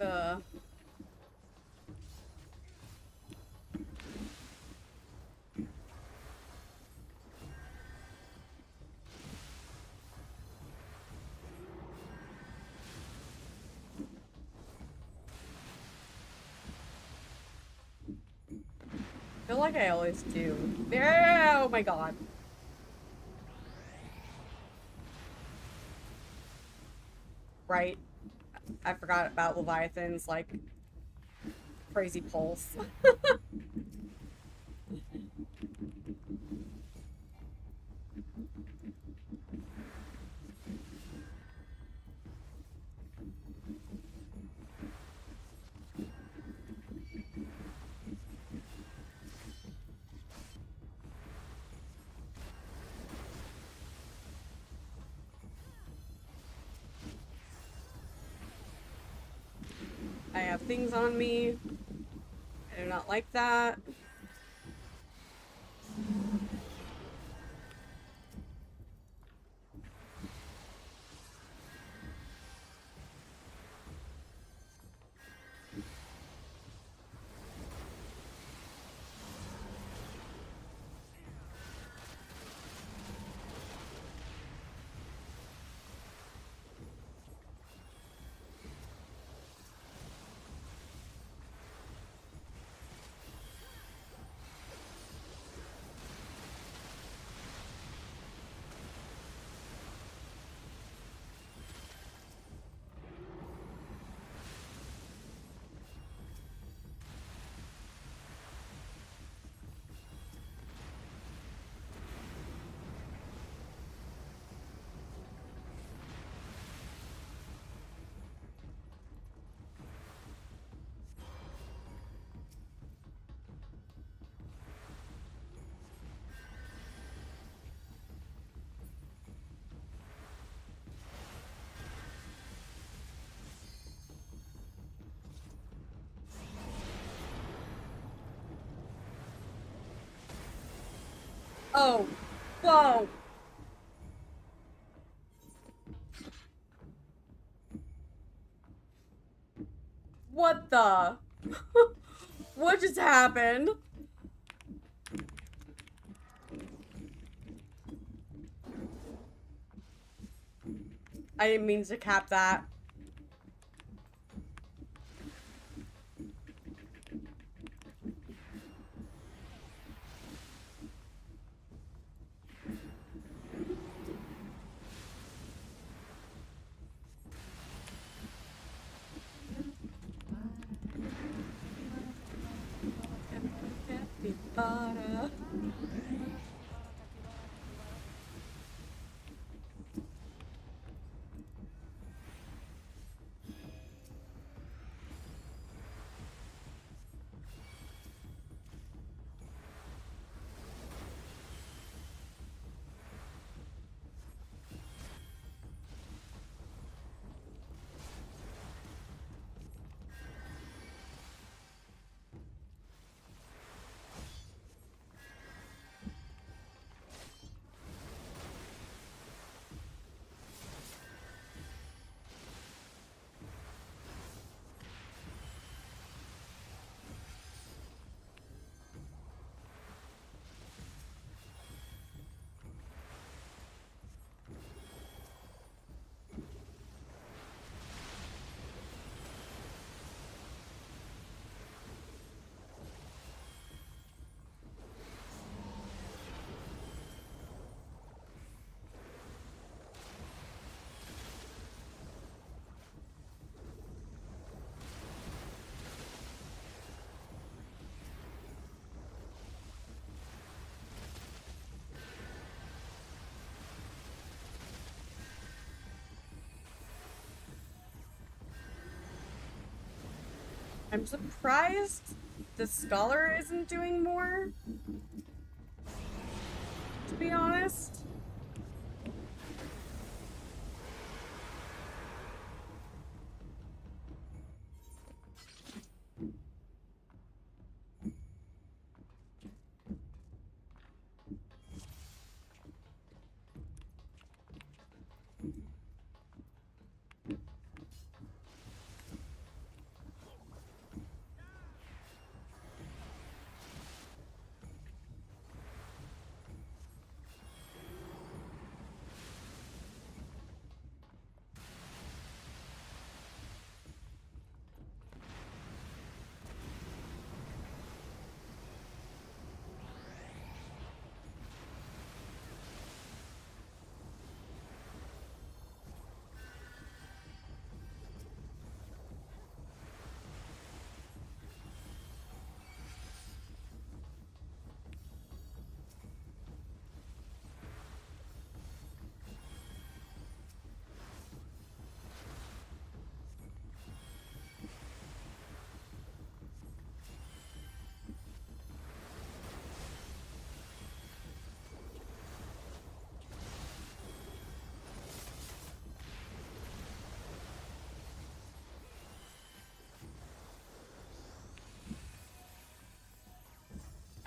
Uh. I feel like I always do. Oh my god. Right. I forgot about Leviathan's, like, crazy pulse. of things on me. I do not like that. Oh, whoa. What the? What just happened? I didn't mean to cap that. Capybara. I'm surprised the scholar isn't doing more, to be honest.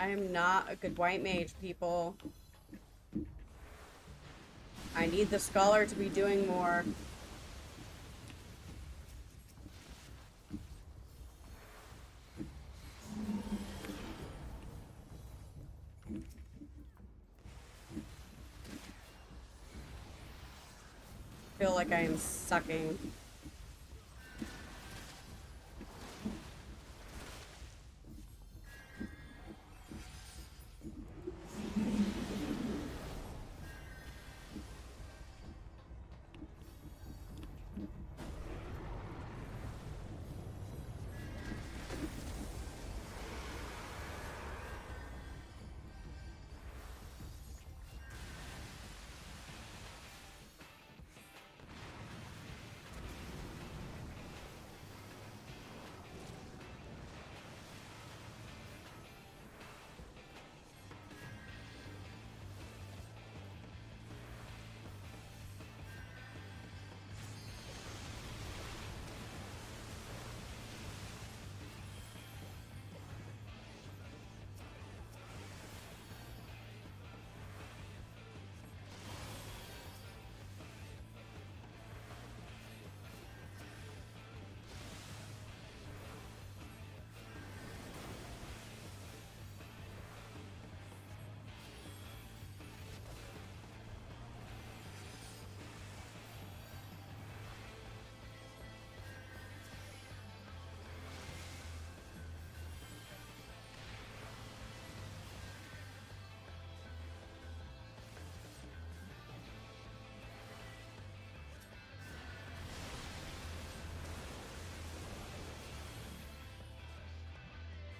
I am not a good white mage, people. I need the scholar to be doing more. I feel like I am sucking.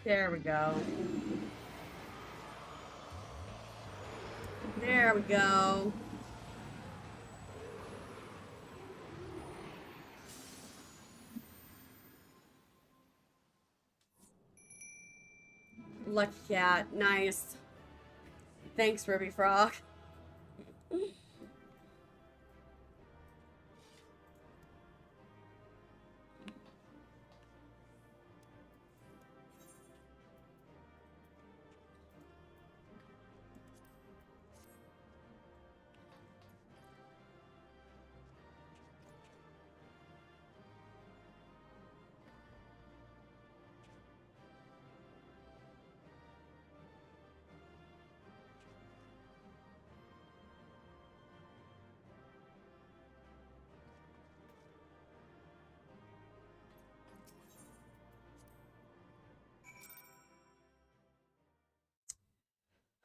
There we go. There we go. Lucky cat. Nice. Thanks, Ruby Frog.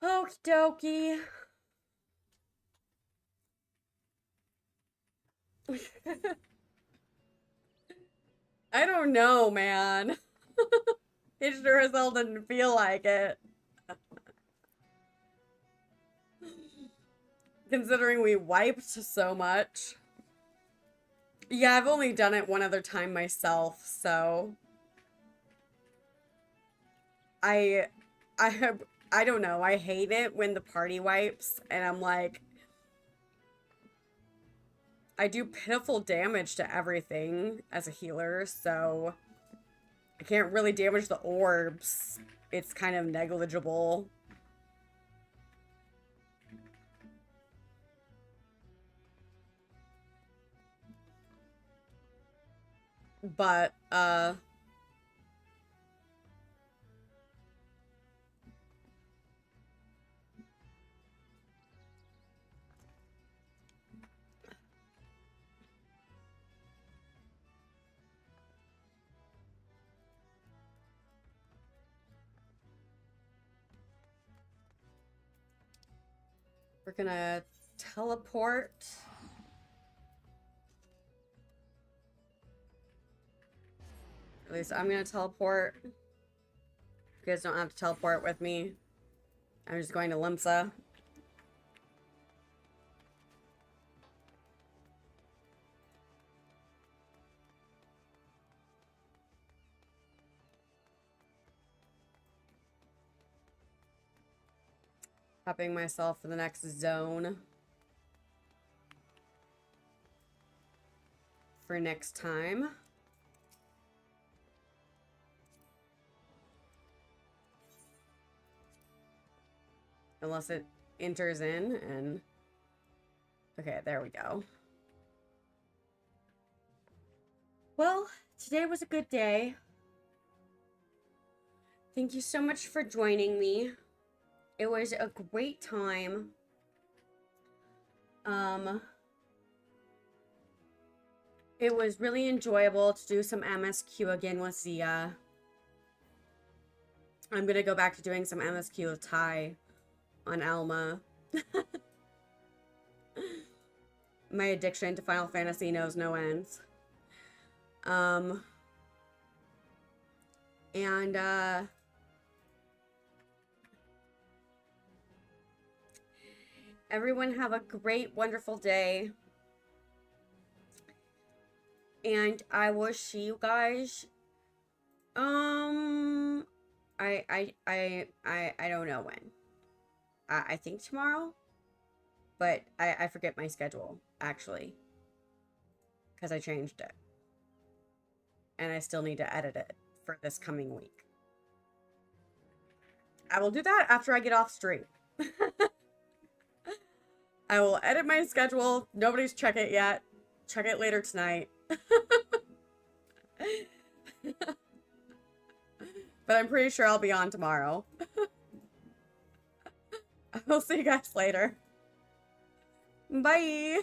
Okie dokie. I don't know, man. It sure as hell didn't feel like it. Considering we wiped so much. Yeah, I've only done it one other time myself, so I don't know. I hate it when the party wipes and I'm like, I do pitiful damage to everything as a healer, so I can't really damage the orbs. It's kind of negligible. But, we're gonna teleport. At least I'm gonna teleport. You guys don't have to teleport with me. I'm just going to Limsa. Prepping myself for the next zone. For next time. Unless it enters in and... Okay, there we go. Well, today was a good day. Thank you so much for joining me. It was a great time. It was really enjoyable to do some MSQ again with Xia. I'm gonna go back to doing some MSQ with Ty on Alma. My addiction to Final Fantasy knows no ends. Everyone have a great, wonderful day. And I will see you guys. I don't know when. I think tomorrow. But I forget my schedule, actually. Because I changed it. And I still need to edit it for this coming week. I will do that after I get off stream. I will edit my schedule. Nobody's checked it yet. Check it later tonight. But I'm pretty sure I'll be on tomorrow. I will see you guys later. Bye.